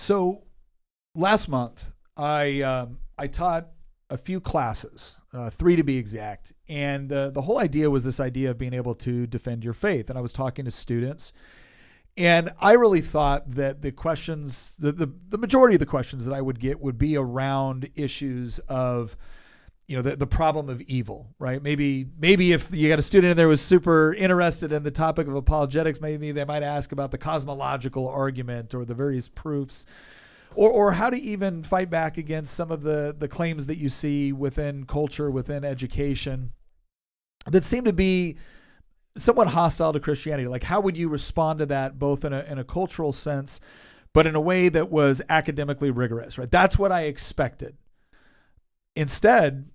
So last month, I taught a few classes, 3 to be exact. And the whole idea was this idea of being able to defend your faith. And I was talking to students. And I really thought that the questions, the majority of the questions that I would get would be around issues of, the problem of evil, right? Maybe if you got a student in there who was super interested in the topic of apologetics, maybe they might ask about the cosmological argument or the various proofs, or how to even fight back against some of the claims that you see within culture, within education, that seem to be somewhat hostile to Christianity. Like, how would you respond to that, both in a cultural sense, but in a way that was academically rigorous, right? That's what I expected. Instead,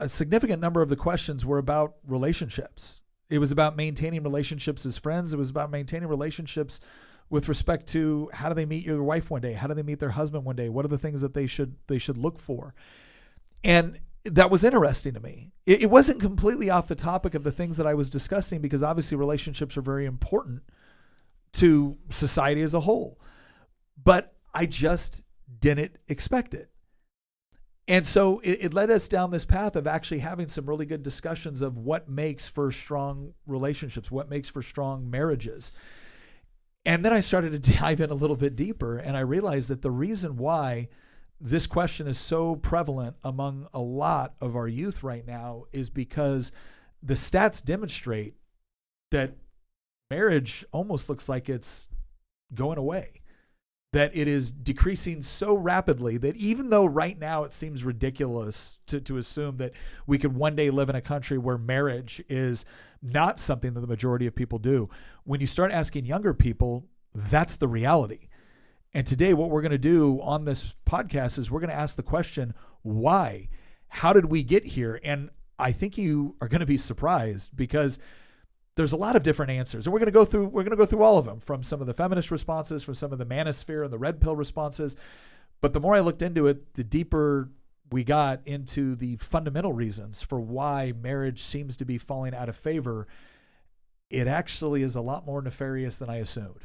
a significant number of the questions were about relationships. It was about maintaining relationships as friends. It was about maintaining relationships with respect to how do they meet your wife one day? How do they meet their husband one day? What are the things that they should look for? And that was interesting to me. It wasn't completely off the topic of the things that I was discussing, because obviously relationships are very important to society as a whole. But I just didn't expect it. And so it led us down this path of actually having some really good discussions of what makes for strong relationships, what makes for strong marriages. And then I started to dive in a little bit deeper, and I realized that the reason why this question is so prevalent among a lot of our youth right now is because the stats demonstrate that marriage almost looks like it's going away. That it is decreasing so rapidly that even though right now it seems ridiculous to assume that we could one day live in a country where marriage is not something that the majority of people do, when you start asking younger people, that's the reality. And today what we're going to do on this podcast is we're going to ask the question, why? How did we get here? And I think you are going to be surprised, because there's a lot of different answers, and we're going to go through all of them, from some of the feminist responses, from some of the manosphere and the red pill responses. But the more I looked into it, the deeper we got into the fundamental reasons for why marriage seems to be falling out of favor. It actually is a lot more nefarious than I assumed.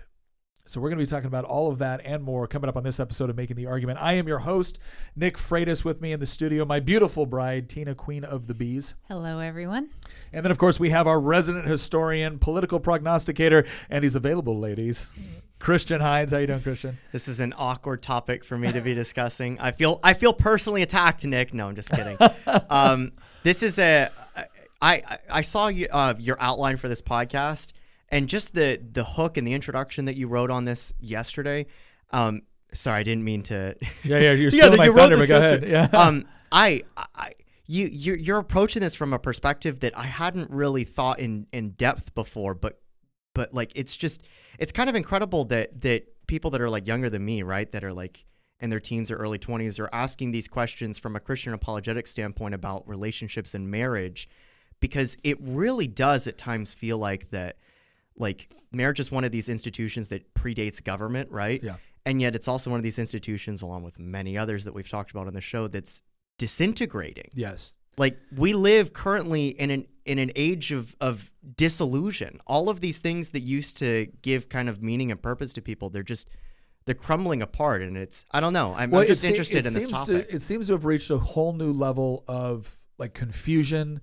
So we're going to be talking about all of that and more coming up on this episode of Making the Argument. I am your host, Nick Freitas. With me in the studio, my beautiful bride, Tina, Queen of the Bees. Hello, everyone. And then, of course, we have our resident historian, political prognosticator, and he's available, ladies, Christian Hines. How you doing, Christian? This is an awkward topic for me to be discussing. I feel personally attacked, Nick. No, I'm just kidding. This is I saw your outline for this podcast. And just the hook and the introduction that you wrote on this yesterday. Sorry, I didn't mean to. Yeah, you're still my thunder, but go ahead. Yeah. You're approaching this from a perspective that I hadn't really thought in depth before, but like it's kind of incredible that people that are like younger than me, right, that are like in their teens or early 20s are asking these questions from a Christian apologetic standpoint about relationships and marriage, because it really does at times feel like that. Like, marriage is one of these institutions that predates government, right? Yeah. And yet it's also one of these institutions, along with many others that we've talked about on the show, that's disintegrating. Yes. Like, we live currently in an age of dissolution. All of these things that used to give kind of meaning and purpose to people, they're crumbling apart. And I don't know. I'm just interested in this topic. It seems to have reached a whole new level of like confusion,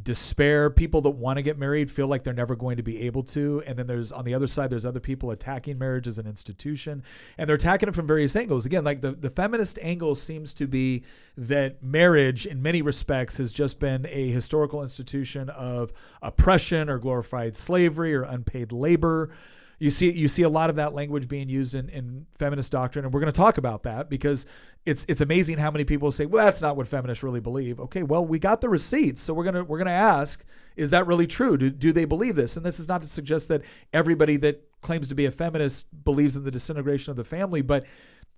despair. People that want to get married feel like they're never going to be able to. And then there's, on the other side, there's other people attacking marriage as an institution, and they're attacking it from various angles. Again, like the feminist angle seems to be that marriage in many respects has just been a historical institution of oppression or glorified slavery or unpaid labor. You see a lot of that language being used in feminist doctrine, and we're going to talk about that because it's amazing how many people say, well, that's not what feminists really believe. Okay, well, we got the receipts, so we're gonna ask, is that really true? Do they believe this? And this is not to suggest that everybody that claims to be a feminist believes in the disintegration of the family, but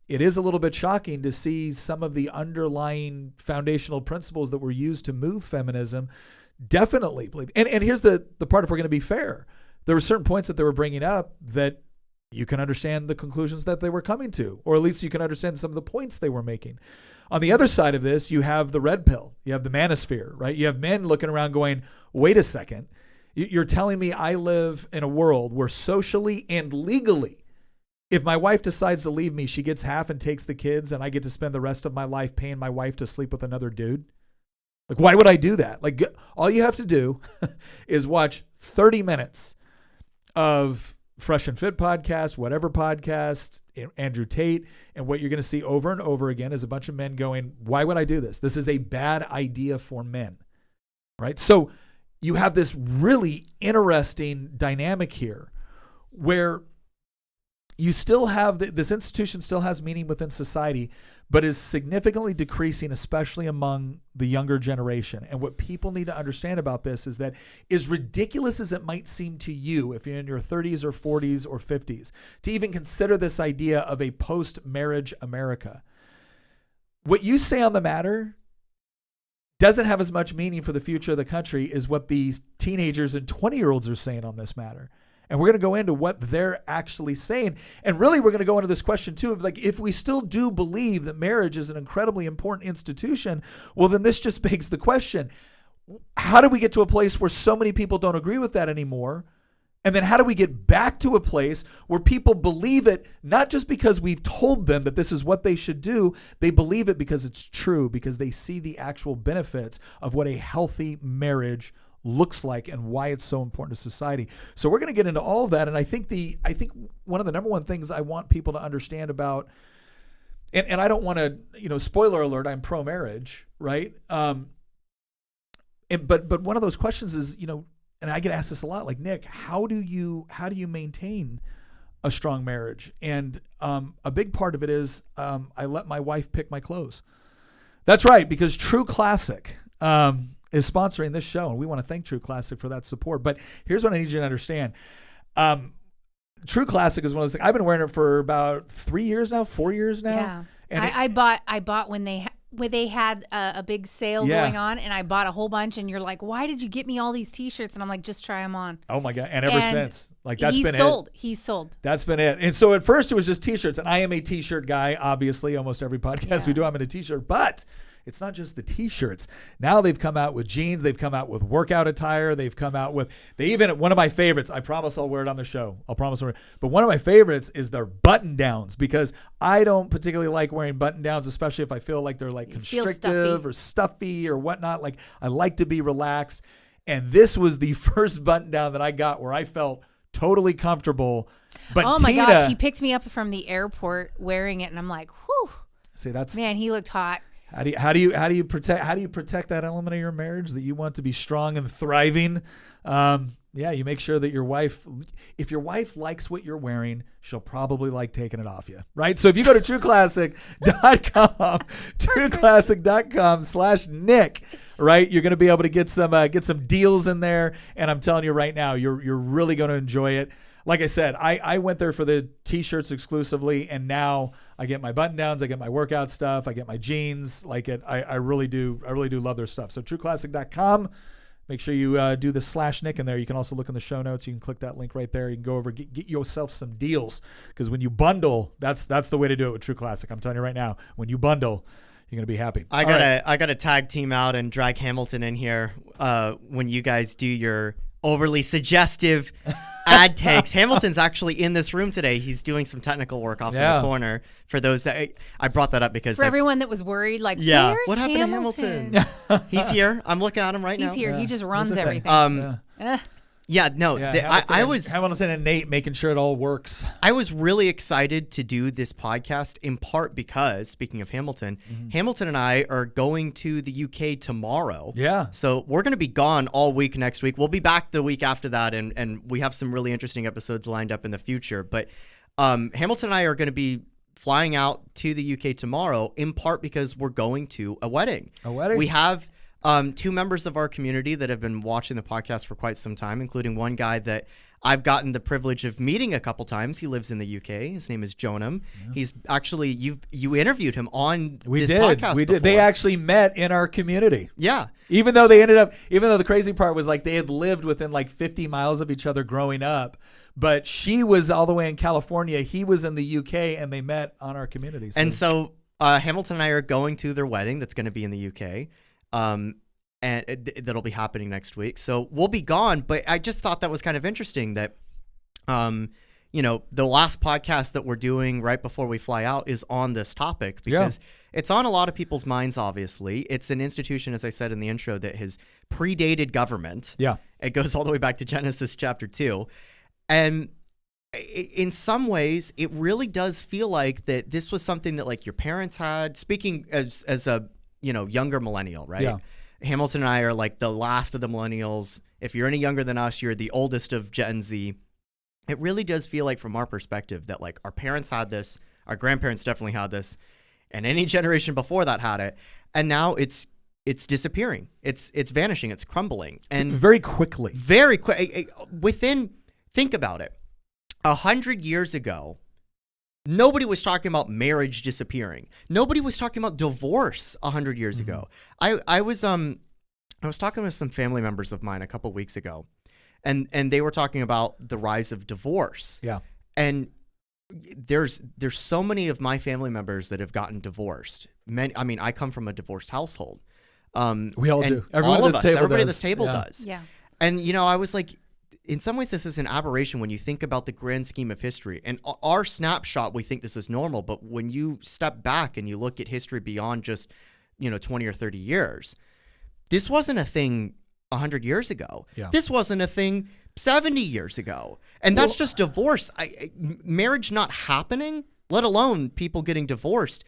it is a little bit shocking to see some of the underlying foundational principles that were used to move feminism definitely believe. And here's the part, if we're going to be fair. There were certain points that they were bringing up that you can understand the conclusions that they were coming to, or at least you can understand some of the points they were making. On the other side of this, you have the red pill. You have the manosphere, right? You have men looking around going, wait a second. You're telling me I live in a world where socially and legally if my wife decides to leave me, she gets half and takes the kids, and I get to spend the rest of my life paying my wife to sleep with another dude. Like, why would I do that? Like, all you have to do is watch 30 minutes of Fresh and Fit podcast, whatever podcast, Andrew Tate, and what you're going to see over and over again is a bunch of men going, why would I do this? This is a bad idea for men, right? So you have this really interesting dynamic here where you still have, this institution still has meaning within society, but is significantly decreasing, especially among the younger generation. And what people need to understand about this is that, as ridiculous as it might seem to you, if you're in your 30s or 40s or 50s, to even consider this idea of a post-marriage America, what you say on the matter doesn't have as much meaning for the future of the country as what these teenagers and 20-year-olds are saying on this matter. And we're going to go into what they're actually saying. And really, we're going to go into this question, too, of like, if we still do believe that marriage is an incredibly important institution, well, then this just begs the question, how do we get to a place where so many people don't agree with that anymore? And then how do we get back to a place where people believe it, not just because we've told them that this is what they should do, they believe it because it's true, because they see the actual benefits of what a healthy marriage looks like and why it's so important to society. So we're going to get into all of that. And I think one of the number one things I want people to understand about, and I don't want to, spoiler alert, I'm pro-marriage, right? But one of those questions is, and I get asked this a lot, like, Nick, how do you maintain a strong marriage? And a big part of it is I let my wife pick my clothes. That's right, because True Classic is sponsoring this show, and we want to thank True Classic for that support. But here's what I need you to understand. True Classic is one of those things. I've been wearing it for about 4 years now. Yeah. And I bought when they had a big sale going on, and I bought a whole bunch, and you're like, why did you get me all these t-shirts? And I'm like, just try them on. Oh my God. And ever since, like, that's been it. He's sold. That's been it. And so at first it was just t-shirts, and I am a t-shirt guy. Obviously, almost every podcast we do, I'm in a t-shirt, but it's not just the t-shirts. Now they've come out with jeans. They've come out with workout attire. They've come out with, one of my favorites, I promise I'll wear it on the show. I'll promise I'll wear it. But one of my favorites is their button downs, because I don't particularly like wearing button downs, especially if I feel like they're like constrictive or stuffy or whatnot. Like, I like to be relaxed. And this was the first button down that I got where I felt totally comfortable. But oh my gosh, he picked me up from the airport wearing it, and I'm like, whew. See, man, he looked hot. How do you protect that element of your marriage that you want to be strong and thriving? You make sure that if your wife likes what you're wearing, she'll probably like taking it off you, right? So if you go to trueclassic.com, trueclassic.com/Nick, right, you're going to be able to get some deals in there. And I'm telling you right now, you're really going to enjoy it. Like I said, I went there for the t-shirts exclusively, and now I get my button downs, I get my workout stuff, I get my jeans. I really do love their stuff. So trueclassic.com, make sure you do the /Nick in there. You can also look in the show notes. You can click that link right there. You can go over, get yourself some deals, because when you bundle, that's the way to do it with True Classic. I'm telling you right now, when you bundle, you're gonna be happy. I gotta tag team out and drag Hamilton in here when you guys do your overly suggestive ad takes. Hamilton's actually in this room today. He's doing some technical work off in the corner. For those that I brought that up because everyone that was worried, like, where's what happened Hamilton? to Hamilton? He's here. I'm looking at him right now. He's here. He just runs everything. I was Hamilton and Nate making sure it all works. I was really excited to do this podcast, in part because, speaking of Hamilton, Hamilton and I are going to the UK tomorrow. Yeah. So we're going to be gone all week next week. We'll be back the week after that, and we have some really interesting episodes lined up in the future. But Hamilton and I are going to be flying out to the UK tomorrow, in part because we're going to a wedding. We have two members of our community that have been watching the podcast for quite some time, including one guy that I've gotten the privilege of meeting a couple times. He lives in the UK. His name is Jonam. Yeah. He's actually, you interviewed him on this podcast before. They actually met in our community. Yeah. Even though the crazy part was, like, they had lived within like 50 miles of each other growing up, but she was all the way in California. He was in the UK, and they met on our community. And so Hamilton and I are going to their wedding that's going to be in the UK. And that'll be happening next week. So we'll be gone, but I just thought that was kind of interesting that, the last podcast that we're doing right before we fly out is on this topic because it's on a lot of people's minds, obviously. It's an institution, as I said in the intro, that has predated government. Yeah. It goes all the way back to Genesis chapter 2. And in some ways, it really does feel like that this was something that like your parents had, speaking as a, younger millennial, right? Yeah. Hamilton and I are like the last of the millennials. If you're any younger than us, you're the oldest of Gen Z. It really does feel like from our perspective that like our parents had this, our grandparents definitely had this, and any generation before that had it. And now it's disappearing. It's vanishing. It's crumbling. And very quickly. Very quick. Think about it. 100 years ago, nobody was talking about marriage disappearing. Nobody was talking about divorce 100 years ago. I was talking with some family members of mine a couple weeks ago, and they were talking about the rise of divorce. Yeah. And there's so many of my family members that have gotten divorced. I come from a divorced household. We all do. Everybody at this table does. Yeah. And I was like, in some ways, this is an aberration when you think about the grand scheme of history. And our snapshot, we think this is normal. But when you step back and you look at history beyond just, 20 or 30 years, this wasn't a thing 100 years ago. Yeah. This wasn't a thing 70 years ago. And that's just divorce. Marriage not happening, let alone people getting divorced.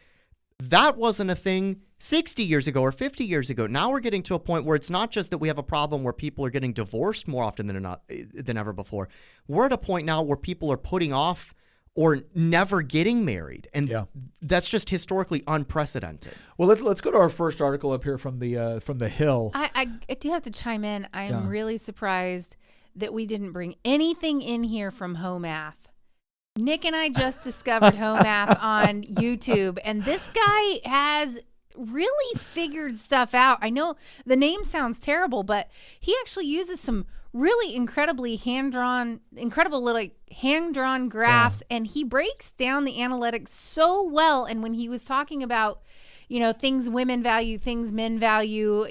That wasn't a thing 60 years ago or 50 years ago. Now we're getting to a point where it's not just that we have a problem where people are getting divorced more often than ever before. We're at a point now where people are putting off or never getting married. And that's just historically unprecedented. Well, let's go to our first article up here from the Hill. I do have to chime in. I am really surprised that we didn't bring anything in here from HOMAF. Nick and I just discovered HOMAF on YouTube, and this guy has really figured stuff out. I know the name sounds terrible, but he actually uses some really incredible little hand-drawn graphs, and he breaks down the analytics so well. And when he was talking about, things women value, things men value,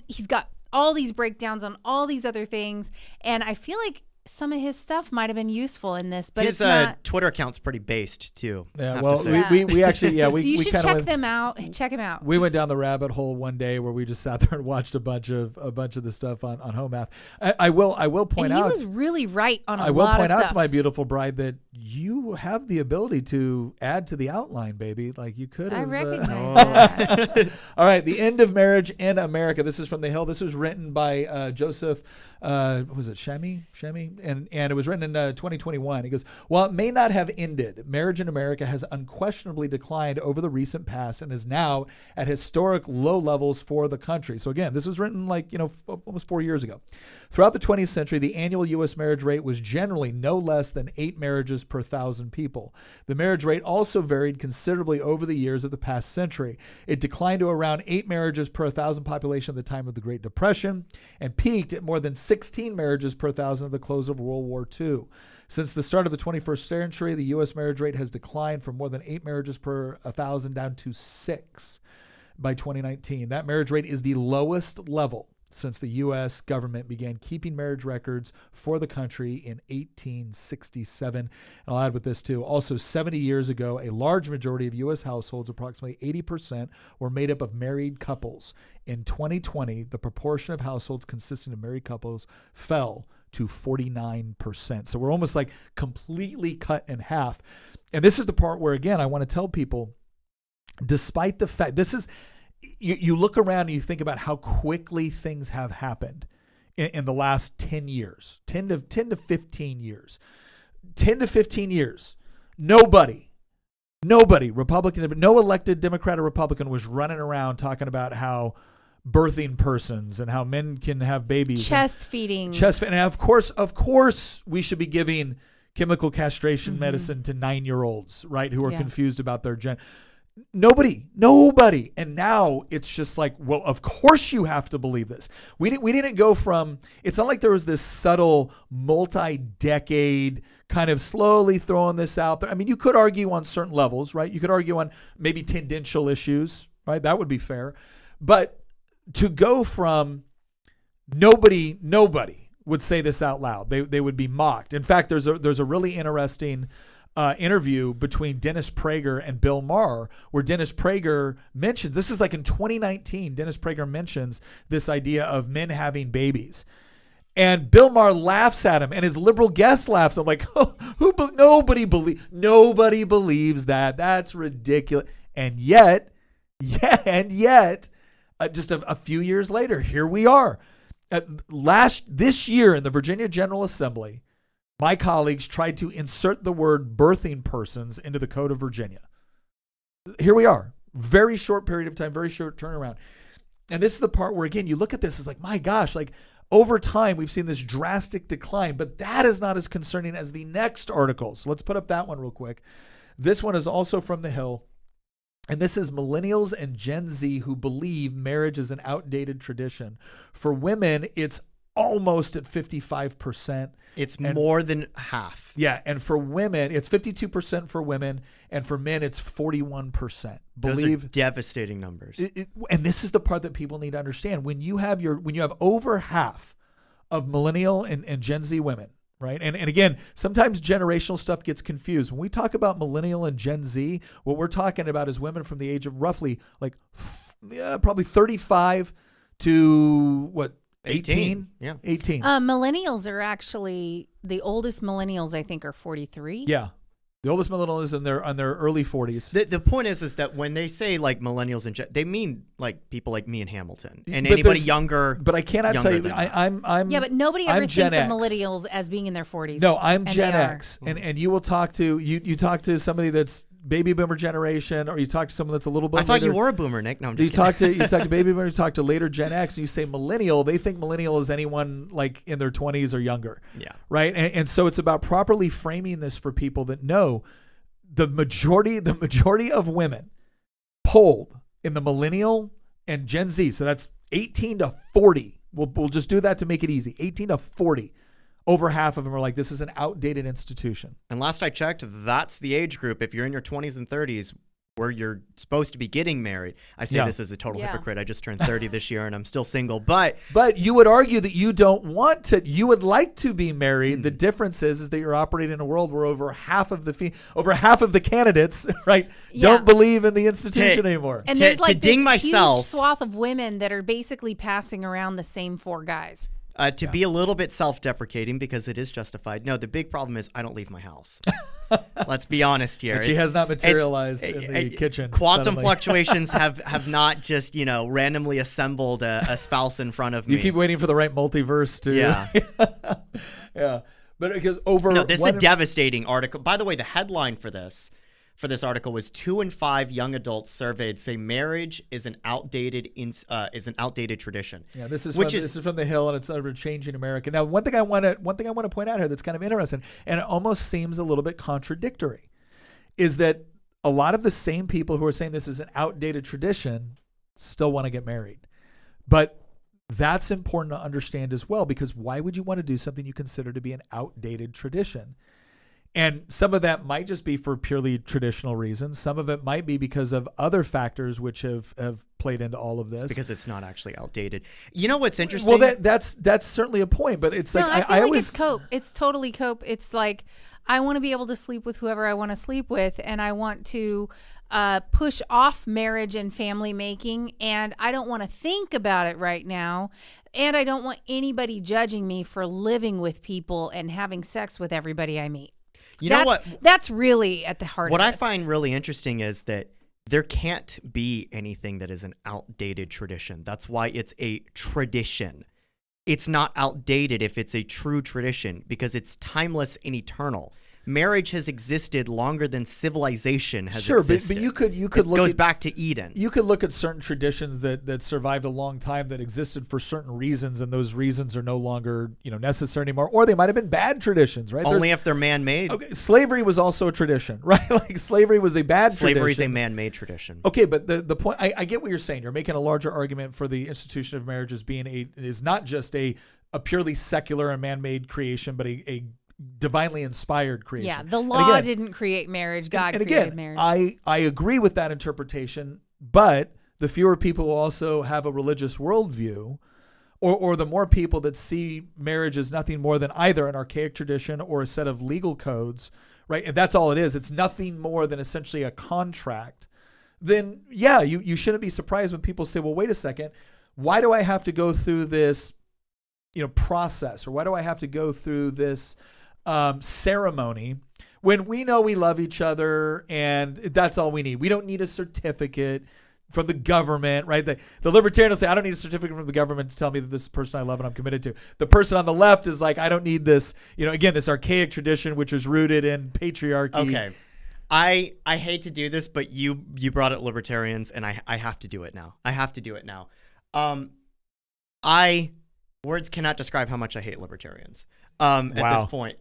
he's got all these breakdowns on all these other things, and I feel like some of his stuff might have been useful in this, but his it's not. Twitter account's pretty based too. Yeah, well, we actually, so we you should kind of check them out. Check him out. We went down the rabbit hole one day where we just sat there and watched a bunch of the stuff on HOMAF. I will point out. He was really right on a lot of stuff. I will point out to my beautiful bride that you have the ability to add to the outline, baby. Like you could have. I recognize that. All right, The End of Marriage in America. This is from the Hill. This was written by Joseph. Was it Shemy? And it was written in 2021. He goes, while it may not have ended, marriage in America has unquestionably declined over the recent past and is now at historic low levels for the country. So again, this was written almost 4 years ago. Throughout the 20th century, the annual U.S. marriage rate was generally no less than 8 marriages per 1,000 people. The marriage rate also varied considerably over the years of the past century. It declined to around 8 marriages per 1,000 population at the time of the Great Depression and peaked at more than 16 marriages per 1,000 at the close of World War II. Since the start of the 21st century, the U.S. marriage rate has declined from more than 8 marriages per 1,000 down to 6 by 2019. That marriage rate is the lowest level since the U.S. government began keeping marriage records for the country in 1867. And I'll add with this too. Also, 70 years ago, a large majority of U.S. households, approximately 80%, were made up of married couples. In 2020, the proportion of households consisting of married couples fell to 49%. So we're almost like completely cut in half. And this is the part where, again, I want to tell people, despite the fact, this is, you look around and you think about how quickly things have happened in the last 10 years, 10 to 15 years. 10 to 15 years, nobody, Republican, no elected Democrat or Republican was running around talking about how birthing persons and how men can have babies. Chest feeding. And of course, we should be giving chemical castration medicine to 9-year-olds, right, who are confused about their gender. Nobody. And now it's just like, well, of course you have to believe this. We didn't go from, it's not like there was this subtle multi-decade kind of slowly throwing this out there. I mean, you could argue on certain levels, right? You could argue on maybe tendential issues, right? That would be fair. But to go from nobody would say this out loud. They would be mocked. In fact, there's a really interesting interview between Dennis Prager and Bill Maher, where Dennis Prager mentions, this is like in 2019, Dennis Prager mentions this idea of men having babies. And Bill Maher laughs at him, and his liberal guest laughs. I'm like, oh, nobody believes that. That's ridiculous. And yet, just a few years later, here we are. This year in the Virginia General Assembly, my colleagues tried to insert the word birthing persons into the Code of Virginia. Here we are. Very short period of time, very short turnaround. And this is the part where, again, you look at this, it's like, my gosh, like over time, we've seen this drastic decline, but that is not as concerning as the next article. So let's put up that one real quick. This one is also from The Hill. And this is millennials and Gen Z who believe marriage is an outdated tradition. For women, it's almost at 55%. It's more than half. Yeah, and for women, it's 52% for women, and for men, it's 41%. Those are devastating numbers. And this is the part that people need to understand. When you have over half of millennial and Gen Z women, right? And again, sometimes generational stuff gets confused. When we talk about millennial and Gen Z, what we're talking about is women from the age of roughly probably 35 to what? 18? Yeah. 18. Millennials are actually, the oldest millennials, I think, are 43. Yeah. The oldest millennials in their early 40s. The point is that when they say like millennials and they mean like people like me and Hamilton and But anybody younger. But I cannot tell you, I'm yeah, but nobody ever thinks Gen of X. millennials as being in their 40s. No, I'm Gen X, and you will talk to you talk to somebody that's baby boomer generation, or you talk to someone that's a little bit. I thought later. you were a boomer, Nick. No, I'm just kidding. You talk to baby boomer, you talk to later Gen X, and you say millennial. They think millennial is anyone like in their 20s or younger. Yeah. Right. And so it's about properly framing this for people that know the majority of women polled in the millennial and Gen Z. So that's 18 to 40. We'll just do that to make it easy. 18 to 40. Over half of them are like, this is an outdated institution. And last I checked, that's the age group. If you're in your 20s and 30s, where you're supposed to be getting married. I say this as a total hypocrite. I just turned 30 this year and I'm still single. But you would argue that you don't want to. You would like to be married. The difference is that you're operating in a world where over half of the candidates, right, don't believe in the institution anymore. And there's like this huge swath of women that are basically passing around the same four guys. To be a little bit self-deprecating, because it is justified. No, the big problem is I don't leave my house. Let's be honest here. And she has not materialized in the kitchen. Quantum fluctations have not just, randomly assembled a spouse in front of me. You keep waiting for the right multiverse to. Yeah. Yeah. But because this is a devastating article. By the way, the headline for this article was 2 in 5 young adults surveyed say marriage is an outdated tradition. Yeah, this is from The Hill, and it's over Changing America. Now, one thing I want to point out here that's kind of interesting, and it almost seems a little bit contradictory, is that a lot of the same people who are saying this is an outdated tradition still want to get married. But that's important to understand as well, because why would you want to do something you consider to be an outdated tradition? And some of that might just be for purely traditional reasons. Some of it might be because of other factors which have played into all of this. It's because it's not actually outdated. You know what's interesting? Well, that's certainly a point, but it's like I always it's cope. It's totally cope. It's like I want to be able to sleep with whoever I want to sleep with, and I want to push off marriage and family making, and I don't want to think about it right now, and I don't want anybody judging me for living with people and having sex with everybody I meet. That's really at the heart of what this. I find really interesting is that there can't be anything that is an outdated tradition. That's why it's a tradition. It's not outdated if it's a true tradition, because it's timeless and eternal. Marriage has existed longer than civilization has existed. Sure, but you could look. It goes back to Eden. You could look at certain traditions that survived a long time, that existed for certain reasons, and those reasons are no longer necessary anymore, or they might have been bad traditions, right? Only if they're man-made. Okay, slavery was also a tradition, right? Like slavery was a bad tradition. Slavery is a man-made tradition. Okay, but the point, I get what you're saying. You're making a larger argument for the institution of marriage as being is not just a purely secular and man-made creation, but a divinely inspired creation. Yeah, the law didn't create marriage. God created marriage. I agree with that interpretation, but the fewer people who also have a religious worldview or the more people that see marriage as nothing more than either an archaic tradition or a set of legal codes, right? If that's all it is, it's nothing more than essentially a contract. Then yeah, you shouldn't be surprised when people say, well, wait a second, why do I have to go through this, process, or why do I have to go through this ceremony when we know we love each other and that's all we need? We don't need a certificate from the government, right? The libertarian will say, I don't need a certificate from the government to tell me that this person I love and I'm committed to. The person on the left is like, I don't need this, again, this archaic tradition, which is rooted in patriarchy. Okay. I hate to do this, but you brought up libertarians, and I have to do it now. Words cannot describe how much I hate libertarians. At this point,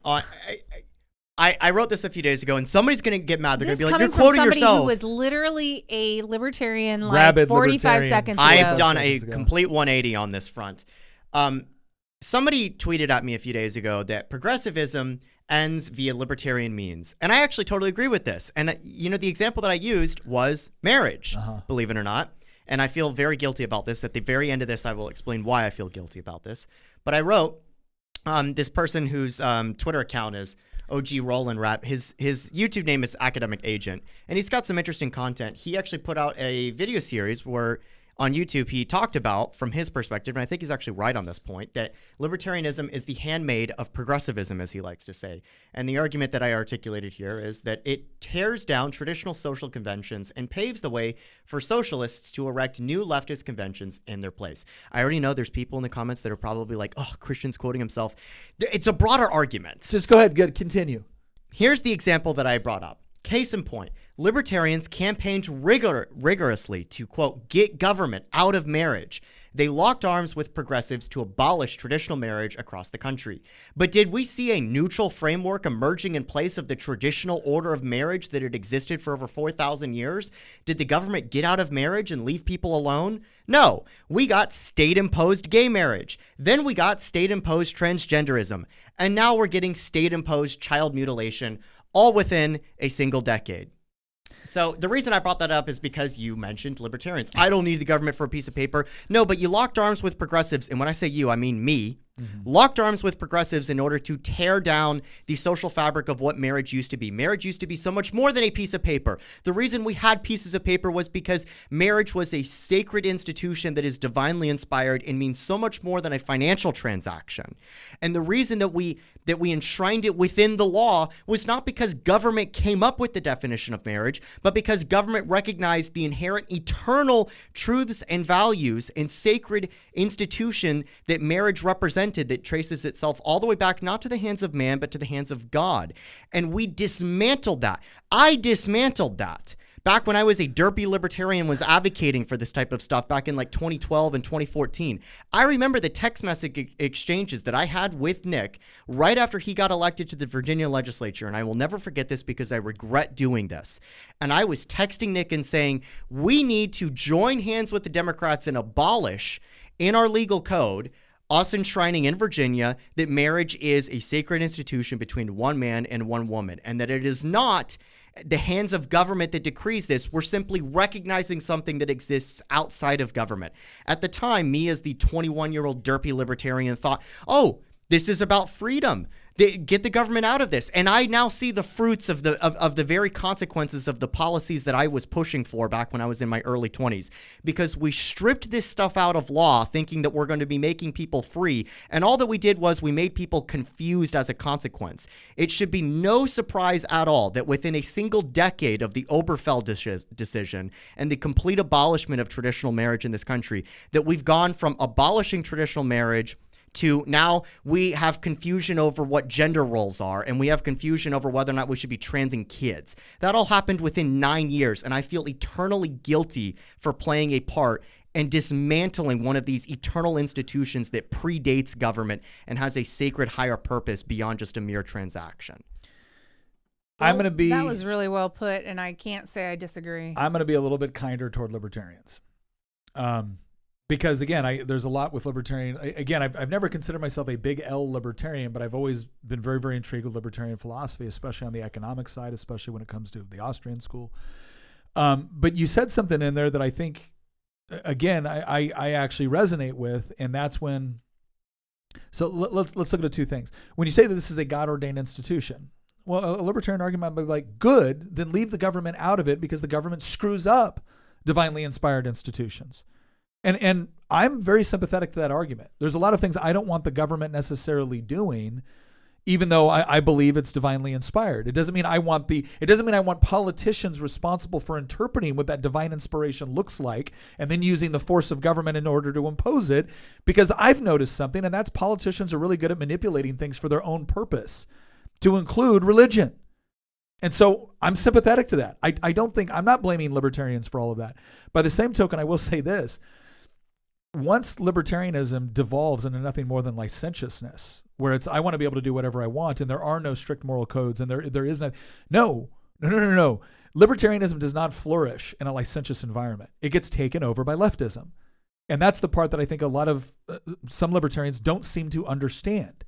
I wrote this a few days ago, and somebody's gonna get mad. They're gonna be like, "You're quoting yourself." Somebody who was literally a libertarian, like Rabid 45 libertarian. seconds ago. I've done a complete 180 on this front. Somebody tweeted at me a few days ago that progressivism ends via libertarian means, and I actually totally agree with this. And the example that I used was marriage, believe it or not. And I feel very guilty about this. At the very end of this, I will explain why I feel guilty about this. But I wrote this person whose Twitter account is OG Roland Rap. His YouTube name is Academic Agent, and he's got some interesting content. He actually put out a video series where on YouTube he talked about, from his perspective, and I think he's actually right on this point, that libertarianism is the handmaid of progressivism, as he likes to say. And the argument that I articulated here is that it tears down traditional social conventions and paves the way for socialists to erect new leftist conventions in their place. I already know there's people in the comments that are probably like, oh, Christian's quoting himself. It's a broader argument. Just go ahead, continue. Here's the example that I brought up. Case in point, libertarians campaigned rigorously to, quote, get government out of marriage. They locked arms with progressives to abolish traditional marriage across the country. But did we see a neutral framework emerging in place of the traditional order of marriage that had existed for over 4,000 years? Did the government get out of marriage and leave people alone? No. We got state-imposed gay marriage. Then we got state-imposed transgenderism. And now we're getting state-imposed child mutilation, all within a single decade. So the reason I brought that up is because you mentioned libertarians. I don't need the government for a piece of paper. No, but you locked arms with progressives. And when I say you, I mean me. Locked arms with progressives in order to tear down the social fabric of what marriage used to be. Marriage used to be so much more than a piece of paper. The reason we had pieces of paper was because marriage was a sacred institution that is divinely inspired and means so much more than a financial transaction. And the reason that we enshrined it within the law was not because government came up with the definition of marriage, but because government recognized the inherent eternal truths and values and sacred institution that marriage represented, that traces itself all the way back, not to the hands of man, but to the hands of God. And we dismantled that. I dismantled that. Back when I was a derpy libertarian, was advocating for this type of stuff back in like 2012 and 2014. I remember the text message exchanges that I had with Nick right after he got elected to the Virginia legislature. And I will never forget this because I regret doing this. And I was texting Nick and saying, we need to join hands with the Democrats and abolish in our legal code us enshrining in Virginia that marriage is a sacred institution between one man and one woman, and that it is not the hands of government that decrees this. We're simply recognizing something that exists outside of government. At the time, me as the 21-year-old derpy libertarian thought, oh, this is about freedom. Get the government out of this. And I now see the fruits of the very consequences of the policies that I was pushing for back when I was in my early 20s, because we stripped this stuff out of law thinking that we're going to be making people free. And all that we did was we made people confused as a consequence. It should be no surprise at all that within a single decade of the Obergefell decision and the complete abolishment of traditional marriage in this country, that we've gone from abolishing traditional marriage to now we have confusion over what gender roles are, and we have confusion over whether or not we should be transing kids. That all happened within 9 years, and I feel eternally guilty for playing a part and dismantling one of these eternal institutions that predates government and has a sacred higher purpose beyond just a mere transaction. I'm going to be... That was really well put, and I can't say I disagree. I'm going to be a little bit kinder toward libertarians. Because again, there's a lot with libertarian. Again, I've never considered myself a big L libertarian, but I've always been very, very intrigued with libertarian philosophy, especially on the economic side, especially when it comes to the Austrian school. But you said something in there that I think again, I actually resonate with, and that's when. So let's look at two things. When you say that this is a God-ordained institution, well, a libertarian argument might be like, good, then leave the government out of it because the government screws up divinely inspired institutions. And I'm very sympathetic to that argument. There's a lot of things I don't want the government necessarily doing, even though I believe it's divinely inspired. It doesn't mean I want politicians responsible for interpreting what that divine inspiration looks like and then using the force of government in order to impose it, because I've noticed something, and that's politicians are really good at manipulating things for their own purpose, to include religion. And so I'm sympathetic to that. I'm not blaming libertarians for all of that. By the same token, I will say this. Once libertarianism devolves into nothing more than licentiousness, where it's, I want to be able to do whatever I want, and there are no strict moral codes, and there is no. Libertarianism does not flourish in a licentious environment. It gets taken over by leftism. And that's the part that I think a lot of some libertarians don't seem to understand,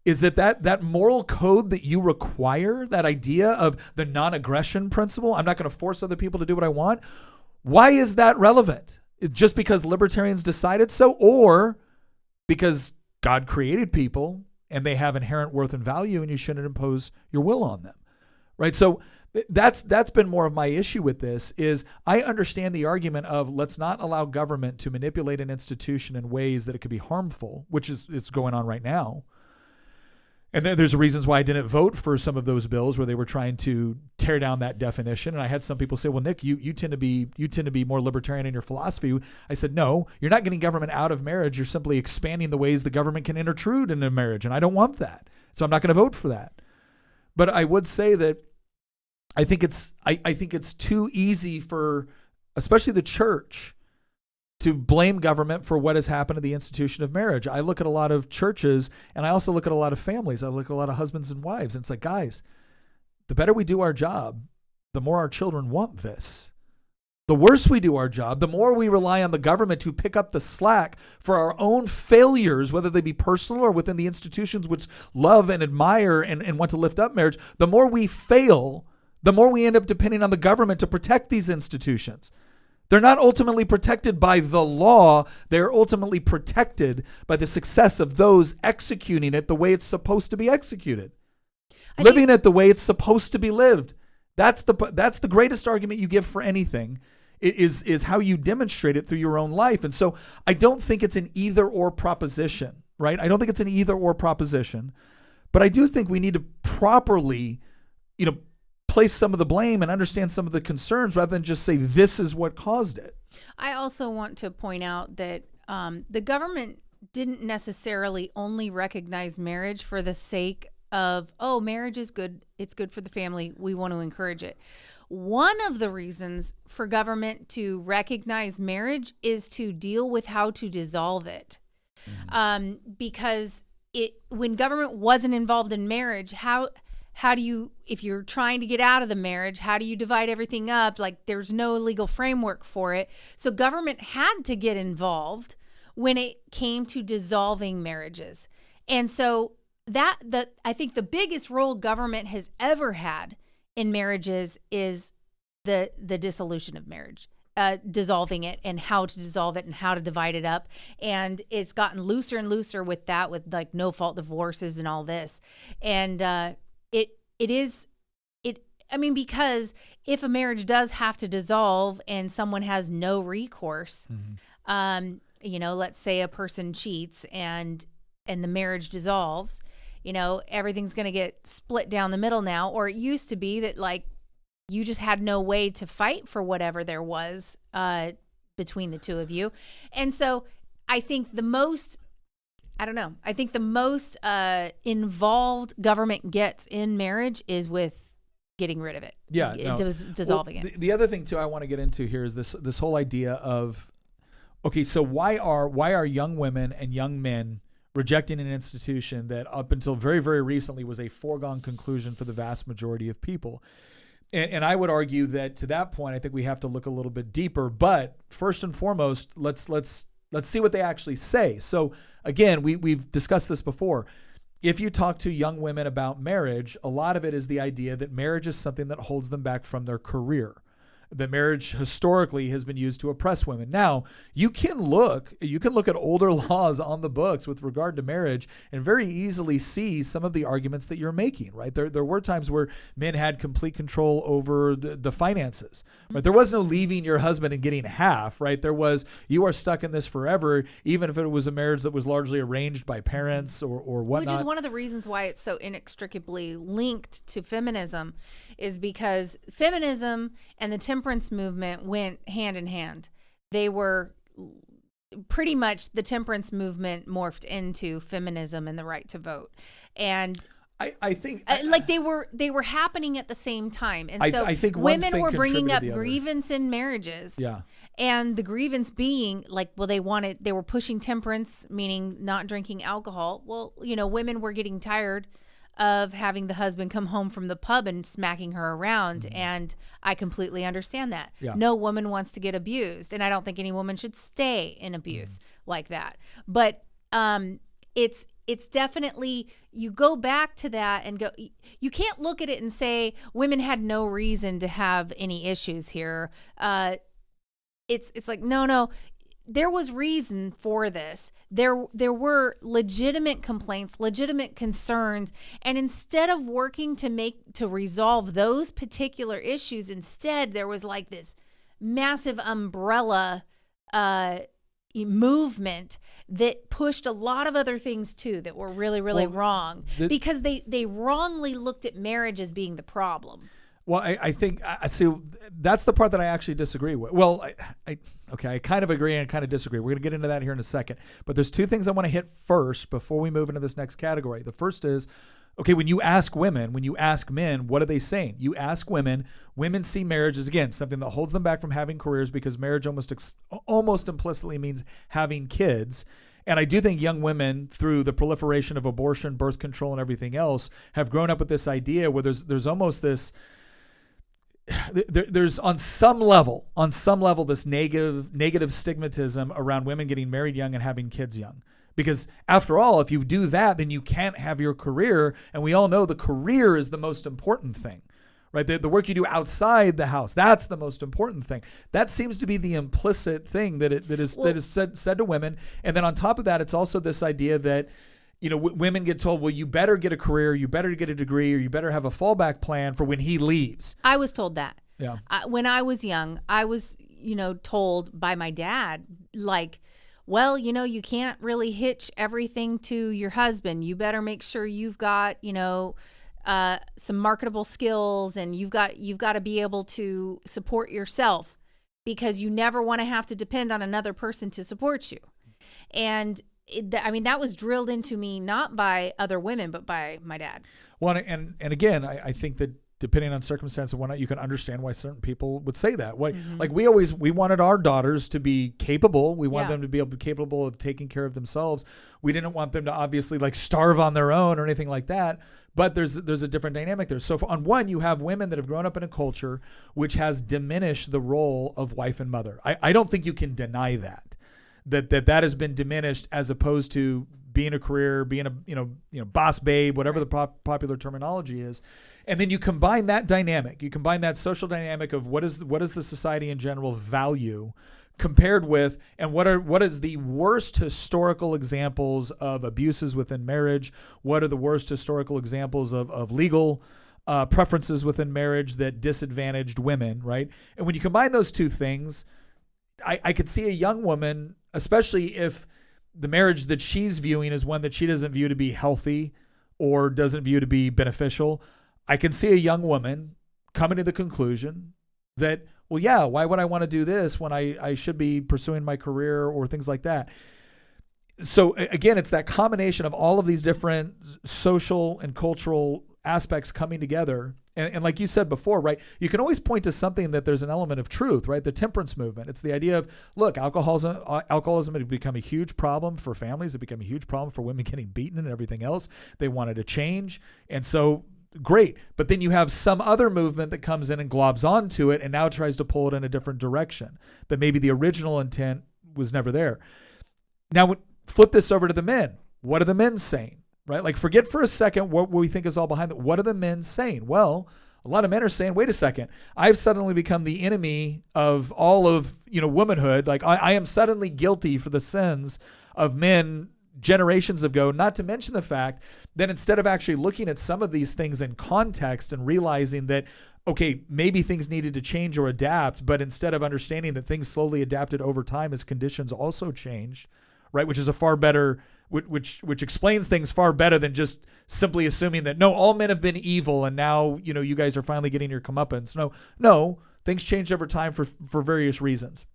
is that moral code that you require, that idea of the non-aggression principle, I'm not going to force other people to do what I want. Why is that relevant? Just because libertarians decided so, or because God created people and they have inherent worth and value and you shouldn't impose your will on them, right? So that's been more of my issue with this, is I understand the argument of let's not allow government to manipulate an institution in ways that it could be harmful, which is going on right now. And then there's reasons why I didn't vote for some of those bills where they were trying to tear down that definition. And I had some people say, well, Nick, you tend to be more libertarian in your philosophy. I said, no, you're not getting government out of marriage. You're simply expanding the ways the government can intrude into marriage. And I don't want that. So I'm not going to vote for that. But I would say that I think it's too easy for, especially the church, to blame government for what has happened to the institution of marriage. I look at a lot of churches, and I also look at a lot of families. I look at a lot of husbands and wives, and it's like, guys, the better we do our job, the more our children want this. The worse we do our job, the more we rely on the government to pick up the slack for our own failures, whether they be personal or within the institutions which love and admire and want to lift up marriage. The more we fail, the more we end up depending on the government to protect these institutions. They're not ultimately protected by the law. They're ultimately protected by the success of those executing it the way it's supposed to be executed. Living it the way it's supposed to be lived. That's the greatest argument you give for anything, is how you demonstrate it through your own life. And so I don't think it's an either or proposition, right? I don't think it's an either or proposition, but I do think we need to properly, place some of the blame and understand some of the concerns rather than just say this is what caused it. I also want to point out that the government didn't necessarily only recognize marriage for the sake of, oh, marriage is good. It's good for the family. We want to encourage it. One of the reasons for government to recognize marriage is to deal with how to dissolve it. Because when government wasn't involved in marriage, how do you, if you're trying to get out of the marriage, how do you divide everything up? Like, there's no legal framework for it. So government had to get involved when it came to dissolving marriages. And so I think the biggest role government has ever had in marriages is the dissolution of marriage, dissolving it and how to dissolve it and how to divide it up. And it's gotten looser and looser with that, with like no fault divorces and all this. And, because if a marriage does have to dissolve and someone has no recourse, let's say a person cheats and the marriage dissolves, everything's going to get split down the middle now. Or it used to be that like you just had no way to fight for whatever there was between the two of you. And so I think the most involved government gets in marriage is with getting rid of it. Yeah, dissolving it. The other thing too I want to get into here is this whole idea of, okay, so why are young women and young men rejecting an institution that up until very, very recently was a foregone conclusion for the vast majority of people? And I would argue that to that point, I think we have to look a little bit deeper. But first and foremost, let's see what they actually say. So again, we've discussed this before. If you talk to young women about marriage, a lot of it is the idea that marriage is something that holds them back from their career. The marriage historically has been used to oppress women. Now, you can look at older laws on the books with regard to marriage and very easily see some of the arguments that you're making, right? There were times where men had complete control over the finances, right? There was no leaving your husband and getting half, right? There was, you are stuck in this forever, even if it was a marriage that was largely arranged by parents or whatnot. Which is one of the reasons why it's so inextricably linked to feminism, is because feminism and the temperance movement went hand in hand. They were pretty much, the temperance movement morphed into feminism and the right to vote. And I think like they were happening at the same time. And so I think women were bringing up grievance in marriages. Yeah. And the grievance being like, well, they were pushing temperance, meaning not drinking alcohol. Well, women were getting tired of having the husband come home from the pub and smacking her around. And I completely understand that. Yeah. No woman wants to get abused. And I don't think any woman should stay in abuse like that. But it's definitely, you go back to that and go, you can't look at it and say women had no reason to have any issues here. It's like, no, there was reason for this. There were legitimate complaints, legitimate concerns, and instead of working to resolve those particular issues, instead there was like this massive umbrella movement that pushed a lot of other things too that were really, really wrong, because they wrongly looked at marriage as being the problem. Well, I think I see that's the part that I actually disagree with. Well, I kind of agree and kind of disagree. We're going to get into that here in a second. But there's two things I want to hit first before we move into this next category. The first is, okay, when you ask women, when you ask men, what are they saying? You ask women see marriage as, again, something that holds them back from having careers, because marriage almost implicitly means having kids. And I do think young women, through the proliferation of abortion, birth control, and everything else, have grown up with this idea where there's almost this, there's on some level this negative stigmatism around women getting married young and having kids young. Because after all, if you do that, then you can't have your career. And we all know the career is the most important thing, right? The work you do outside the house, that's the most important thing. That seems to be the implicit thing that is said to women. And then on top of that, it's also this idea that, women get told, well, you better get a career, you better get a degree, or you better have a fallback plan for when he leaves. I was told that. Yeah. When I was young, I was, told by my dad, like, well, you can't really hitch everything to your husband. You better make sure you've got, some marketable skills, and you've got to be able to support yourself, because you never want to have to depend on another person to support you. And that was drilled into me, not by other women, but by my dad. Well, and again, I think that depending on circumstance and whatnot, you can understand why certain people would say that. Like we wanted our daughters to be capable. We want them to be capable of taking care of themselves. We didn't want them to obviously like starve on their own or anything like that. But there's a different dynamic there. So on one, you have women that have grown up in a culture which has diminished the role of wife and mother. I don't think you can deny that has been diminished, as opposed to being a career, being a boss babe, whatever the popular terminology is. And then you combine that dynamic, that social dynamic of what is the society in general value compared with, and what is the worst historical examples of abuses within marriage? What are the worst historical examples of legal preferences within marriage that disadvantaged women, right? And when you combine those two things, I could see a young woman, especially if the marriage that she's viewing is one that she doesn't view to be healthy or doesn't view to be beneficial. I can see a young woman coming to the conclusion that, well, yeah, why would I want to do this when I should be pursuing my career or things like that? So again, it's that combination of all of these different social and cultural aspects coming together. And like you said before, right, you can always point to something that there's an element of truth, right? The temperance movement. It's the idea of, look, alcoholism had become a huge problem for families. It became a huge problem for women getting beaten and everything else. They wanted to change. And so, great. But then you have some other movement that comes in and globs onto it and now tries to pull it in a different direction. But maybe the original intent was never there. Now, flip this over to the men. What are the men saying? Right? Like, forget for a second what we think is all behind it. What are the men saying? Well, A lot of men are saying, wait a second, I've suddenly become the enemy of all of, womanhood. Like I am suddenly guilty for the sins of men generations ago, not to mention the fact that instead of actually looking at some of these things in context and realizing that, okay, maybe things needed to change or adapt, but instead of understanding that things slowly adapted over time as conditions also changed, right? Which is a far better, which explains things far better than just simply assuming that, no, all men have been evil and now, you guys are finally getting your comeuppance. No, things changed over time for various reasons.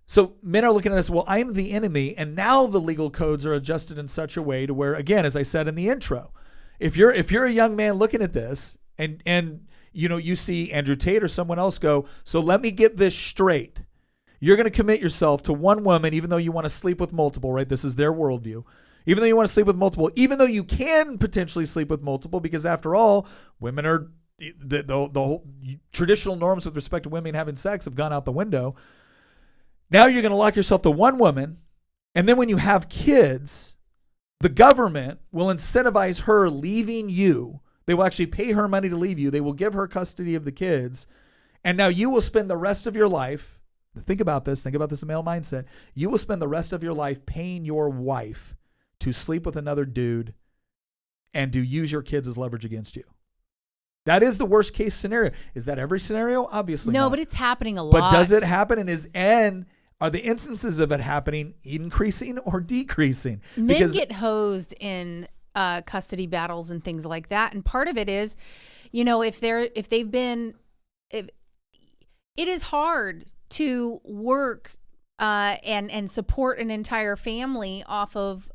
So men are looking at this, well, I'm the enemy, and now the legal codes are adjusted in such a way to where, again, as I said in the intro, if you're a young man looking at this and you see Andrew Tate or someone else go, so let me get this straight. You're going to commit yourself to one woman, even though you want to sleep with multiple, right? This is their worldview. Even though you want to sleep with multiple, even though you can potentially sleep with multiple, because after all, women are, the whole traditional norms with respect to women having sex have gone out the window. Now you're going to lock yourself to one woman, and then when you have kids, the government will incentivize her leaving you. They will actually pay her money to leave you. They will give her custody of the kids, and now you will spend the rest of your life, think about this, the male mindset, you will spend the rest of your life paying your wife to sleep with another dude and to use your kids as leverage against you. That is the worst case scenario. Is that every scenario? Obviously not. No, but it's happening a lot. But does it happen, and are the instances of it happening increasing or decreasing? Men get hosed in custody battles and things like that, and part of it is, it is hard to work and support an entire family off of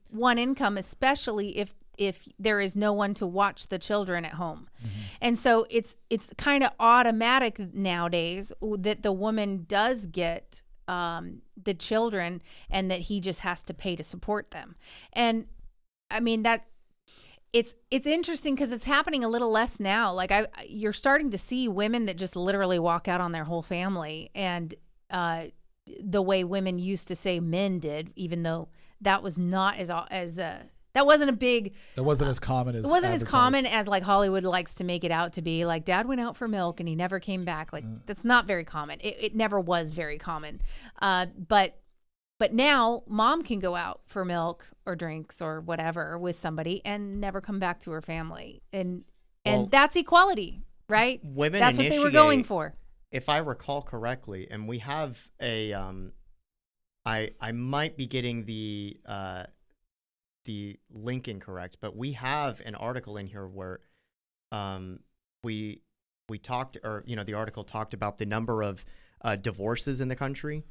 one income, especially if there is no one to watch the children at home. Mm-hmm. And so it's kind of automatic nowadays that the woman does get the children and that he just has to pay to support them. And I mean, that it's interesting because it's happening a little less now. Like you're starting to see women that just literally walk out on their whole family, and the way women used to say men did, even though that was not that wasn't as common as like Hollywood likes to make it out to be. Like, dad went out for milk and he never came back. Like that's not very common. It never was very common. But now mom can go out for milk or drinks or whatever with somebody and never come back to her family. And that's equality, right? Women that's what they were going for. If I recall correctly, and we have a I might be getting the link incorrect, but we have an article in here where we talked, or the article talked about the number of divorces in the country,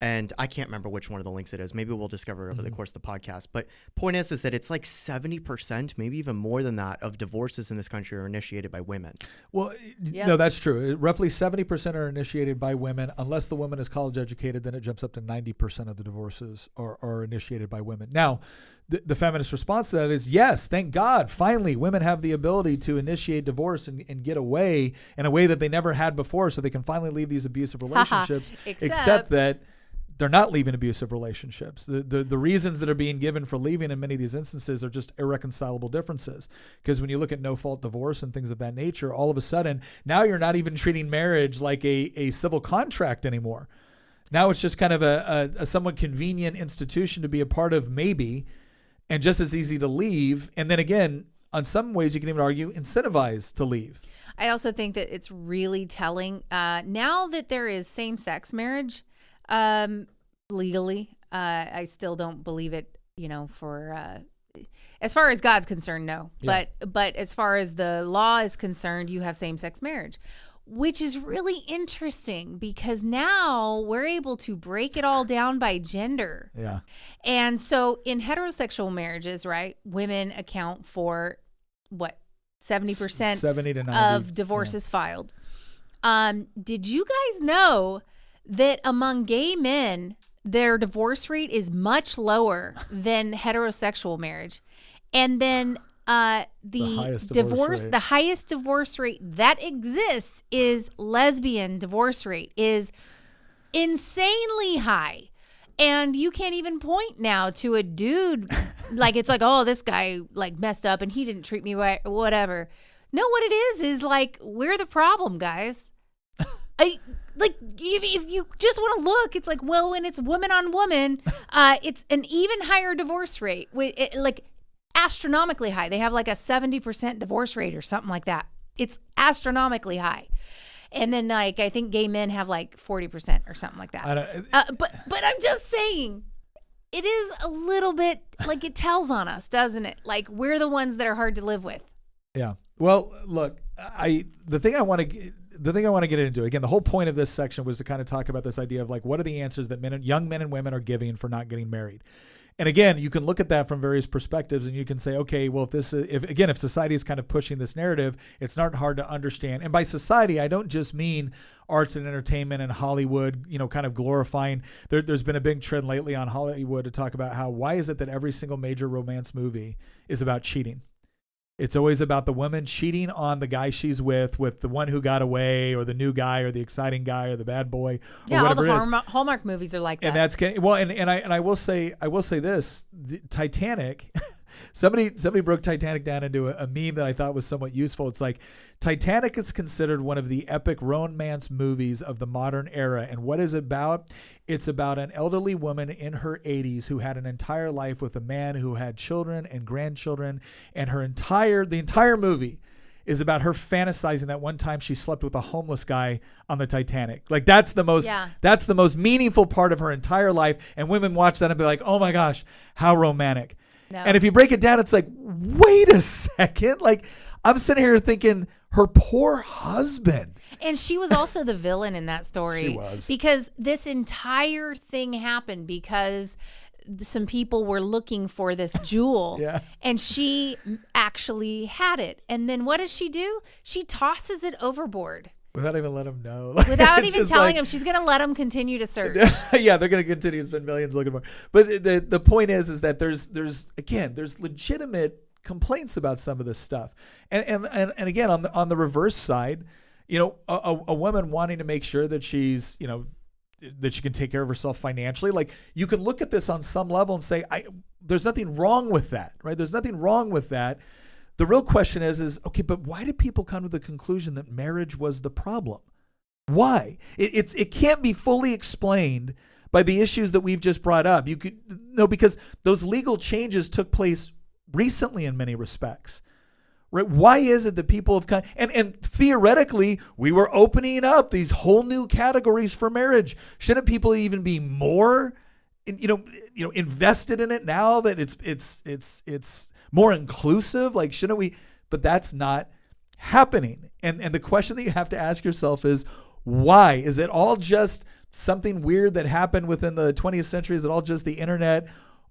and I can't remember which one of the links it is. Maybe we'll discover it over the course of the podcast. But point is that it's like 70%, maybe even more than that, of divorces in this country are initiated by women. Well, no, that's true. Roughly 70% are initiated by women. Unless the woman is college educated, then it jumps up to 90% of the divorces are initiated by women. Now, the feminist response to that is, yes, thank God, finally, women have the ability to initiate divorce and get away in a way that they never had before, so they can finally leave these abusive relationships, except that they're not leaving abusive relationships. The reasons that are being given for leaving in many of these instances are just irreconcilable differences. Because when you look at no-fault divorce and things of that nature, all of a sudden, now you're not even treating marriage like a civil contract anymore. Now it's just kind of a somewhat convenient institution to be a part of, maybe, and just as easy to leave. And then again, on some ways you can even argue incentivized to leave. I also think that it's really telling now that there is same-sex marriage legally. I still don't believe it, for as far as God's concerned, no. Yeah. But as far as the law is concerned, you have same-sex marriage, which is really interesting because now we're able to break it all down by gender. Yeah. And so in heterosexual marriages, right, women account for what, 70% 70 to 90 of divorces filed. Did you guys know that among gay men, their divorce rate is much lower than heterosexual marriage? And then the highest divorce rate that exists is lesbian divorce rate is insanely high. And you can't even point now to a dude like it's like, oh, this guy like messed up and he didn't treat me right, whatever. No, what it is like, we're the problem, guys. If you just want to look, it's like, well, when it's woman on woman, it's an even higher divorce rate, like astronomically high. They have like a 70% divorce rate or something like that. It's astronomically high. And then like, I think gay men have like 40% or something like that. But I'm just saying, it is a little bit like, it tells on us, doesn't it? Like, we're the ones that are hard to live with. Yeah. Well, look, the thing I want to get into, again, the whole point of this section was to kind of talk about this idea of like, what are the answers that young men and women are giving for not getting married? And again, you can look at that from various perspectives, and you can say, okay, well, if society is kind of pushing this narrative, it's not hard to understand. And by society, I don't just mean arts and entertainment and Hollywood, kind of glorifying. There's been a big trend lately on Hollywood to talk about why is it that every single major romance movie is about cheating? It's always about the woman cheating on the guy she's with the one who got away, or the new guy, or the exciting guy, or the bad boy, or whatever it is. Hallmark movies are like that. And that's well, and I will say this: Titanic. Somebody broke Titanic down into a meme that I thought was somewhat useful. It's like, Titanic is considered one of the epic romance movies of the modern era. And what is it about? It's about an elderly woman in her 80s who had an entire life with a man who had children and grandchildren. And the entire movie is about her fantasizing that one time she slept with a homeless guy on the Titanic. Like, that's the most meaningful part of her entire life. And women watch that and be like, oh my gosh, how romantic. No. And if you break it down, it's like, wait a second. Like, I'm sitting here thinking, her poor husband. And she was also the villain in that story. She was. Because this entire thing happened because some people were looking for this jewel. Yeah. And she actually had it. And then what does she do? She tosses it overboard. Without even letting him know. Without even telling him, she's going to let him continue to search. Yeah, they're going to continue to spend millions looking for it. But the point is that there's legitimate complaints about some of this stuff. And again, on the reverse side, a woman wanting to make sure that she's, that she can take care of herself financially. Like, you can look at this on some level and say, there's nothing wrong with that, right? There's nothing wrong with that. The real question is okay, but why did people come to the conclusion that marriage was the problem? Why? It can't be fully explained by the issues that we've just brought up. Because those legal changes took place recently in many respects. Right? Why is it that people have and theoretically we were opening up these whole new categories for marriage? Shouldn't people even be more invested in it now that it's more inclusive? Like, shouldn't we? But that's not happening. And the question that you have to ask yourself is, why? Is it all just something weird that happened within the 20th century? Is it all just the internet?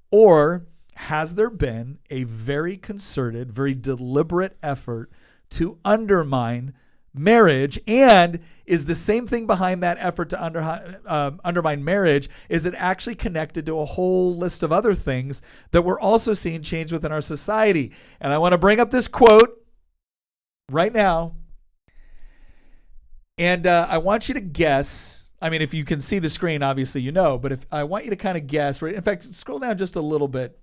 Or has there been a very concerted, very deliberate effort to undermine marriage? And is the same thing behind that effort to undermine marriage, is it actually connected to a whole list of other things that we're also seeing change within our society? And I want to bring up this quote right now. And I want you to guess. I mean, if you can see the screen, obviously but if I want you to kind of guess. Right? In fact, scroll down just a little bit,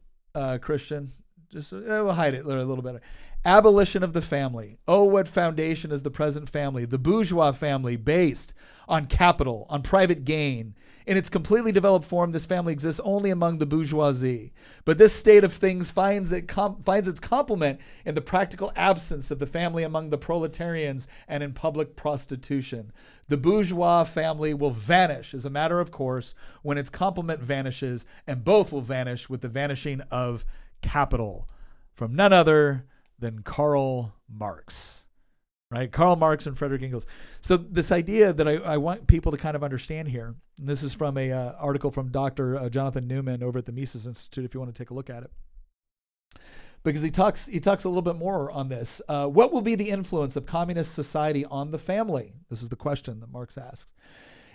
Christian. Just we'll hide it a little bit. Abolition of the family. Oh, what foundation is the present family? The bourgeois family, based on capital, on private gain. In its completely developed form, this family exists only among the bourgeoisie. But this state of things finds its complement in the practical absence of the family among the proletarians and in public prostitution. The bourgeois family will vanish as a matter of course when its complement vanishes, and both will vanish with the vanishing of capital. From none other than Karl Marx, right? Karl Marx and Frederick Engels. So this idea that I want people to kind of understand here, and this is from a article from Dr. Jonathan Newman over at the Mises Institute, if you want to take a look at it, because he talks a little bit more on this. What will be the influence of communist society on the family? This is the question that Marx asks.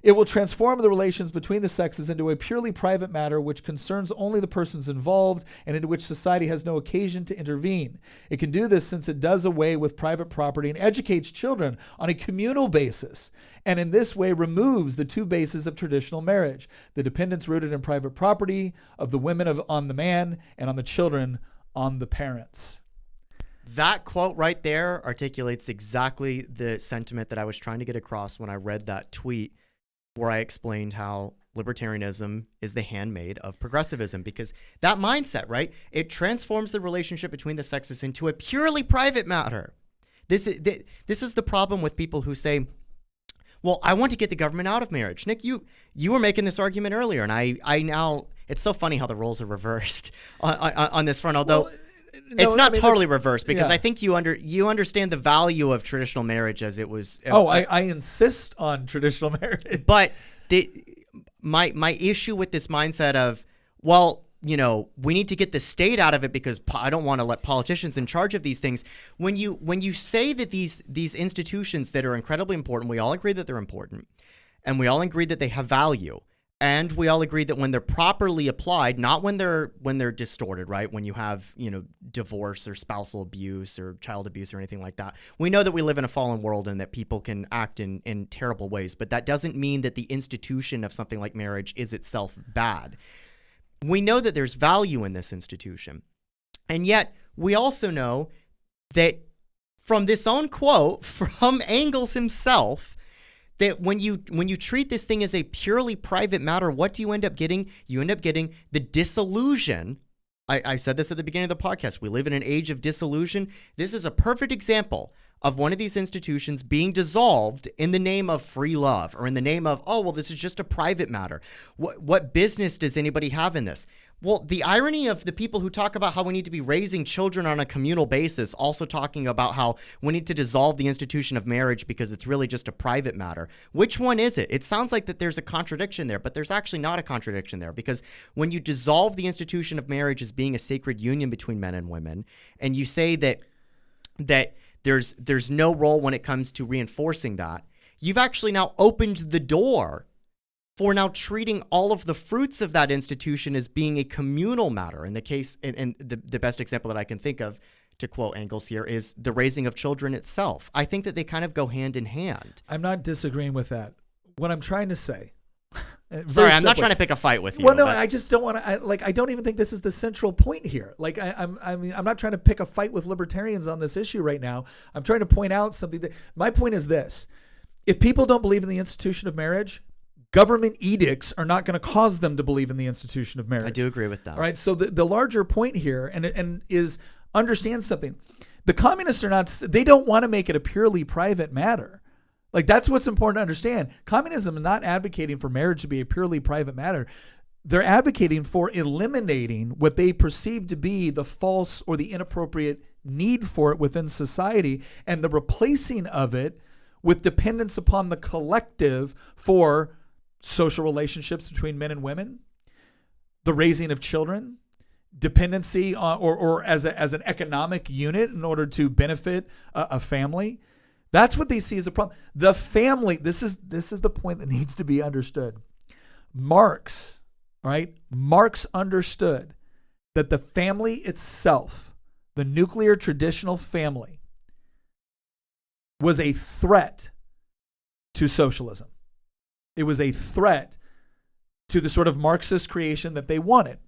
It will transform the relations between the sexes into a purely private matter which concerns only the persons involved and into which society has no occasion to intervene. It can do this since it does away with private property and educates children on a communal basis, and in this way removes the two bases of traditional marriage, the dependence rooted in private property of the women on the man and on the children on the parents. That quote right there articulates exactly the sentiment that I was trying to get across when I read that tweet where I explained how libertarianism is the handmaid of progressivism, because that mindset, right? It transforms the relationship between the sexes into a purely private matter. This is the problem with people who say, well, I want to get the government out of marriage. Nick, you were making this argument earlier, and I now, it's so funny how the roles are reversed on this front, although it's not totally reversed, because I think you understand the value of traditional marriage as it was. I insist on traditional marriage. But my issue with this mindset of, well, you know, we need to get the state out of it because I don't want to let politicians in charge of these things. When you say that these institutions that are incredibly important, we all agree that they're important, and we all agree that they have value, and we all agree that when they're properly applied, not when they're distorted, right? When you have, you know, divorce or spousal abuse or child abuse or anything like that. We know that we live in a fallen world and that people can act in terrible ways, but that doesn't mean that the institution of something like marriage is itself bad. We know that there's value in this institution. And yet we also know that from this own quote from Engels himself, that when you treat this thing as a purely private matter, what do you end up getting? You end up getting the dissolution. I said this at the beginning of the podcast. We live in an age of dissolution. This is a perfect example of one of these institutions being dissolved in the name of free love, or in the name of, oh, well, this is just a private matter. What business does anybody have in this? Well, the irony of the people who talk about how we need to be raising children on a communal basis, also talking about how we need to dissolve the institution of marriage because it's really just a private matter. Which one is it? It sounds like that there's a contradiction there, but there's actually not a contradiction there, because when you dissolve the institution of marriage as being a sacred union between men and women, and you say that there's no role when it comes to reinforcing that, you've actually now opened the door for now treating all of the fruits of that institution as being a communal matter. In the case, and the best example that I can think of, to quote Engels here, is the raising of children itself. I think that they kind of go hand in hand. I'm not disagreeing with that. What I'm trying to say, sorry, I'm not trying to pick a fight with you. Well, no, I just don't want to. I don't even think this is the central point here. Like, I'm not trying to pick a fight with libertarians on this issue right now. I'm trying to point out something. My point is this: if people don't believe in the institution of marriage, government edicts are not going to cause them to believe in the institution of marriage. I do agree with that. All right. So the larger point here, and is understand something. The communists are not. They don't want to make it a purely private matter. Like, that's what's important to understand. Communism is not advocating for marriage to be a purely private matter. They're advocating for eliminating what they perceive to be the false or the inappropriate need for it within society, and the replacing of it with dependence upon the collective for social relationships between men and women, the raising of children, dependency on, or as an economic unit in order to benefit a family. That's what they see as a problem. The family, this is the point that needs to be understood. Marx understood that the family itself, the nuclear traditional family, was a threat to socialism. It was a threat to the sort of Marxist creation that they wanted.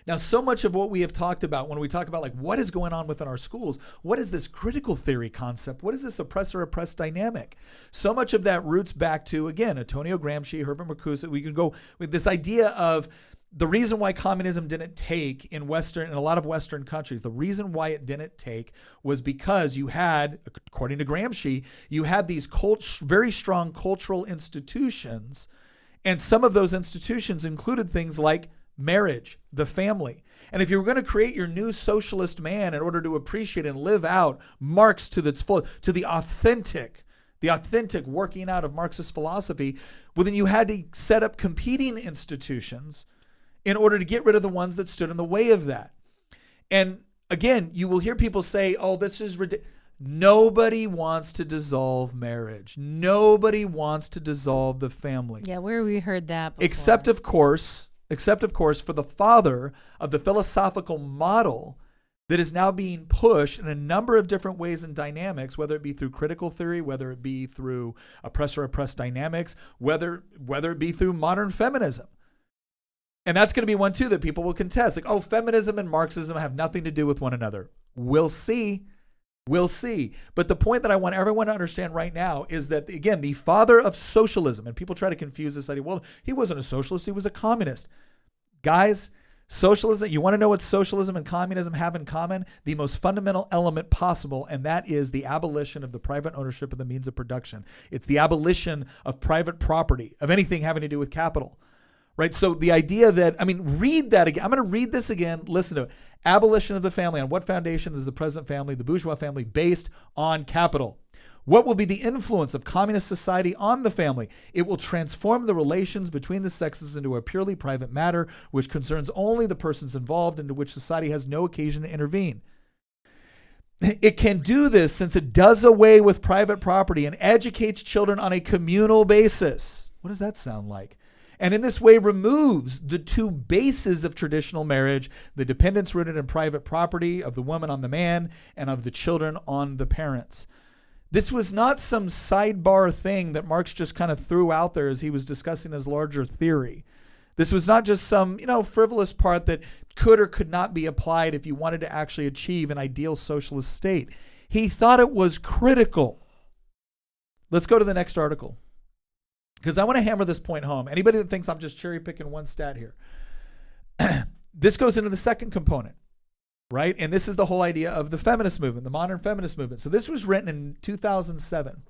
Now, so much of what we have talked about when we talk about, like, what is going on within our schools, what is this critical theory concept? What is this oppressor-oppressed dynamic? So much of that roots back to, again, Antonio Gramsci, Herbert Marcuse. We can go with this idea of the reason why communism didn't take in a lot of Western countries. The reason why it didn't take was because you had, according to Gramsci, you had these very strong cultural institutions, and some of those institutions included things like marriage, the family. And if you were going to create your new socialist man in order to appreciate and live out Marx to the authentic working out of Marxist philosophy, well, then you had to set up competing institutions in order to get rid of the ones that stood in the way of that. And again, you will hear people say, oh, this is ridiculous. Nobody wants to dissolve marriage. Nobody wants to dissolve the family. Yeah, where have we heard that before? Except of course, for the father of the philosophical model that is now being pushed in a number of different ways and dynamics, whether it be through critical theory, whether it be through oppressor-oppressed dynamics, whether it be through modern feminism. And that's going to be one, too, that people will contest. Like, oh, feminism and Marxism have nothing to do with one another. We'll see. We'll see. But the point that I want everyone to understand right now is that, again, the father of socialism, and people try to confuse this idea, well, he wasn't a socialist, he was a communist. Guys, socialism, you want to know what socialism and communism have in common? The most fundamental element possible, and that is the abolition of the private ownership of the means of production. It's the abolition of private property, of anything having to do with capital. Right? So the idea that, read that again. I'm going to read this again. Listen to it. Abolition of the family. On what foundation is the present family, the bourgeois family, based on capital? What will be the influence of communist society on the family? It will transform the relations between the sexes into a purely private matter, which concerns only the persons involved, into which society has no occasion to intervene. It can do this since it does away with private property and educates children on a communal basis. What does that sound like? And in this way removes the two bases of traditional marriage, the dependence rooted in private property of the woman on the man and of the children on the parents. This was not some sidebar thing that Marx just kind of threw out there as he was discussing his larger theory. This was not just some, frivolous part that could or could not be applied if you wanted to actually achieve an ideal socialist state. He thought it was critical. Let's go to the next article, because I want to hammer this point home. Anybody that thinks I'm just cherry picking one stat here, this goes into the second component, right? And this is the whole idea of the feminist movement, the modern feminist movement. So this was written in 2007,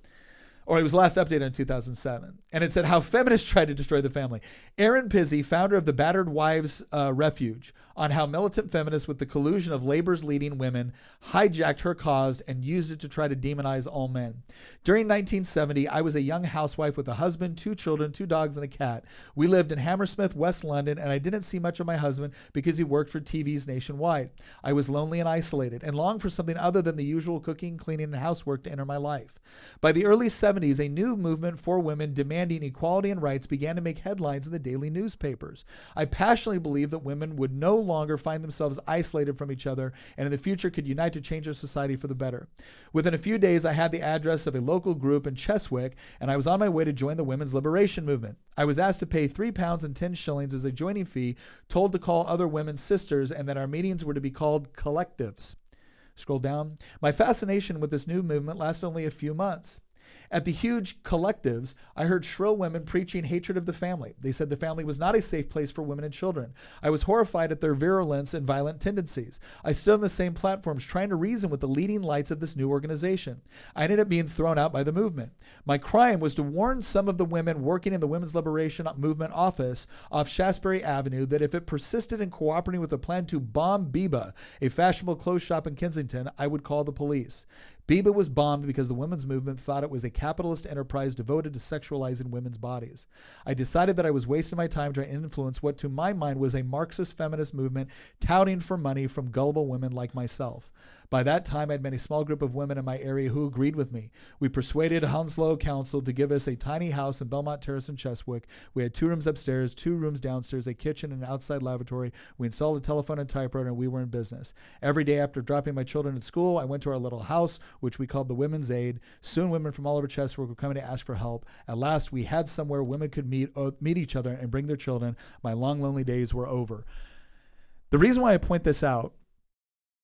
or it was last updated in 2007. And it said how feminists tried to destroy the family. Aaron Pizzey, founder of the Battered Wives Refuge, on how militant feminists, with the collusion of labor's leading women, hijacked her cause and used it to try to demonize all men. During 1970, I was a young housewife with a husband, 2 children, 2 dogs, and a cat. We lived in Hammersmith, West London, and I didn't see much of my husband because he worked for TVs nationwide. I was lonely and isolated and longed for something other than the usual cooking, cleaning, and housework to enter my life. By the early 70s, a new movement for women demanding equality and rights began to make headlines in the daily newspapers. I passionately believed that women would no longer find themselves isolated from each other and in the future could unite to change our society for the better. Within a few days, I had the address of a local group in Cheswick, and I was on my way to join the women's liberation movement. I was asked to pay £3 and 10 shillings as a joining fee, told to call other women sisters, and that our meetings were to be called collectives. Scroll down. My fascination with this new movement lasted only a few months. At the huge collectives, I heard shrill women preaching hatred of the family. They said the family was not a safe place for women and children. I was horrified at their virulence and violent tendencies. I stood on the same platforms trying to reason with the leading lights of this new organization. I ended up being thrown out by the movement. My crime was to warn some of the women working in the Women's Liberation Movement office off Shaftesbury Avenue that if it persisted in cooperating with a plan to bomb Biba, a fashionable clothes shop in Kensington, I would call the police. Biba was bombed because the women's movement thought it was a capitalist enterprise devoted to sexualizing women's bodies. I decided that I was wasting my time trying to influence what to my mind was a Marxist feminist movement touting for money from gullible women like myself. By that time, I'd met a small group of women in my area who agreed with me. We persuaded Hounslow Council to give us a tiny house in Belmont Terrace in Cheswick. We had 2 rooms upstairs, 2 rooms downstairs, a kitchen, and an outside lavatory. We installed a telephone and typewriter, and we were in business. Every day after dropping my children at school, I went to our little house, which we called the Women's Aid. Soon, women from all over Cheswick were coming to ask for help. At last, we had somewhere women could meet each other and bring their children. My long, lonely days were over. The reason why I point this out,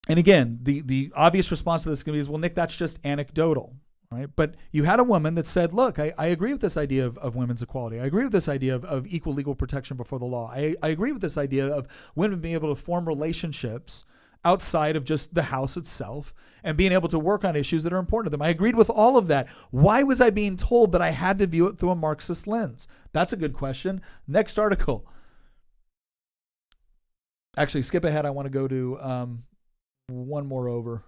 and again, the obvious response to this is going to be, well, Nick, that's just anecdotal, right? But you had a woman that said, look, I agree with this idea of women's equality. I agree with this idea of equal legal protection before the law. I agree with this idea of women being able to form relationships outside of just the house itself and being able to work on issues that are important to them. I agreed with all of that. Why was I being told that I had to view it through a Marxist lens? That's a good question. Next article. Actually, skip ahead. I want to go to one more over.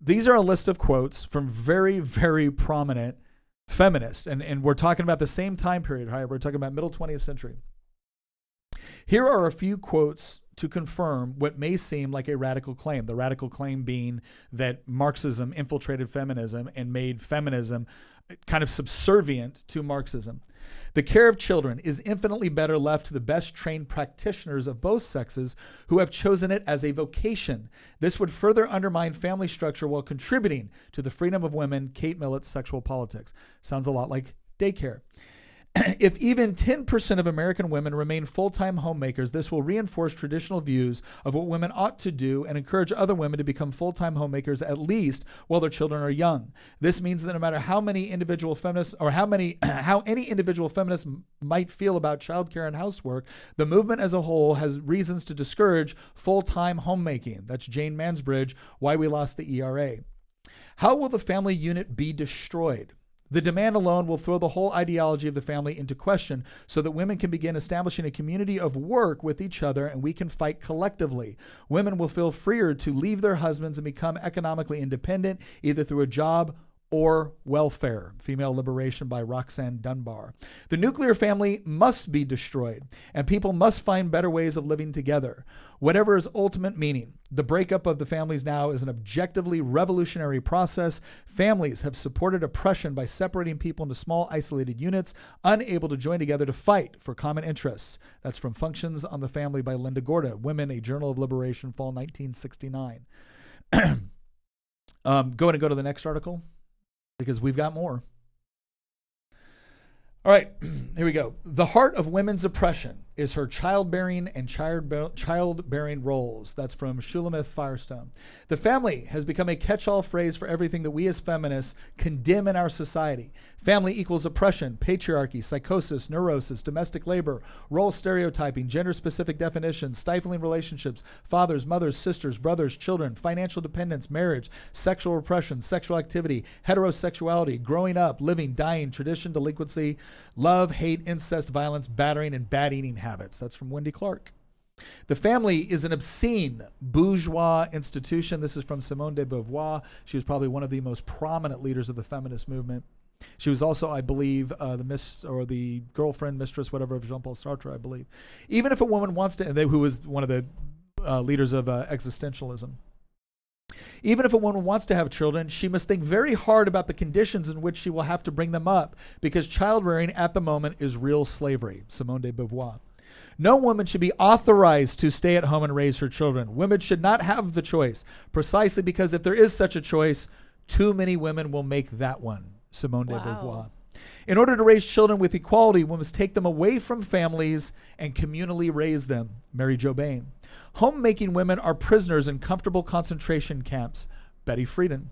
These are a list of quotes from very, very prominent feminists. And we're talking about the same time period. Right? We're talking about middle 20th century. Here are a few quotes to confirm what may seem like a radical claim. The radical claim being that Marxism infiltrated feminism and made feminism kind of subservient to Marxism. The care of children is infinitely better left to the best trained practitioners of both sexes who have chosen it as a vocation. This would further undermine family structure while contributing to the freedom of women. Kate Millett's Sexual Politics. Sounds a lot like daycare. If even 10% of American women remain full-time homemakers, this will reinforce traditional views of what women ought to do and encourage other women to become full-time homemakers at least while their children are young. This means that no matter how many individual feminists or how any individual feminist might feel about childcare and housework, the movement as a whole has reasons to discourage full-time homemaking. That's Jane Mansbridge, Why We Lost the ERA. How will the family unit be destroyed? The demand alone will throw the whole ideology of the family into question so that women can begin establishing a community of work with each other and we can fight collectively. Women will feel freer to leave their husbands and become economically independent, either through a job or welfare. Female Liberation by Roxanne Dunbar. The nuclear family must be destroyed, and people must find better ways of living together. Whatever its ultimate meaning, the breakup of the families now is an objectively revolutionary process. Families have supported oppression by separating people into small, isolated units, unable to join together to fight for common interests. That's from Functions on the Family by Linda Gorda, Women, A Journal of Liberation, fall 1969. Go ahead and go to the next article, because we've got more. All right, here we go. The heart of women's oppression is her childbearing and childbearing roles. That's from Shulamith Firestone. The family has become a catch-all phrase for everything that we as feminists condemn in our society. Family equals oppression, patriarchy, psychosis, neurosis, domestic labor, role stereotyping, gender-specific definitions, stifling relationships, fathers, mothers, sisters, brothers, children, financial dependence, marriage, sexual repression, sexual activity, heterosexuality, growing up, living, dying, tradition, delinquency, love, hate, incest, violence, battering, and bad eating habits. That's from Wendy Clark. The family is an obscene bourgeois institution. This is from Simone de Beauvoir. She was probably one of the most prominent leaders of the feminist movement. She was also, I believe, the girlfriend, mistress, whatever, of Jean-Paul Sartre, I believe. Even if a woman wants to, who was one of the leaders of existentialism. Even if a woman wants to have children, she must think very hard about the conditions in which she will have to bring them up, because child-rearing at the moment is real slavery. Simone de Beauvoir. No woman should be authorized to stay at home and raise her children. Women should not have the choice, precisely because if there is such a choice, too many women will make that one. Simone de Beauvoir. In order to raise children with equality, we must take them away from families and communally raise them. Mary Jo Bain. Homemaking women are prisoners in comfortable concentration camps. Betty Friedan.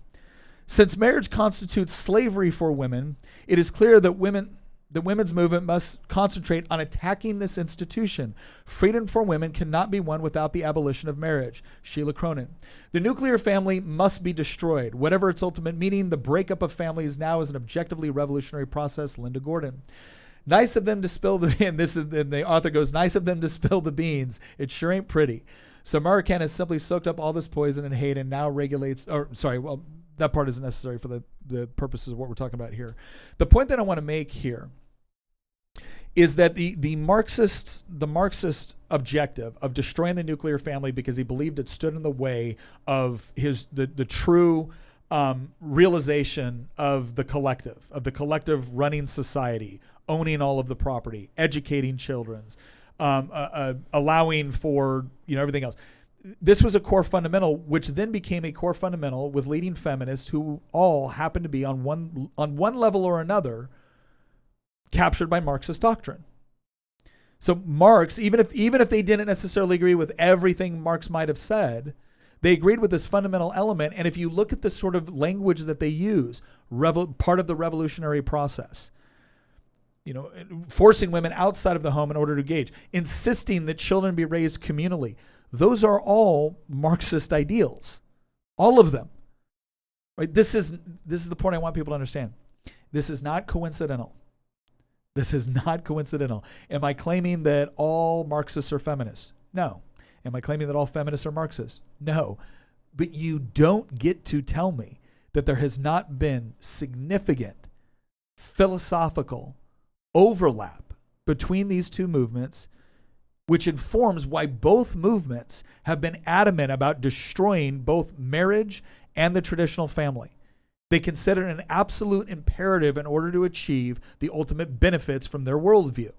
Since marriage constitutes slavery for women, it is clear that the women's movement must concentrate on attacking this institution. Freedom for women cannot be won without the abolition of marriage. Sheila Cronin. The nuclear family must be destroyed. Whatever its ultimate meaning, the breakup of families now is an objectively revolutionary process. Linda Gordon. Nice of them to spill the and the author goes, nice of them to spill the beans. It sure ain't pretty. So Marquand has simply soaked up all this poison and hate and now regulates, that part isn't necessary for the purposes of what we're talking about here. The point that I want to make here is that the Marxist objective of destroying the nuclear family because he believed it stood in the way of the true realization of the collective running society, owning all of the property, educating children, allowing for everything else. This was a core fundamental, which then became a core fundamental with leading feminists who all happen to be on one level or another captured by Marxist doctrine. So Marx, even if they didn't necessarily agree with everything Marx might have said, they agreed with this fundamental element. And if you look at the sort of language that they use, part of the revolutionary process, forcing women outside of the home in order to engage, insisting that children be raised communally, those are all Marxist ideals, all of them. Right? This is the point I want people to understand. This is not coincidental. This is not coincidental. Am I claiming that all Marxists are feminists? No. Am I claiming that all feminists are Marxists? No. But you don't get to tell me that there has not been significant philosophical overlap between these two movements, which informs why both movements have been adamant about destroying both marriage and the traditional family. They consider it an absolute imperative in order to achieve the ultimate benefits from their worldview.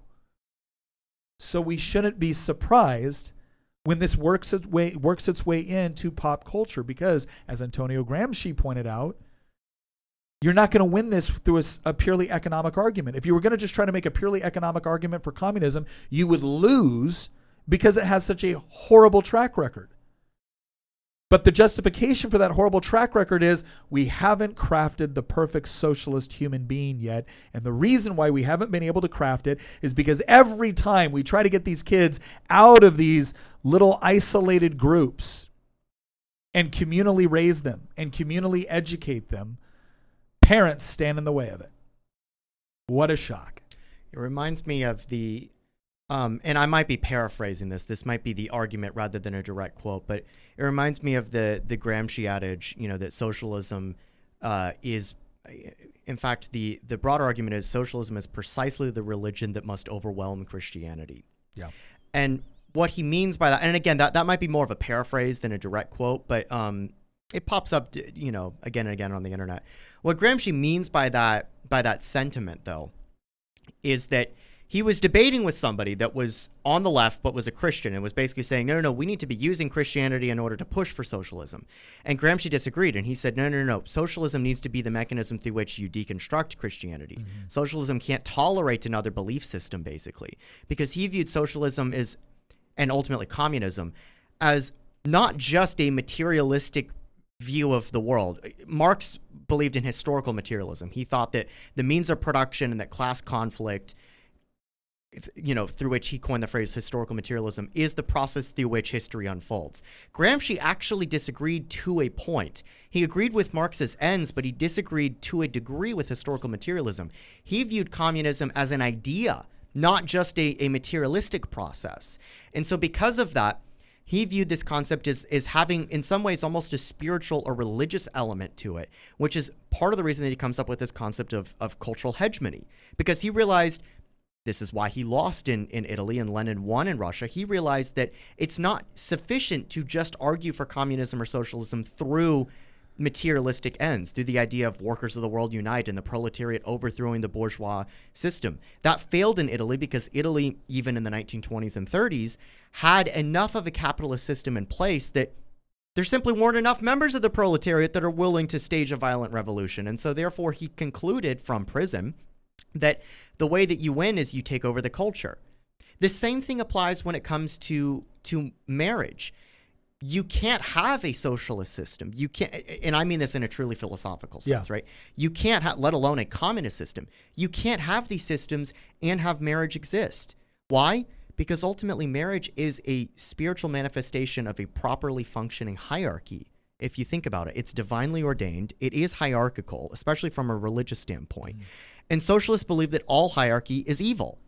So we shouldn't be surprised when this works its way into pop culture, because, as Antonio Gramsci pointed out, You're not going to win this through a purely economic argument. If you were going to just try to make a purely economic argument for communism, you would lose because it has such a horrible track record. But the justification for that horrible track record is we haven't crafted the perfect socialist human being yet. And the reason why we haven't been able to craft it is because every time we try to get these kids out of these little isolated groups and communally raise them and communally educate them, parents stand in the way of it. What a shock. It reminds me of the, and I might be paraphrasing this. This might be the argument rather than a direct quote, but it reminds me of the Gramsci adage, that socialism is, in fact, the broader argument is socialism is precisely the religion that must overwhelm Christianity. Yeah. And what he means by that, and again, that might be more of a paraphrase than a direct quote, but it pops up, again and again on the internet. What Gramsci means by that sentiment, though, is that he was debating with somebody that was on the left but was a Christian and was basically saying, no, we need to be using Christianity in order to push for socialism. And Gramsci disagreed, and he said, no. Socialism needs to be the mechanism through which you deconstruct Christianity. Mm-hmm. Socialism can't tolerate another belief system, basically, because he viewed socialism as, and ultimately communism, as not just a materialistic view of the world. Marx believed in historical materialism. He thought that the means of production and that class conflict, through which he coined the phrase historical materialism, is the process through which history unfolds. Gramsci actually disagreed to a point. He agreed with Marx's ends, but he disagreed to a degree with historical materialism. He viewed communism as an idea, not just a materialistic process. And so because of that, he viewed this concept as having, in some ways, almost a spiritual or religious element to it, which is part of the reason that he comes up with this concept of cultural hegemony. Because he realized, this is why he lost in Italy and Lenin won in Russia, he realized that it's not sufficient to just argue for communism or socialism through materialistic ends, through the idea of workers of the world unite and the proletariat overthrowing the bourgeois system. That failed in Italy because Italy, even in the 1920s and 30s, had enough of a capitalist system in place that there simply weren't enough members of the proletariat that are willing to stage a violent revolution. And so therefore he concluded from prison that the way that you win is you take over the culture. The same thing applies when it comes to marriage. You can't have a socialist system. You can't, and I mean this in a truly philosophical sense, right? You can't let alone a communist system. You can't have these systems and have marriage exist. Why? Because ultimately marriage is a spiritual manifestation of a properly functioning hierarchy. If you think about it, it's divinely ordained. It is hierarchical, especially from a religious standpoint. And socialists believe that all hierarchy is evil.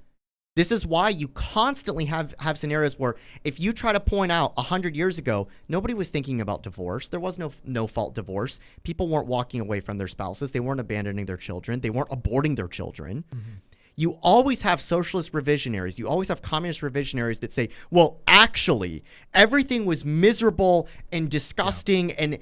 This is why you constantly have scenarios where if you try to point out 100 years ago, nobody was thinking about divorce. There was no fault divorce. People weren't walking away from their spouses. They weren't abandoning their children. They weren't aborting their children. Mm-hmm. You always have socialist revisionaries. You always have communist revisionaries that say, well, actually, everything was miserable and disgusting and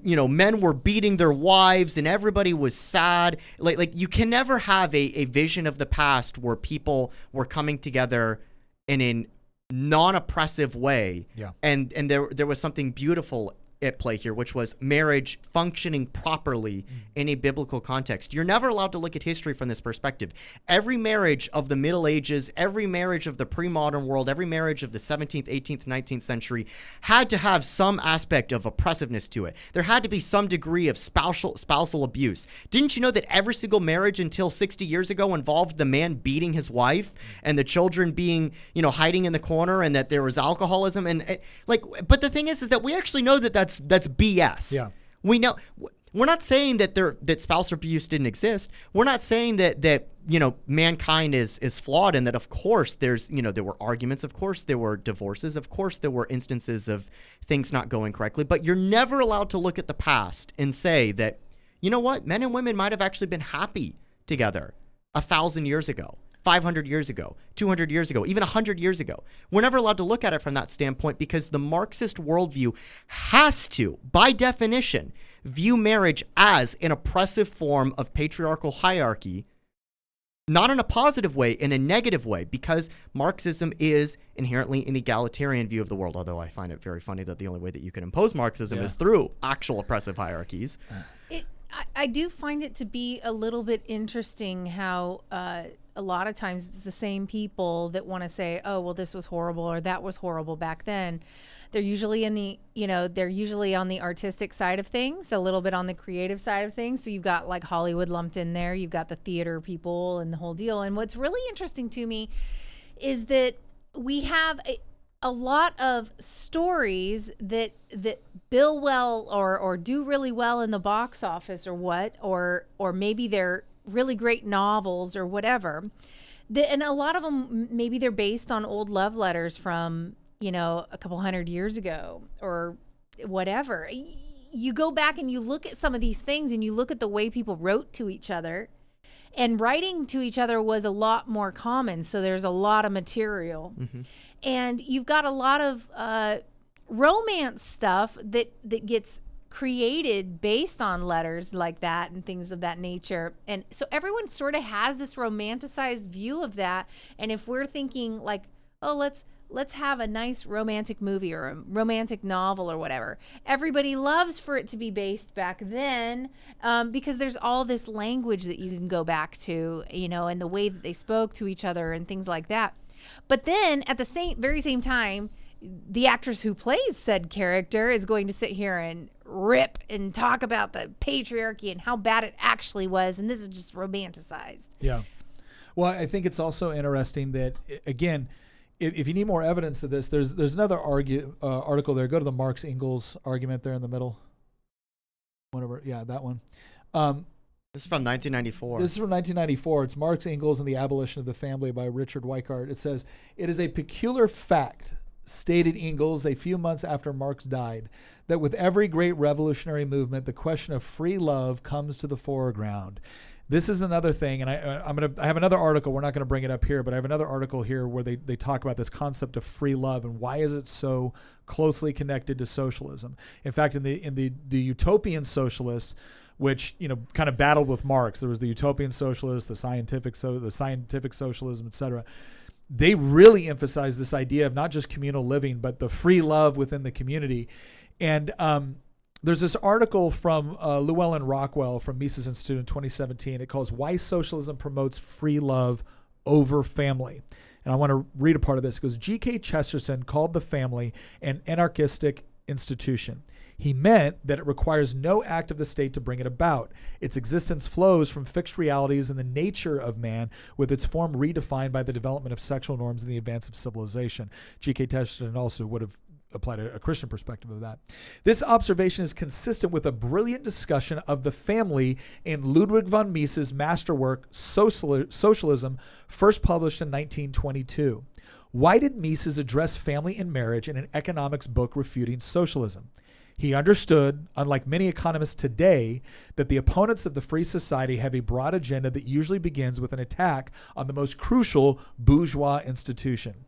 men were beating their wives and everybody was sad. Like you can never have a vision of the past where people were coming together in a non-oppressive way. Yeah. And there was something beautiful at play here, which was marriage functioning properly in a biblical context. You're never allowed to look at history from this perspective. Every marriage of the Middle Ages, every marriage of the pre-modern world, every marriage of the 17th, 18th, 19th century had to have some aspect of oppressiveness to it. There had to be some degree of spousal abuse. Didn't you know that every single marriage until 60 years ago involved the man beating his wife and the children being, hiding in the corner, and that there was alcoholism but the thing is that we actually know that that's BS. Yeah. We know. We're not saying that spousal abuse didn't exist. We're not saying that mankind is flawed and that of course there were arguments, of course there were divorces, of course there were instances of things not going correctly, but you're never allowed to look at the past and say that, you know what, men and women might have actually been happy together 1,000 years ago. 500 years ago, 200 years ago, even 100 years ago. We're never allowed to look at it from that standpoint because the Marxist worldview has to, by definition, view marriage as an oppressive form of patriarchal hierarchy, not in a positive way, in a negative way, because Marxism is inherently an egalitarian view of the world, although I find it very funny that the only way that you can impose Marxism is through actual oppressive hierarchies. I do find it to be a little bit interesting how a lot of times it's the same people that want to say, oh, well, this was horrible or that was horrible back then. They're usually they're usually on the artistic side of things, a little bit on the creative side of things. So you've got like Hollywood lumped in there. You've got the theater people and the whole deal. And what's really interesting to me is that we have a lot of stories that bill well or do really well in the box office or maybe they're really great novels or whatever. And a lot of them, maybe they're based on old love letters from, a couple hundred years ago or whatever. You go back and you look at some of these things and you look at the way people wrote to each other, and writing to each other was a lot more common. So there's a lot of material. Mm-hmm. And you've got a lot of romance stuff that gets created based on letters like that and things of that nature. And so everyone sort of has this romanticized view of that. And if we're thinking like, oh, let's have a nice romantic movie or a romantic novel or whatever, everybody loves for it to be based back then, because there's all this language that you can go back to, and the way that they spoke to each other and things like that. But then at the very same time, the actress who plays said character is going to sit here and rip and talk about the patriarchy and how bad it actually was. And this is just romanticized. Yeah. Well, I think it's also interesting that, again, if you need more evidence of this, there's another article there. Go to the Marx Engels argument there in the middle. Whatever. Yeah, that one. This is from 1994. This is from 1994. It's Marx, Engels, and the Abolition of the Family by Richard Weikart. It says, it is a peculiar fact, stated Engels a few months after Marx died, that with every great revolutionary movement, the question of free love comes to the foreground. This is another thing, and I have another article. We're not going to bring it up here, but I have another article here where they talk about this concept of free love and why is it so closely connected to socialism. In fact, in the utopian socialists, which kind of battled with Marx, there was the utopian socialists, the scientific socialism, etc. They really emphasized this idea of not just communal living, but the free love within the community. And there's this article from Llewellyn Rockwell from Mises Institute in 2017. It calls Why Socialism Promotes Free Love Over Family. And I want to read a part of this. It goes, G.K. Chesterton called the family an anarchistic institution. He meant that it requires no act of the state to bring it about. Its existence flows from fixed realities and the nature of man, with its form redefined by the development of sexual norms and the advance of civilization. G.K. Chesterton also would have applied a Christian perspective of that. This observation is consistent with a brilliant discussion of the family in Ludwig von Mises' masterwork, Socialism, first published in 1922. Why did Mises address family and marriage in an economics book refuting socialism? He understood, unlike many economists today, that the opponents of the free society have a broad agenda that usually begins with an attack on the most crucial bourgeois institution.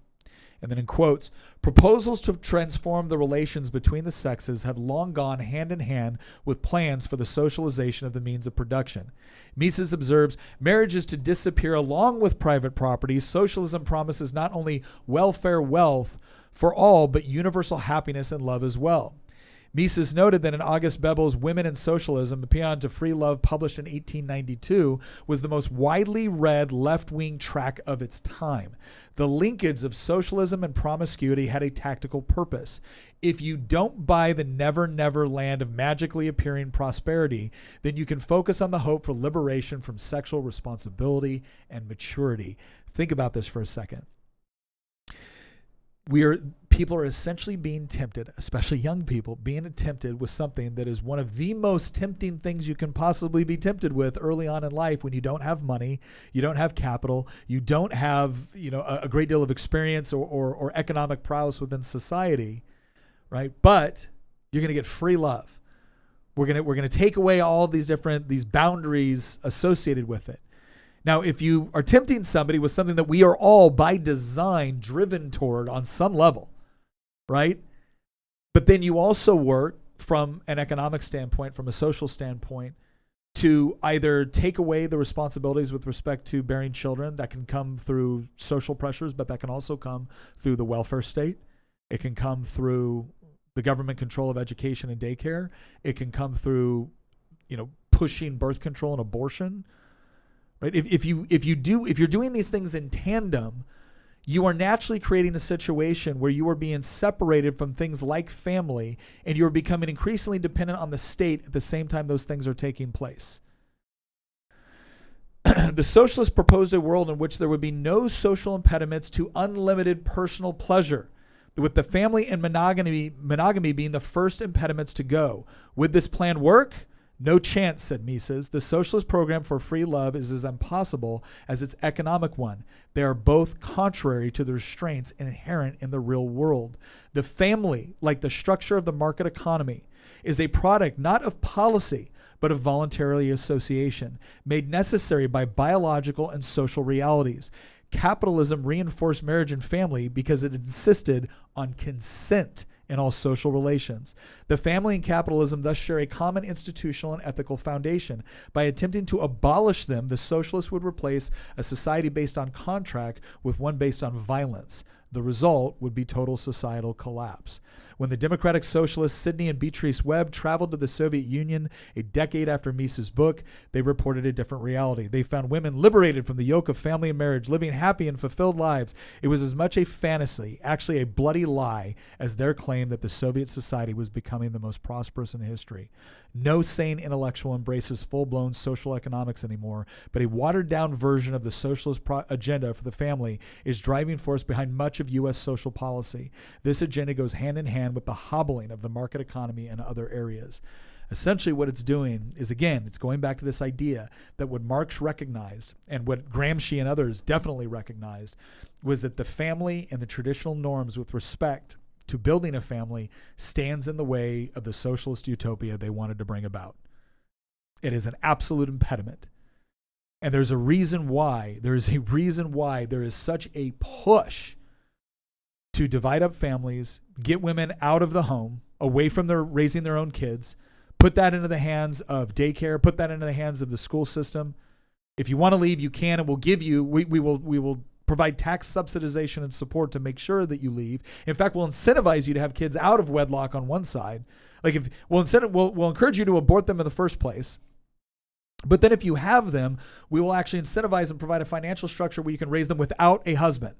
And then in quotes, proposals to transform the relations between the sexes have long gone hand in hand with plans for the socialization of the means of production. Mises observes, marriage is to disappear along with private property. Socialism promises not only welfare wealth for all, but universal happiness and love as well. Mises noted that in August Bebel's Women in Socialism, a paean to free love published in 1892, was the most widely read left-wing tract of its time. The linkage of socialism and promiscuity had a tactical purpose. If you don't buy the never, never land of magically appearing prosperity, then you can focus on the hope for liberation from sexual responsibility and maturity. Think about this for a second. People are essentially being tempted, especially young people, being tempted with something that is one of the most tempting things you can possibly be tempted with early on in life when you don't have money, you don't have capital, you don't have a great deal of experience or economic prowess within society, right? But you're going to get free love. We're going to take away all these boundaries associated with it. Now, if you are tempting somebody with something that we are all by design driven toward on some level, right? But then you also work from an economic standpoint, from a social standpoint, to either take away the responsibilities with respect to bearing children. That can come through social pressures, but that can also come through the welfare state. It can come through the government control of education and daycare. It can come through, pushing birth control and abortion, right? If you're doing these things in tandem, you are naturally creating a situation where you are being separated from things like family, and you're becoming increasingly dependent on the state at the same time those things are taking place. The socialists proposed a world in which there would be no social impediments to unlimited personal pleasure, with the family and monogamy being the first impediments to go. Would this plan work? No chance, said Mises. The socialist program for free love is as impossible as its economic one. They are both contrary to the restraints inherent in the real world. The family, like the structure of the market economy, is a product not of policy, but of voluntary association, made necessary by biological and social realities. Capitalism reinforced marriage and family because it insisted on consent in all social relations. The family and capitalism thus share a common institutional and ethical foundation. By attempting to abolish them, the socialists would replace a society based on contract with one based on violence. The result would be total societal collapse. When the democratic socialists Sidney and Beatrice Webb traveled to the Soviet Union a decade after Mises' book, they reported a different reality. They found women liberated from the yoke of family and marriage, living happy and fulfilled lives. It was as much a fantasy, actually a bloody lie, as their claim that the Soviet society was becoming the most prosperous in history. No sane intellectual embraces full-blown social economics anymore, but a watered-down version of the socialist agenda for the family is driving force behind much of U.S. social policy. This agenda goes hand in hand with the hobbling of the market economy and other areas. Essentially what it's doing is, again, it's going back to this idea that what Marx recognized and what Gramsci and others definitely recognized was that the family and the traditional norms with respect to building a family stands in the way of the socialist utopia they wanted to bring about. It is an absolute impediment. And there's a reason why there is such a push to divide up families, get women out of the home, away from their raising their own kids, put that into the hands of daycare, put that into the hands of the school system. If you want to leave, you can, and we'll give you, we will provide tax subsidization and support to make sure that you leave. In fact, we'll incentivize you to have kids out of wedlock on one side. Like if we'll encourage you to abort them in the first place. But then if you have them, we will actually incentivize and provide a financial structure where you can raise them without a husband.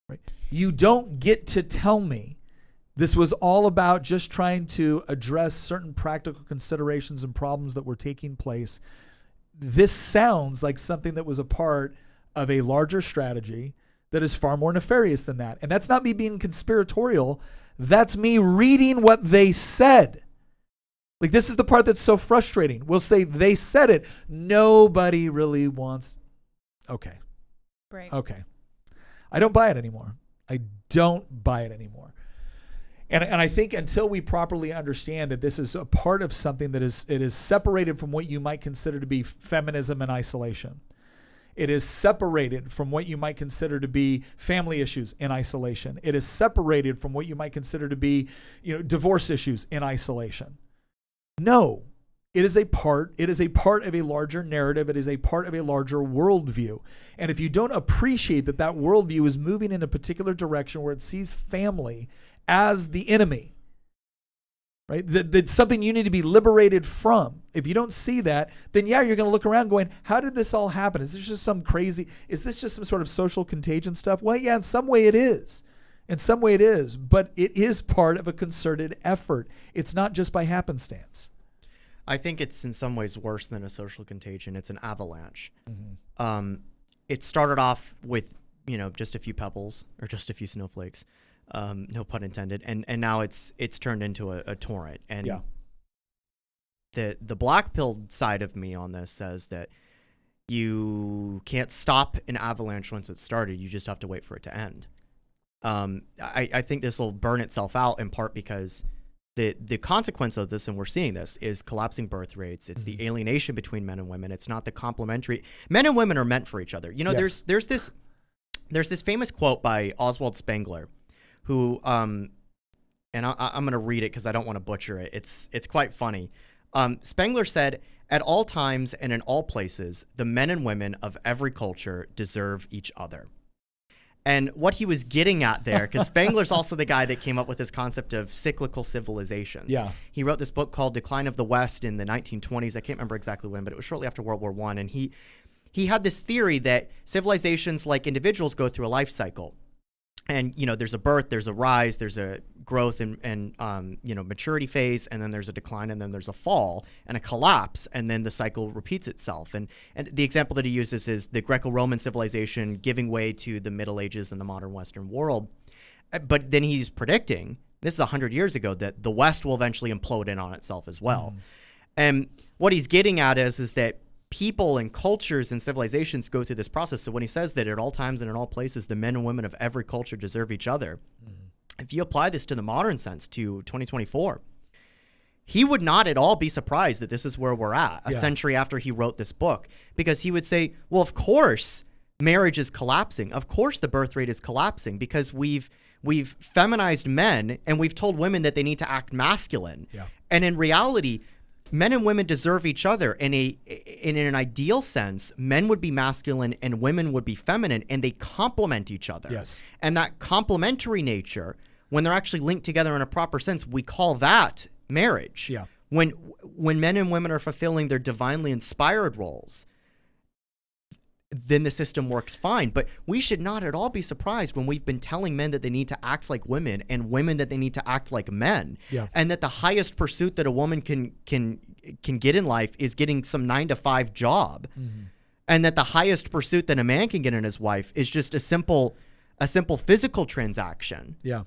Right? You don't get to tell me this was all about just trying to address certain practical considerations and problems that were taking place. This sounds like something that was a part of a larger strategy that is far more nefarious than that. And that's not me being conspiratorial. That's me reading what they said. Like, this is the part that's so frustrating. We'll say they said it. Nobody really wants. Okay. Right. Okay. I don't buy it anymore. I don't buy it anymore. And I think until we properly understand that this is a part of something that is separated from what you might consider to be feminism in isolation. It is separated from what you might consider to be family issues in isolation. It is separated from what you might consider to be, divorce issues in isolation. No, it is a part of a larger narrative. It is a part of a larger worldview. And if you don't appreciate that worldview is moving in a particular direction where it sees family as the enemy, right? That's something you need to be liberated from. If you don't see that, then you're going to look around going, how did this all happen? Is this just some sort of social contagion stuff? Well, yeah, in some way it is. But it is part of a concerted effort. It's not just by happenstance. I think it's in some ways worse than a social contagion. It's an avalanche. Mm-hmm. It started off with, just a few pebbles or just a few snowflakes. No pun intended. And now it's turned into a torrent. And yeah. The black pill side of me on this says that you can't stop an avalanche once it's started. You just have to wait for it to end. I think this will burn itself out in part because the consequence of this, and we're seeing this, is collapsing birth rates. It's the alienation between men and women. It's not the complementary. Men and women are meant for each other. Yes. There's this famous quote by Oswald Spengler, who and I'm going to read it because I don't want to butcher it. It's quite funny. Spengler said, "At all times and in all places, the men and women of every culture deserve each other." And what he was getting at there, because Spengler's also the guy that came up with this concept of cyclical civilizations. Yeah. He wrote this book called Decline of the West in the 1920s. I can't remember exactly when, but it was shortly after World War I. And he had this theory that civilizations, like individuals, go through a life cycle. And, there's a birth, there's a rise, there's a growth and maturity phase, and then there's a decline, and then there's a fall and a collapse, and then the cycle repeats itself. And the example that he uses is the Greco-Roman civilization giving way to the Middle Ages and the modern Western world. But then he's predicting, this is 100 years ago, that the West will eventually implode in on itself as well. And what he's getting at is that people and cultures and civilizations go through this process. So when he says that at all times and in all places, the men and women of every culture deserve each other, if you apply this to the modern sense, to 2024, he would not at all be surprised that this is where we're at a century after he wrote this book, because he would say, well, of course, marriage is collapsing. Of course, the birth rate is collapsing because we've feminized men and we've told women that they need to act masculine. Yeah. And in reality, men and women deserve each other. In an ideal sense, men would be masculine and women would be feminine, and they complement each other. Yes. And that complementary nature, when they're actually linked together in a proper sense, we call that marriage. Yeah. When men and women are fulfilling their divinely inspired roles, then the system works fine. But we should not at all be surprised when we've been telling men that they need to act like women and women that they need to act like men. Yeah. And that the highest pursuit that a woman can get in life is getting some 9-to-5 job. And that the highest pursuit that a man can get in his wife is just a simple physical transaction. Yeah.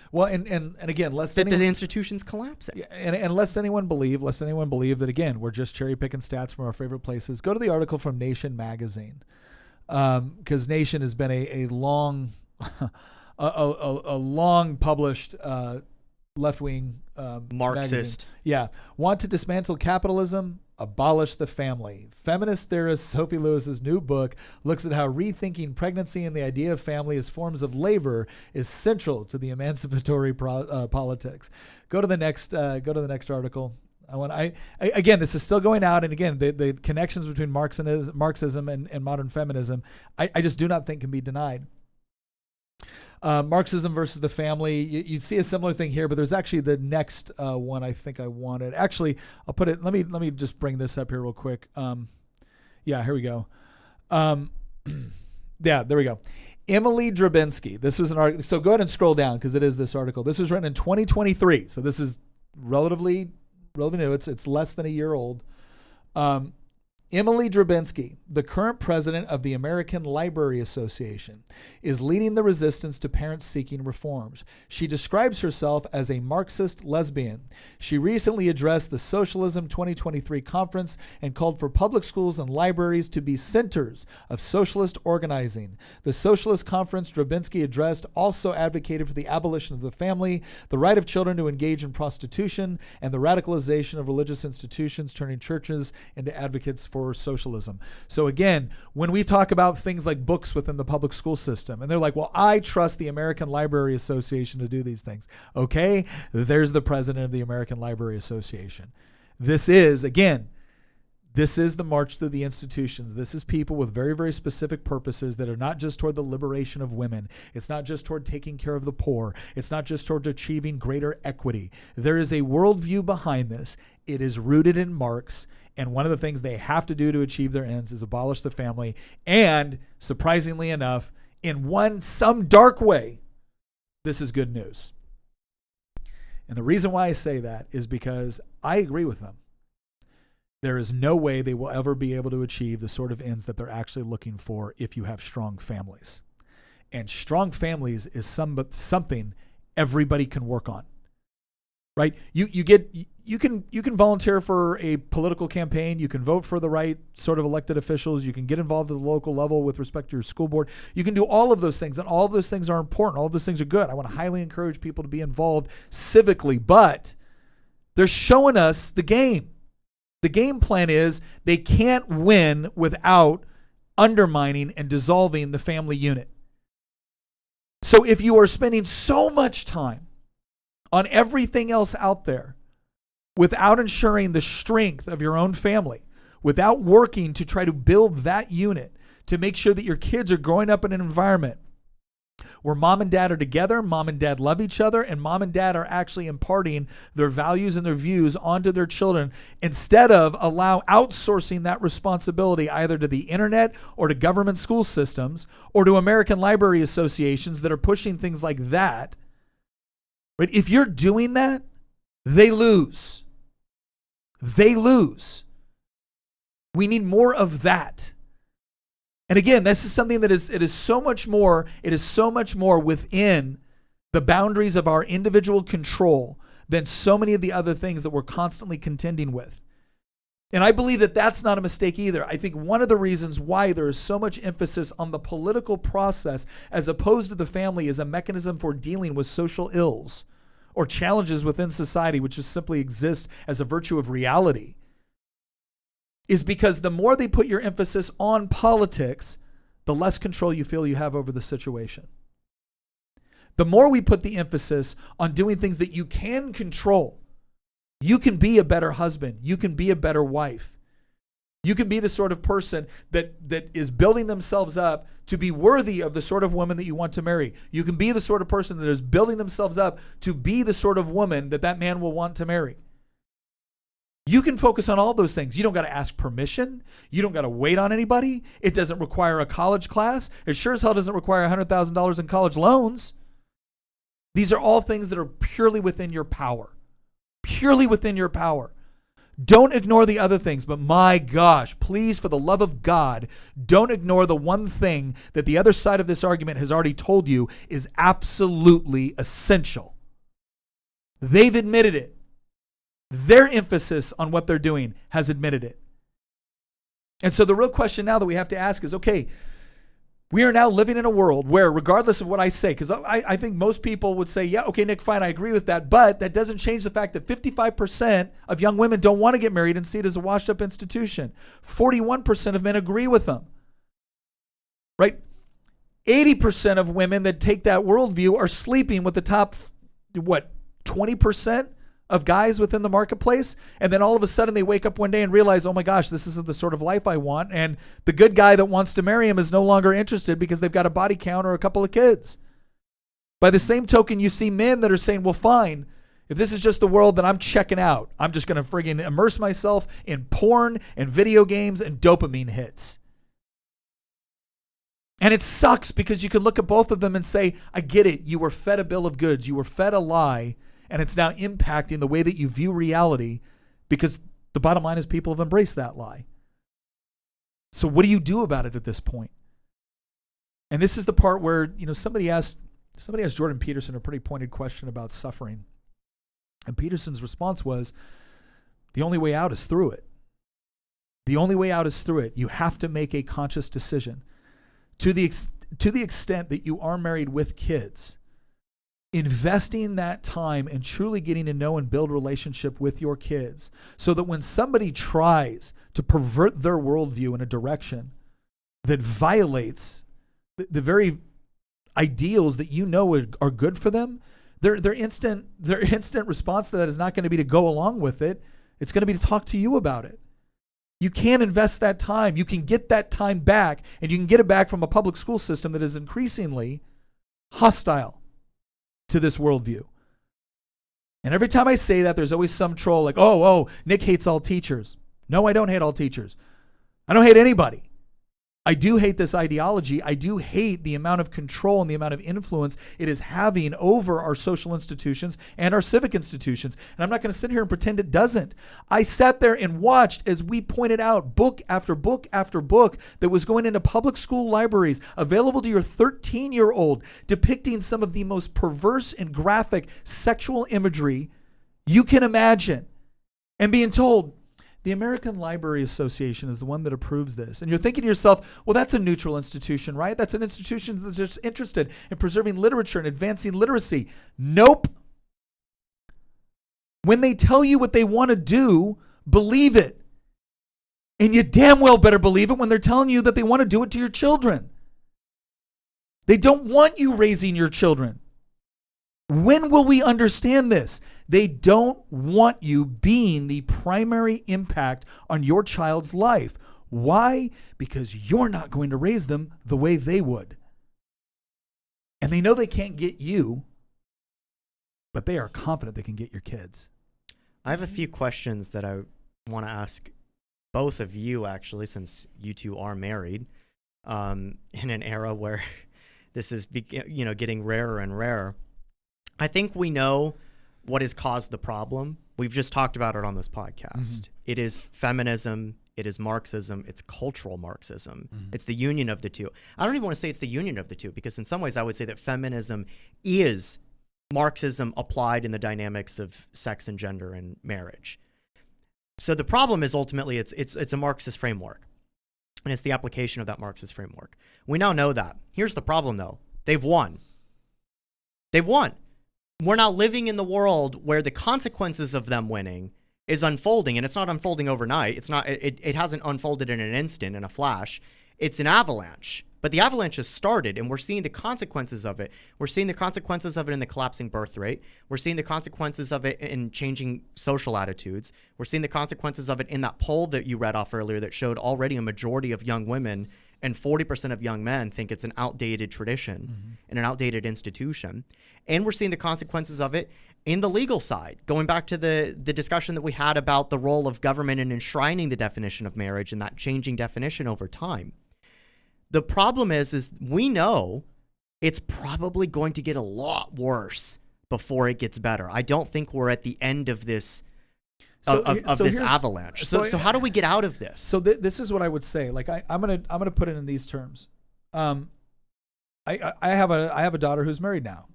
Well, and again, the institution's collapsing. And lest anyone believe that, again, we're just cherry picking stats from our favorite places. Go to the article from Nation magazine, because Nation has been a long, a long published left-wing Marxist. magazine. Yeah. Want to dismantle capitalism, abolish the family. Feminist theorist Sophie Lewis's new book looks at how rethinking pregnancy and the idea of family as forms of labor is central to the emancipatory politics. Go to the next article. Again, this is still going out, and again, the connections between Marxism and modern feminism, I just do not think can be denied. Marxism versus the family. You see a similar thing here, but there's actually the next one I think I wanted. Actually, I'll put it. Let me just bring this up here real quick. Yeah, here we go. Yeah, there we go. Emily Drabinski. This was an article. So go ahead and scroll down because it is this article. This was written in 2023. So this is relatively new. It's less than a year old. Emily Drabinski, the current president of the American Library Association, is leading the resistance to parents seeking reforms. She describes herself as a Marxist lesbian. She recently addressed the Socialism 2023 conference and called for public schools and libraries to be centers of socialist organizing. The Socialist Conference Drabinski addressed also advocated for the abolition of the family, the right of children to engage in prostitution, and the radicalization of religious institutions, turning churches into advocates for socialism. So again, when we talk about things like books within the public school system, and they're like, well, I trust the American Library Association to do these things. Okay, there's the president of the American Library Association. This is the march through the institutions. This is people with very, very specific purposes that are not just toward the liberation of women. It's not just toward taking care of the poor. It's not just toward achieving greater equity. There is a worldview behind this. It is rooted in Marx. And one of the things they have to do to achieve their ends is abolish the family. And surprisingly enough, in some dark way, this is good news. And the reason why I say that is because I agree with them. There is no way they will ever be able to achieve the sort of ends that they're actually looking for if you have strong families. And strong families is something everybody can work on. Right? You can volunteer for a political campaign. You can vote for the right sort of elected officials. You can get involved at the local level with respect to your school board. You can do all of those things, and all of those things are important. All of those things are good. I want to highly encourage people to be involved civically, but they're showing us the game. The game plan is they can't win without undermining and dissolving the family unit. So if you are spending so much time on everything else out there without ensuring the strength of your own family, without working to try to build that unit, to make sure that your kids are growing up in an environment where mom and dad are together, mom and dad love each other, and mom and dad are actually imparting their values and their views onto their children instead of outsourcing that responsibility either to the internet or to government school systems or to American library associations that are pushing things like that. Right? If you're doing that, they lose. They lose. We need more of that. And again, this is something that it is so much more within the boundaries of our individual control than so many of the other things that we're constantly contending with. And I believe that that's not a mistake either. I think one of the reasons why there is so much emphasis on the political process as opposed to the family as a mechanism for dealing with social ills or challenges within society, which just simply exist as a virtue of reality, is because the more they put your emphasis on politics, the less control you feel you have over the situation. The more we put the emphasis on doing things that you can control, you can be a better husband, you can be a better wife, you can be the sort of person that is building themselves up to be worthy of the sort of woman that you want to marry. You can be the sort of person that is building themselves up to be the sort of woman that man will want to marry. You can focus on all those things. You don't got to ask permission. You don't got to wait on anybody. It doesn't require a college class. It sure as hell doesn't require $100,000 in college loans. These are all things that are purely within your power. Purely within your power. Don't ignore the other things, but my gosh, please, for the love of God, don't ignore the one thing that the other side of this argument has already told you is absolutely essential. They've admitted it. Their emphasis on what they're doing has admitted it. And so the real question now that we have to ask is, okay, we are now living in a world where, regardless of what I say, because I think most people would say, yeah, okay, Nick, fine, I agree with that. But that doesn't change the fact that 55% of young women don't want to get married and see it as a washed up institution. 41% of men agree with them. Right? 80% of women that take that worldview are sleeping with the top, 20% of guys within the marketplace, and then all of a sudden they wake up one day and realize, oh my gosh, this isn't the sort of life I want, and the good guy that wants to marry him is no longer interested because they've got a body count or a couple of kids. By the same token, you see men that are saying, well, fine, if this is just the world, then I'm checking out. I'm just going to friggin' immerse myself in porn and video games and dopamine hits. And it sucks because you can look at both of them and say, I get it, you were fed a bill of goods, you were fed a lie, and it's now impacting the way that you view reality because the bottom line is people have embraced that lie. So what do you do about it at this point? And this is the part where, somebody asked Jordan Peterson a pretty pointed question about suffering. And Peterson's response was, the only way out is through it. The only way out is through it. You have to make a conscious decision. To the extent that you are married with kids, investing that time and truly getting to know and build relationship with your kids so that when somebody tries to pervert their worldview in a direction that violates the very ideals that are good for them, their instant response to that is not going to be to go along with it. It's going to be to talk to you about it. You can invest that time. You can get that time back, and you can get it back from a public school system that is increasingly hostile to this worldview. And every time I say that, there's always some troll like, oh, Nick hates all teachers. No, I don't hate all teachers. I don't hate anybody. I do hate this ideology. I do hate the amount of control and the amount of influence it is having over our social institutions and our civic institutions. And I'm not going to sit here and pretend it doesn't. I sat there and watched as we pointed out book after book after book that was going into public school libraries available to your 13-year-old, depicting some of the most perverse and graphic sexual imagery you can imagine, and being told, the American Library Association is the one that approves this. And you're thinking to yourself, well, that's a neutral institution, right? That's an institution that's just interested in preserving literature and advancing literacy. Nope. When they tell you what they want to do, believe it. And you damn well better believe it when they're telling you that they want to do it to your children. They don't want you raising your children. When will we understand this? They don't want you being the primary impact on your child's life. Why? Because you're not going to raise them the way they would. And they know they can't get you, but they are confident they can get your kids. I have a few questions that I want to ask both of you, actually, since you two are married, in an era where this is, getting rarer and rarer. I think we know what has caused the problem. We've just talked about it on this podcast. Mm-hmm. It is feminism. It is Marxism. It's cultural Marxism. Mm-hmm. It's the union of the two. I don't even want to say it's the union of the two, because in some ways I would say that feminism is Marxism applied in the dynamics of sex and gender and marriage. So the problem is ultimately it's a Marxist framework, and it's the application of that Marxist framework. We now know that. Here's the problem, though. They've won. We're now living in the world where the consequences of them winning is unfolding, and it's not unfolding overnight. It hasn't unfolded in an instant, in a flash. It's an avalanche. But the avalanche has started, and we're seeing the consequences of it. We're seeing the consequences of it in the collapsing birth rate. We're seeing the consequences of it in changing social attitudes. We're seeing the consequences of it in that poll that you read off earlier that showed already a majority of young women and 40% of young men think it's an outdated tradition and an outdated institution. And we're seeing the consequences of it in the legal side, going back to the discussion that we had about the role of government in enshrining the definition of marriage and that changing definition over time. The problem is we know it's probably going to get a lot worse before it gets better. I don't think we're at the end of this this avalanche. So how do we get out of this? So this is what I would say. Like I'm gonna put it in these terms. I have a daughter who's married now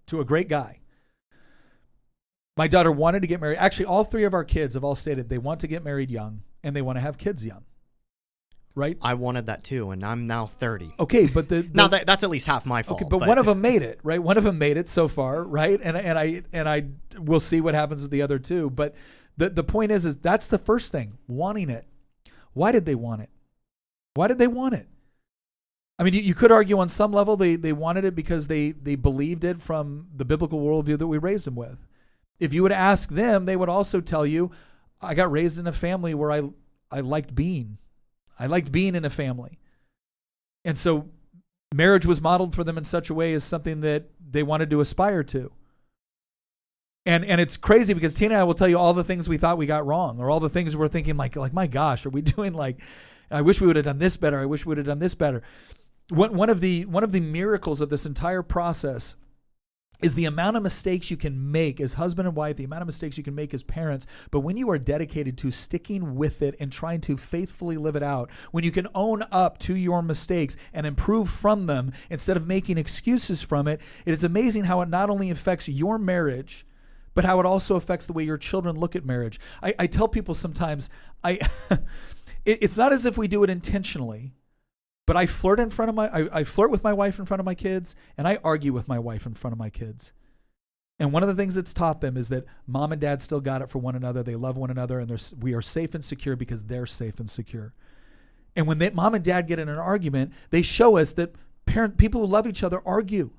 to a great guy. My daughter wanted to get married. Actually, all three of our kids have all stated they want to get married young and they want to have kids young. Right? I wanted that too, and I'm now 30. Okay, but now that's at least half my fault. Okay, but one of them made it, right? One of them made it so far, right? And I will see what happens with the other two. But the point is that's the first thing, wanting it. Why did they want it? Why did they want it? I mean, you could argue on some level they wanted it because they believed it from the biblical worldview that we raised them with. If you would ask them, they would also tell you, I got raised in a family where I liked being. I liked being in a family. And so marriage was modeled for them in such a way as something that they wanted to aspire to. And it's crazy because Tina and I will tell you all the things we thought we got wrong, or all the things we're thinking like my gosh, are we doing I wish we would have done this better. I wish we would have done this better. One of the miracles of this entire process is the amount of mistakes you can make as husband and wife, the amount of mistakes you can make as parents. But when you are dedicated to sticking with it and trying to faithfully live it out, when you can own up to your mistakes and improve from them instead of making excuses from it, it is amazing how it not only affects your marriage, but how it also affects the way your children look at marriage. I tell people sometimes, it's not as if we do it intentionally, but I flirt I flirt with my wife in front of my kids, and I argue with my wife in front of my kids. And one of the things it's taught them is that mom and dad still got it for one another. They love one another, and we are safe and secure because they're safe and secure. And when mom and dad get in an argument, they show us that people who love each other argue,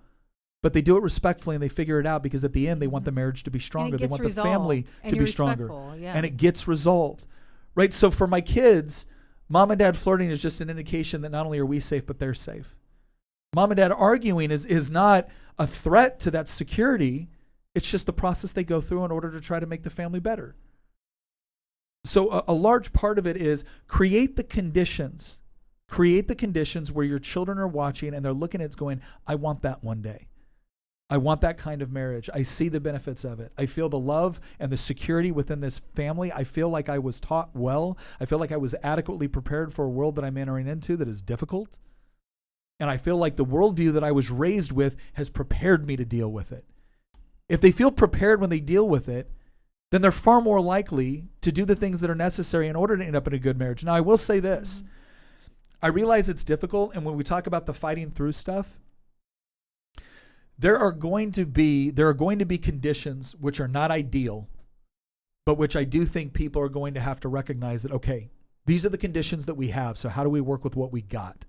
but they do it respectfully and they figure it out because at the end they want the marriage to be stronger. They want the family to be stronger, and it gets resolved, right? So for my kids, mom and dad flirting is just an indication that not only are we safe, but they're safe. Mom and dad arguing is not a threat to that security. It's just the process they go through in order to try to make the family better. So a large part of it is create the conditions where your children are watching and they're looking at it going, I want that one day. I want that kind of marriage. I see the benefits of it. I feel the love and the security within this family. I feel like I was taught well. I feel like I was adequately prepared for a world that I'm entering into that is difficult. And I feel like the worldview that I was raised with has prepared me to deal with it. If they feel prepared when they deal with it, then they're far more likely to do the things that are necessary in order to end up in a good marriage. Now, I will say this. I realize it's difficult, and when we talk about the fighting through stuff, there are going to be conditions which are not ideal, but which I do think people are going to have to recognize that, okay, these are the conditions that we have, so how do we work with what we got?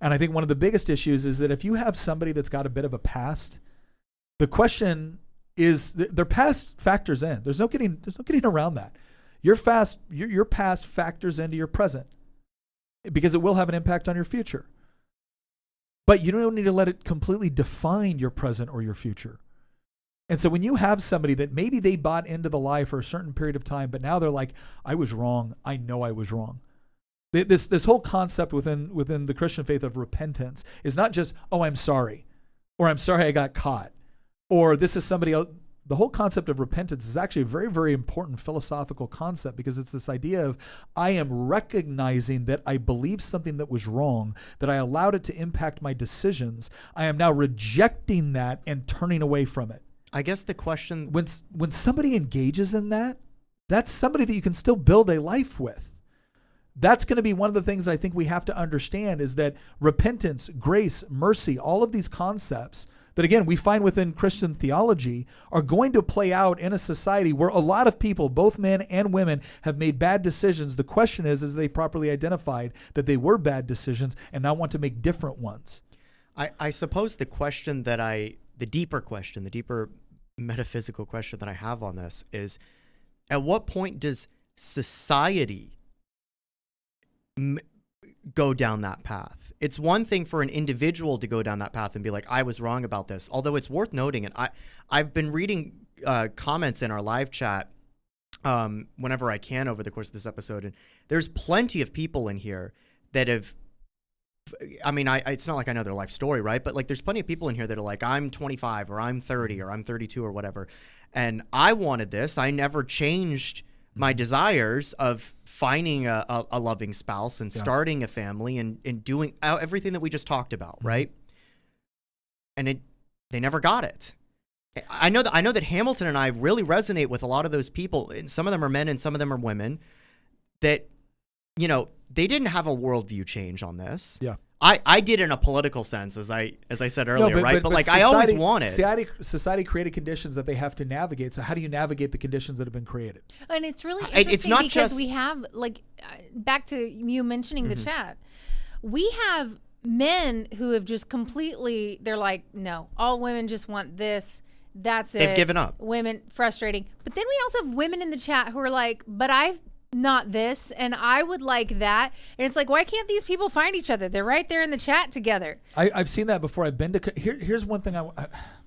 And I think one of the biggest issues is that if you have somebody that's got a bit of a past, the question is their past factors in. There's no getting around that. Your past factors into your present because it will have an impact on your future. but you don't need to let it completely define your present or your future. And so when you have somebody that maybe they bought into the lie for a certain period of time, but now they're like, I was wrong. I know I was wrong. This whole concept within the Christian faith of repentance is not just, oh, I'm sorry, or I'm sorry I got caught, or this is somebody else. The whole concept of repentance is actually a very, very important philosophical concept, because it's this idea of I am recognizing that I believed something that was wrong, that I allowed it to impact my decisions. I am now rejecting that and turning away from it. I guess the question, when somebody engages in that, that's somebody that you can still build a life with. That's going to be one of the things that I think we have to understand, is that repentance, grace, mercy, all of these concepts that, again, we find within Christian theology are going to play out in a society where a lot of people, both men and women, have made bad decisions. The question is they properly identified that they were bad decisions and now want to make different ones? I suppose the question that the deeper metaphysical question that I have on this is, at what point does society go down that path? It's one thing for an individual to go down that path and be like, I was wrong about this. Although it's worth noting, and I've been reading comments in our live chat whenever I can over the course of this episode, and there's plenty of people in here that have, I mean, it's not like I know their life story, right? But like, there's plenty of people in here that are like, I'm 25 or I'm 30 or I'm 32 or whatever, and I wanted this. I never changed my desires of finding a loving spouse and starting a family and doing everything that we just talked about, right? And they never got it. I know that Hamilton and I really resonate with a lot of those people, and some of them are men and some of them are women, that, you know, they didn't have a worldview change on this. Yeah. I did in a political sense, as I said earlier, right? But like, society, I always wanted. Society created conditions that they have to navigate. So how do you navigate the conditions that have been created? And it's really interesting, it's not because just, we have, like, back to you mentioning the chat, we have men who have just completely, they're like, no, all women just want this. That's it. They've given up. Women, frustrating. But then we also have women in the chat who are like, but I've not this, and I would like that. And it's like, why can't these people find each other? They're right there in the chat together. I've seen that before. I've been to here's one thing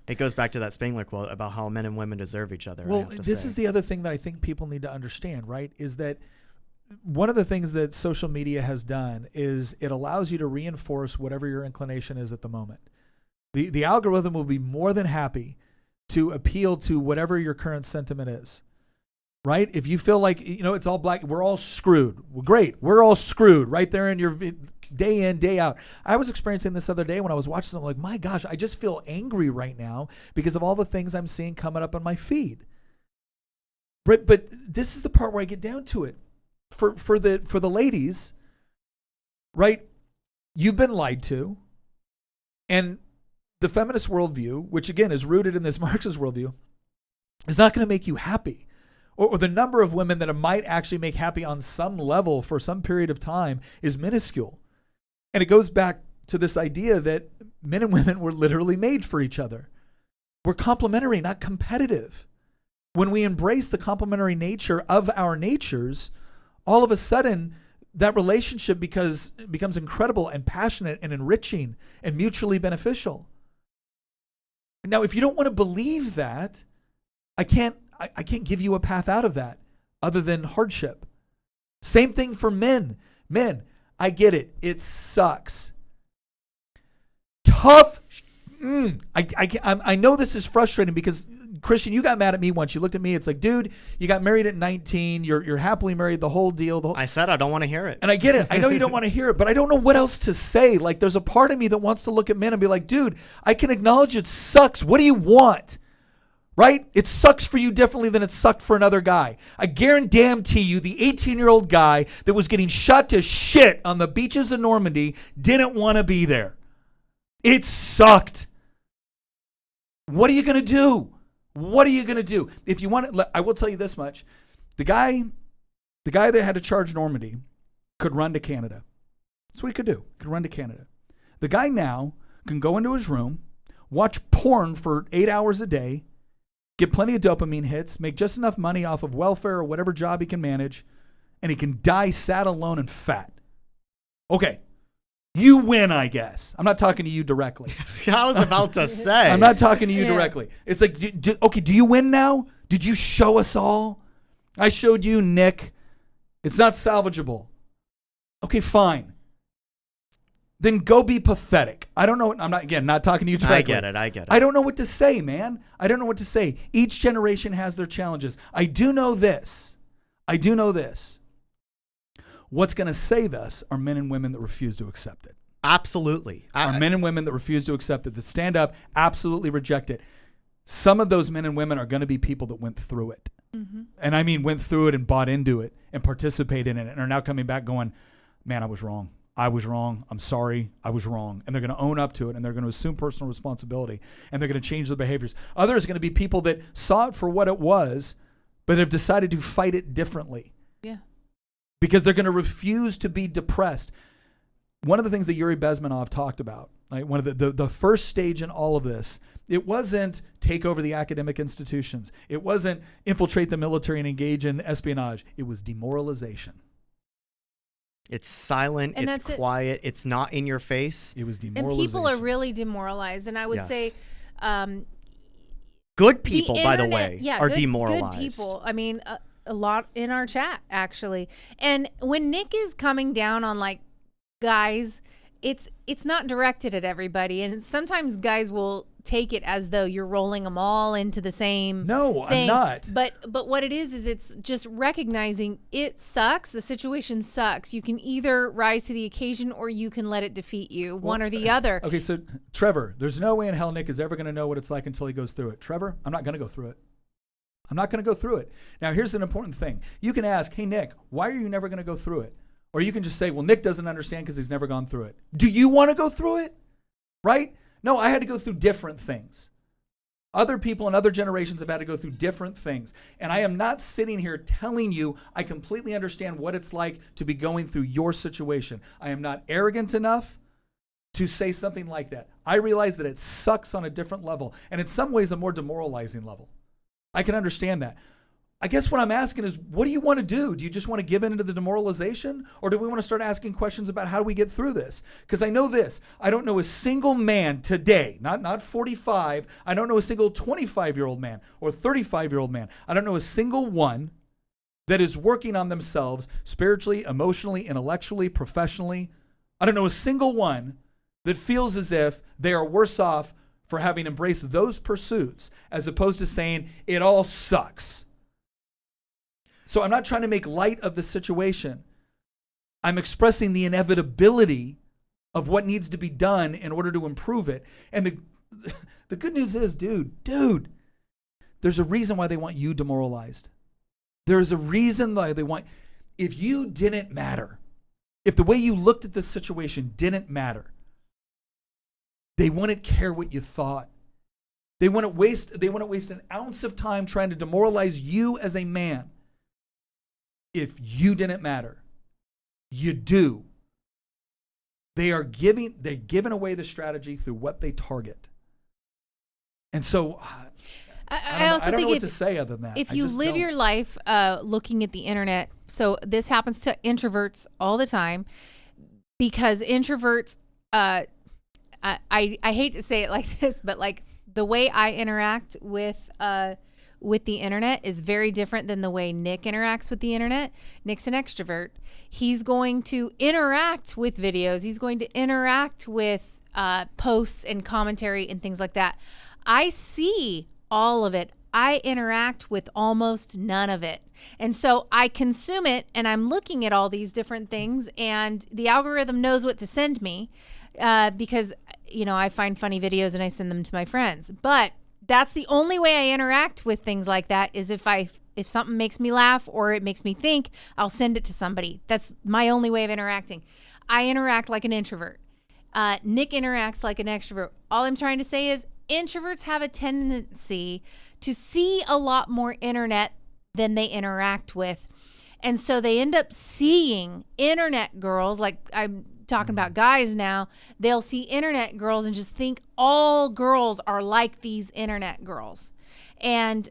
it goes back to that Spengler quote about how men and women deserve each other. Well, this is the other thing that I think people need to understand, right? Is that one of the things that social media has done is it allows you to reinforce whatever your inclination is at the moment. The algorithm will be more than happy to appeal to whatever your current sentiment is. Right? If you feel like, you know, it's all black, we're all screwed. Well, great. We're all screwed right there in your day in, day out. I was experiencing this other day when I was watching something, like, my gosh, I just feel angry right now because of all the things I'm seeing coming up on my feed. But this is the part where I get down to it. For the ladies, right? You've been lied to. And the feminist worldview, which again is rooted in this Marxist worldview, is not going to make you happy. Or the number of women that it might actually make happy on some level for some period of time is minuscule. And it goes back to this idea that men and women were literally made for each other. We're complementary, not competitive. When we embrace the complementary nature of our natures, all of a sudden that relationship becomes incredible and passionate and enriching and mutually beneficial. Now, if you don't want to believe that, I can't give you a path out of that other than hardship. Same thing for men. Men, I get it. It sucks. Tough. I know this is frustrating because, Christian, you got mad at me once. You looked at me. It's like, dude, you got married at 19. You're happily married, the whole deal. I said I don't want to hear it. And I get it. I know you don't want to hear it, but I don't know what else to say. Like, there's a part of me that wants to look at men and be like, dude, I can acknowledge it sucks. What do you want? Right? It sucks for you differently than it sucked for another guy. I guarantee you the 18-year-old guy that was getting shot to shit on the beaches of Normandy didn't want to be there. It sucked. What are you going to do? What are you going to do? If you want it, I will tell you this much. The guy that had to charge Normandy could run to Canada. That's what he could do. He could run to Canada. The guy now can go into his room, watch porn for 8 hours a day, get plenty of dopamine hits, make just enough money off of welfare or whatever job he can manage, and he can die sad, alone, and fat. Okay, You win, I guess. I'm not talking to you directly. I was about to say. I'm not talking to you directly. It's like, okay, do you win now? Did you show us all? I showed you, Nick. It's not salvageable. Okay, fine. Then go be pathetic. I don't know. I'm not talking to you directly. I get it. I don't know what to say, man. I don't know what to say. Each generation has their challenges. I do know this. What's going to save us are men and women that refuse to accept it. Absolutely. Are men and women that refuse to accept it, that stand up, absolutely reject it. Some of those men and women are going to be people that went through it. Mm-hmm. And I mean went through it and bought into it and participated in it and are now coming back going, man, I was wrong. I'm sorry. I was wrong. And they're going to own up to it, and they're going to assume personal responsibility, and they're going to change their behaviors. Others are going to be people that saw it for what it was, but have decided to fight it differently. Yeah. Because they're going to refuse to be depressed. One of the things that Yuri Bezmenov talked about, right, one of the first stage in all of this, it wasn't take over the academic institutions. It wasn't infiltrate the military and engage in espionage. It was demoralization. It's silent. And it's quiet. It's not in your face. It was demoralization. And people are really demoralized. And I would say, good people, by the way, are demoralized. Good people. I mean, a lot in our chat, actually. And when Nick is coming down on like guys, it's not directed at everybody. And sometimes guys will take it as though you're rolling them all into the same thing. I'm not. But what it is it's just recognizing it sucks. The situation sucks. You can either rise to the occasion or you can let it defeat you, one or the other. Okay, so Trevor, there's no way in hell Nick is ever going to know what it's like until he goes through it. Trevor, I'm not going to go through it. I'm not going to go through it. Now, here's an important thing. You can ask, hey, Nick, why are you never going to go through it? Or you can just say, well, Nick doesn't understand because he's never gone through it. Do you want to go through it? Right? No, I had to go through different things. Other people in other generations have had to go through different things. And I am not sitting here telling you I completely understand what it's like to be going through your situation. I am not arrogant enough to say something like that. I realize that it sucks on a different level, and in some ways a more demoralizing level. I can understand that. I guess what I'm asking is, what do you want to do? Do you just want to give in to the demoralization? Or do we want to start asking questions about how do we get through this? Because I know this. I don't know a single man today, not 45. I don't know a single 25-year-old man or 35-year-old man. I don't know a single one that is working on themselves spiritually, emotionally, intellectually, professionally. I don't know a single one that feels as if they are worse off for having embraced those pursuits as opposed to saying it all sucks. So I'm not trying to make light of the situation. I'm expressing the inevitability of what needs to be done in order to improve it. And the good news is, dude, there's a reason why they want you demoralized. There's a reason why they want, if you didn't matter, if the way you looked at this situation didn't matter, they wouldn't care what you thought. They wouldn't waste an ounce of time trying to demoralize you as a man. If you didn't matter, you do. They're giving away the strategy through what they target. And so I don't know what to say other than that. If you live your life looking at the internet, so this happens to introverts all the time, because introverts, I hate to say it like this, but like the way I interact with the internet is very different than the way Nick interacts with the internet. Nick's an extrovert. He's going to interact with videos. He's going to interact with posts and commentary and things like that. I see all of it. I interact with almost none of it. And so I consume it, and I'm looking at all these different things, and the algorithm knows what to send me because, I find funny videos and I send them to my friends. But that's the only way I interact with things like that, is if something makes me laugh or it makes me think, I'll send it to somebody. That's my only way of interacting. I interact like an introvert. Nick interacts like an extrovert. All I'm trying to say is introverts have a tendency to see a lot more internet than they interact with. And so they end up seeing internet girls, like I'm talking about guys now, they'll see internet girls and just think all girls are like these internet girls. And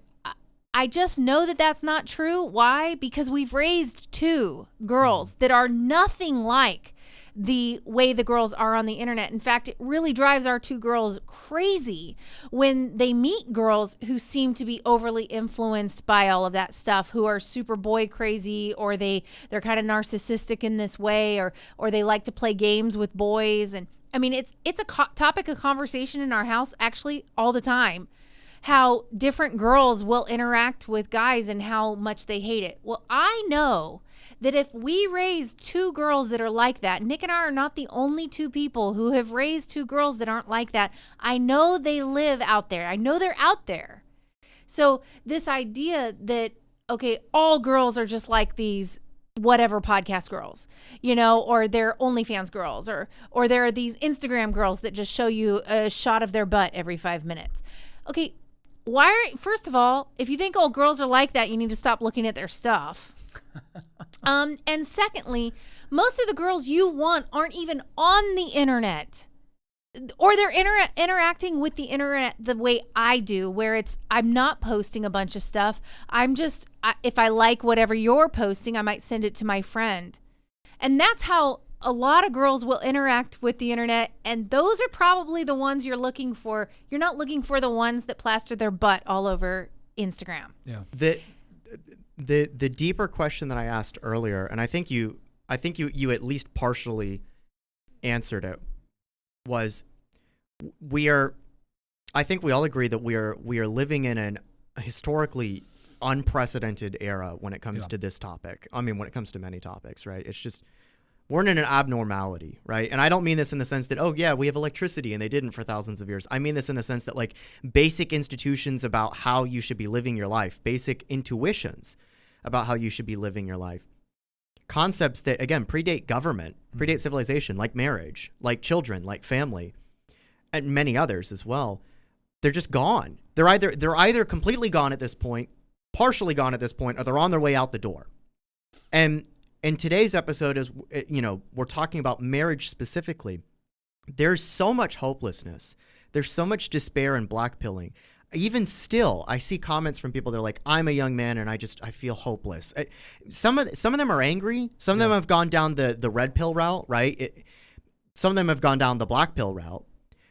I just know that that's not true. Why? Because we've raised two girls that are nothing like the way the girls are on the internet. In fact, it really drives our two girls crazy when they meet girls who seem to be overly influenced by all of that stuff, who are super boy crazy, or they're kind of narcissistic in this way, or they like to play games with boys. And I mean, it's a topic of conversation in our house actually all the time, how different girls will interact with guys and how much they hate it. Well, I know that if we raise two girls that are like that, Nick and I are not the only two people who have raised two girls that aren't like that. I know they live out there. I know they're out there. So this idea that, okay, all girls are just like these whatever podcast girls, you know, or they're OnlyFans girls, or there are these Instagram girls that just show you a shot of their butt every 5 minutes. Okay, first of all, if you think all girls are like that, you need to stop looking at their stuff. And secondly, most of the girls you want aren't even on the internet, or they're interacting with the internet the way I do, where I'm not posting a bunch of stuff. If I like whatever you're posting, I might send it to my friend. And that's how a lot of girls will interact with the internet, and those are probably the ones you're looking for. You're not looking for the ones that plaster their butt all over Instagram. Yeah. The deeper question that I asked earlier, and I think you at least partially answered it, was I think we all agree that we are living in a historically unprecedented era when it comes to this topic. I mean, when it comes to many topics, right? It's just, we're in an abnormality, right? And I don't mean this in the sense that, oh yeah, we have electricity and they didn't for thousands of years. I mean this in the sense that, like, basic institutions about how you should be living your life, basic intuitions about how you should be living your life, concepts that, again, predate government, predate civilization, like marriage, like children, like family, and many others as well. They're just gone. They're either completely gone at this point, partially gone at this point, or they're on their way out the door. And in today's episode, is, you know, we're talking about marriage specifically. There's so much hopelessness. There's so much despair and blackpilling. Even still, I see comments from people that are like, I'm a young man and I feel hopeless. Some of them are angry. Some of them have gone down the red pill route, right? Some of them have gone down the black pill route.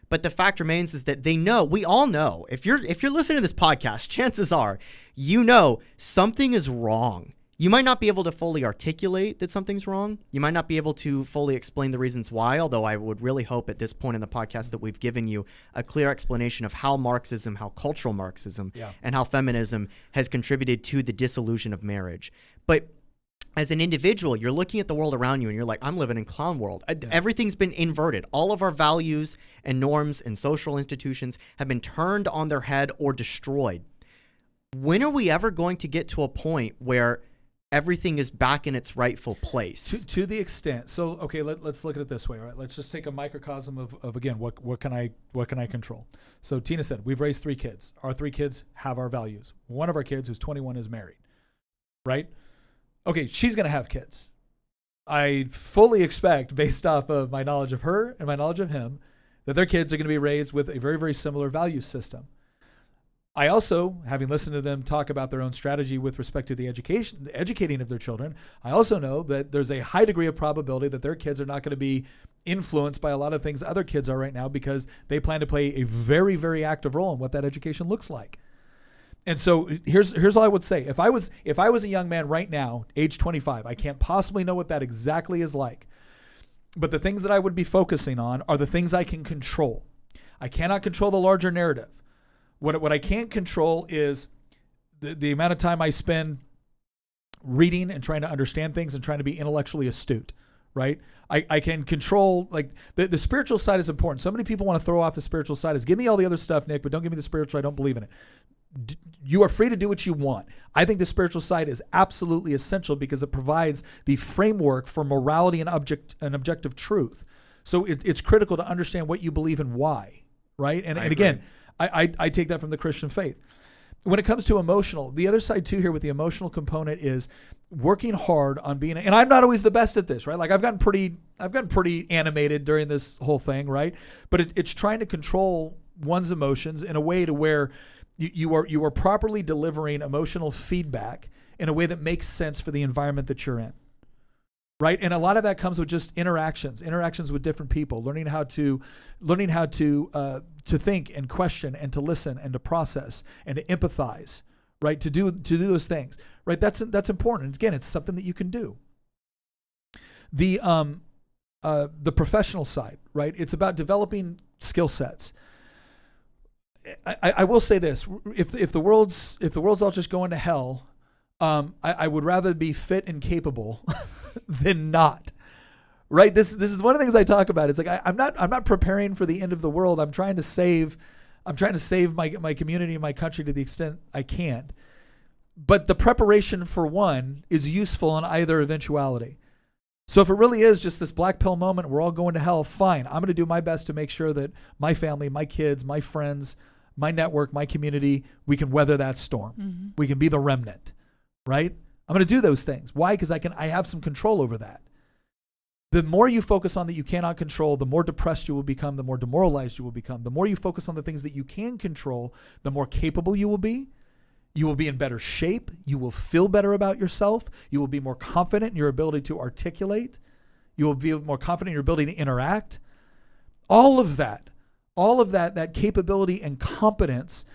But the fact remains is that they know, we all know, if you're listening to this podcast, chances are, you know something is wrong. You might not be able to fully articulate that something's wrong. You might not be able to fully explain the reasons why, although I would really hope at this point in the podcast that we've given you a clear explanation of how Marxism, how cultural Marxism, and how feminism has contributed to the dissolution of marriage. But as an individual, you're looking at the world around you and you're like, I'm living in clown world. Everything's been inverted. All of our values and norms and social institutions have been turned on their head or destroyed. When are we ever going to get to a point where everything is back in its rightful place? To the extent. So, okay, let's look at it this way, all right? Let's just take a microcosm of again, what can I control? So Tina said, we've raised 3 kids. Our 3 kids have our values. One of our kids, who's 21, is married, right? Okay, she's going to have kids. I fully expect, based off of my knowledge of her and my knowledge of him, that their kids are going to be raised with a very, very similar value system. I also, having listened to them talk about their own strategy with respect to the educating of their children, I also know that there's a high degree of probability that their kids are not going to be influenced by a lot of things other kids are right now, because they plan to play a very, very active role in what that education looks like. And so here's all I would say. If I was a young man right now, age 25, I can't possibly know what that exactly is like. But the things that I would be focusing on are the things I can control. I cannot control the larger narrative. What I can't control is the amount of time I spend reading and trying to understand things and trying to be intellectually astute, right? I can control, like, the spiritual side is important. So many people want to throw off the spiritual side as, give me all the other stuff, Nick, but don't give me the spiritual. I don't believe in it. You are free to do what you want. I think the spiritual side is absolutely essential because it provides the framework for morality and objective truth. So it's critical to understand what you believe and why, right? And again, I take that from the Christian faith. When it comes to emotional, the other side too here with the emotional component is working hard on being, and I'm not always the best at this, right? Like I've gotten pretty animated during this whole thing, right? But it's trying to control one's emotions in a way to where you are properly delivering emotional feedback in a way that makes sense for the environment that you're in. right? And a lot of that comes with just interactions with different people, learning how to think and question and to listen and to process and to empathize, right? To do those things, right? That's important. Again, it's something that you can do. The professional side, right? It's about developing skill sets. I will say this: if the world's all just going to hell, I would rather be fit and capable than not. Right? This is one of the things I talk about. It's like I'm not preparing for the end of the world. I'm trying to save my community and my country to the extent I can. But the preparation for one is useful in either eventuality. So if it really is just this black pill moment, we're all going to hell, fine. I'm going to do my best to make sure that my family, my kids, my friends, my network, my community, we can weather that storm. Mm-hmm. We can be the remnant, right? I'm going to do those things. Why? Because I have some control over that. The more you focus on that you cannot control, the more depressed you will become, the more demoralized you will become. The more you focus on the things that you can control, the more capable you will be. You will be in better shape. You will feel better about yourself. You will be more confident in your ability to articulate. You will be more confident in your ability to interact. All of that capability and competence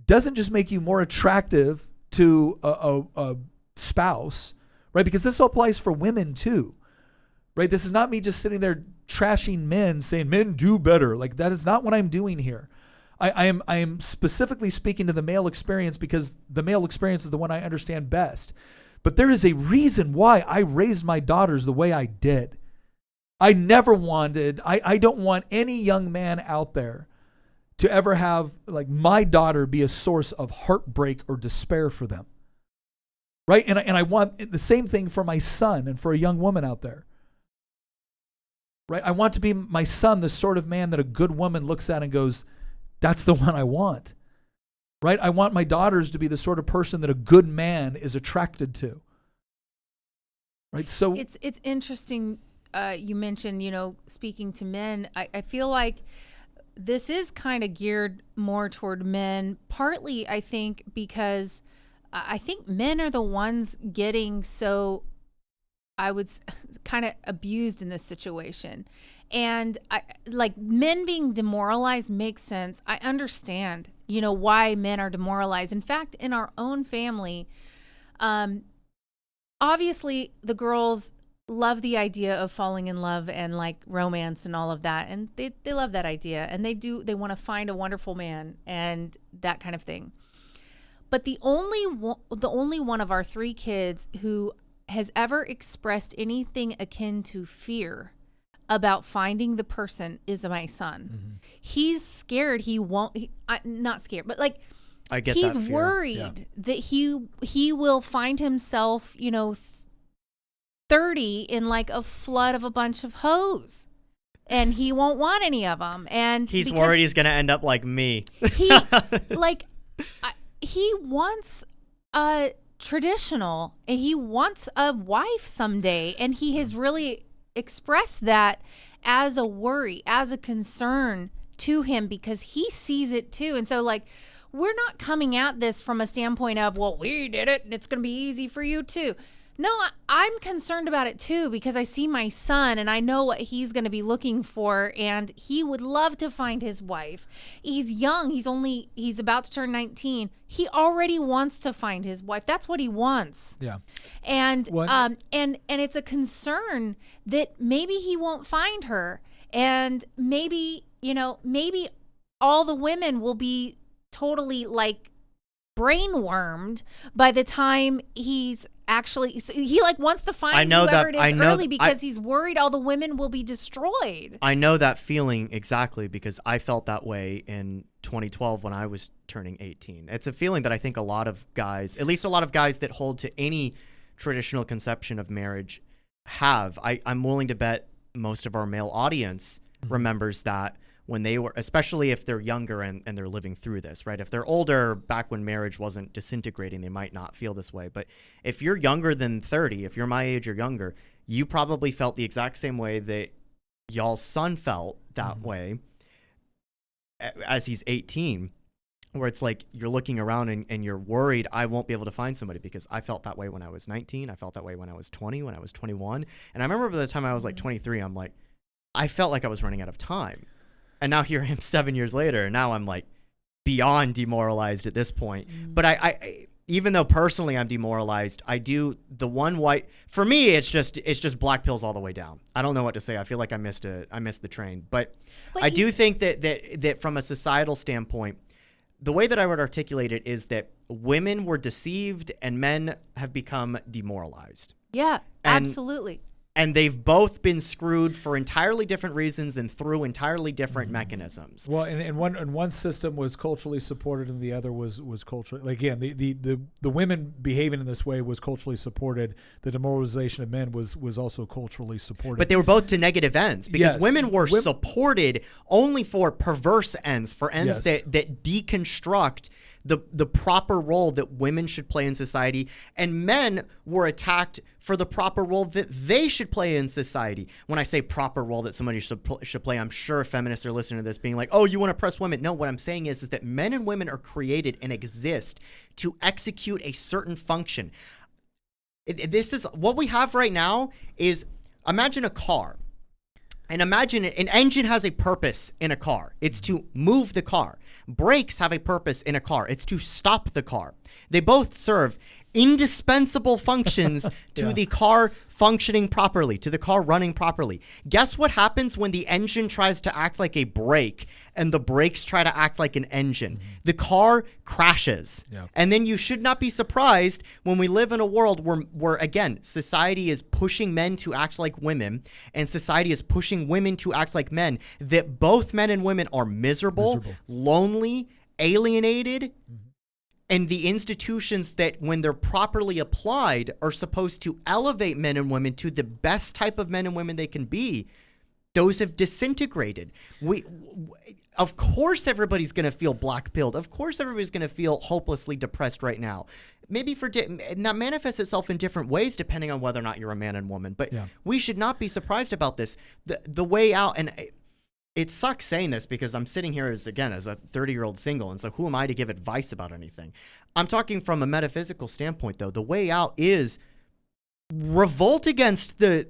doesn't just make you more attractive to a spouse, right? Because this applies for women too, right? This is not me just sitting there trashing men saying men do better. Like, that is not what I'm doing here. I am specifically speaking to the male experience because the male experience is the one I understand best. But there is a reason why I raised my daughters the way I did. I never wanted, I don't want any young man out there to ever have like my daughter be a source of heartbreak or despair for them. Right? And I want the same thing for my son and for a young woman out there. Right? I want to be my son, the sort of man that a good woman looks at and goes, that's the one I want, right? I want my daughters to be the sort of person that a good man is attracted to, right? So it's interesting. You mentioned, speaking to men. I feel like this is kind of geared more toward men, partly, I think, because I think men are the ones getting so, I would kind of abused in this situation. And men being demoralized makes sense. I understand, why men are demoralized. In fact, in our own family, obviously the girls love the idea of falling in love and like romance and all of that. And they love that idea. And they want to find a wonderful man and that kind of thing. But the only one of our three kids who has ever expressed anything akin to fear about finding the person is my son. Mm-hmm. He's scared. Not scared, but like I get he's that fear. Worried that he will find himself, 30 in like a flood of a bunch of hoes, and he won't want any of them. And he's worried he's gonna end up like me. He wants a traditional, and he wants a wife someday, and he has really express that as a worry, as a concern to him, because he sees it too. And so we're not coming at this from a standpoint of, well, we did it and it's going to be easy for you too. No, I'm concerned about it too, because I see my son and I know what he's going to be looking for, and he would love to find his wife. He's young. He's about to turn 19. He already wants to find his wife. That's what he wants. Yeah. And and it's a concern that maybe he won't find her, and maybe all the women will be totally brainwormed by the time he's actually, he wants to find whoever it is early, because he's worried all the women will be destroyed. I know that feeling exactly, because I felt that way in 2012 when I was turning 18. It's a feeling that I think a lot of guys, at least a lot of guys that hold to any traditional conception of marriage, have. I'm willing to bet most of our male audience remembers that when they were, especially if they're younger and they're living through this, right? If they're older, back when marriage wasn't disintegrating, they might not feel this way. But if you're younger than 30, if you're my age or younger, you probably felt the exact same way that y'all's son felt that way as he's 18, where it's like you're looking around and you're worried I won't be able to find somebody, because I felt that way when I was 19. I felt that way when I was 20, when I was 21. And I remember by the time I was like 23, I'm like, I felt like I was running out of time. And now here I am 7 years later, and now I'm like beyond demoralized at this point. But I even though personally I'm demoralized, I do the one white, for me, it's just black pills all the way down. I don't know what to say. I feel like I missed the train, but I do think that from a societal standpoint, the way that I would articulate it is that women were deceived and men have become demoralized. Yeah, absolutely. And they've both been screwed for entirely different reasons and through entirely different mechanisms. Well, and one system was culturally supported and the other was culturally, like, again, the women behaving in this way was culturally supported. The demoralization of men was also culturally supported. But they were both to negative ends, because women were supported only for perverse ends, for ends that deconstruct the proper role that women should play in society, and men were attacked for the proper role that they should play in society. When I say proper role that somebody should play, I'm sure feminists are listening to this being like, oh, you want to oppress women. No, what I'm saying is that men and women are created and exist to execute a certain function. This is what we have right now is, imagine a car. And imagine an engine has a purpose in a car. It's to move the car. Brakes have a purpose in a car. It's to stop the car. They both serve indispensable functions to the car functioning properly, to the car running properly. Guess what happens when the engine tries to act like a brake and the brakes try to act like an engine? The car crashes. And then you should not be surprised when we live in a world where again, society is pushing men to act like women and society is pushing women to act like men, that both men and women are miserable. Lonely, alienated, and the institutions that, when they're properly applied, are supposed to elevate men and women to the best type of men and women they can be, those have disintegrated. Of course everybody's going to feel black-pilled. Of course everybody's going to feel hopelessly depressed right now. Maybe and that manifests itself in different ways depending on whether or not you're a man and woman. But we should not be surprised about this. The way out, and it sucks saying this because I'm sitting here as a 30-year-old single, and so who am I to give advice about anything? I'm talking from a metaphysical standpoint, though. The way out is revolt against the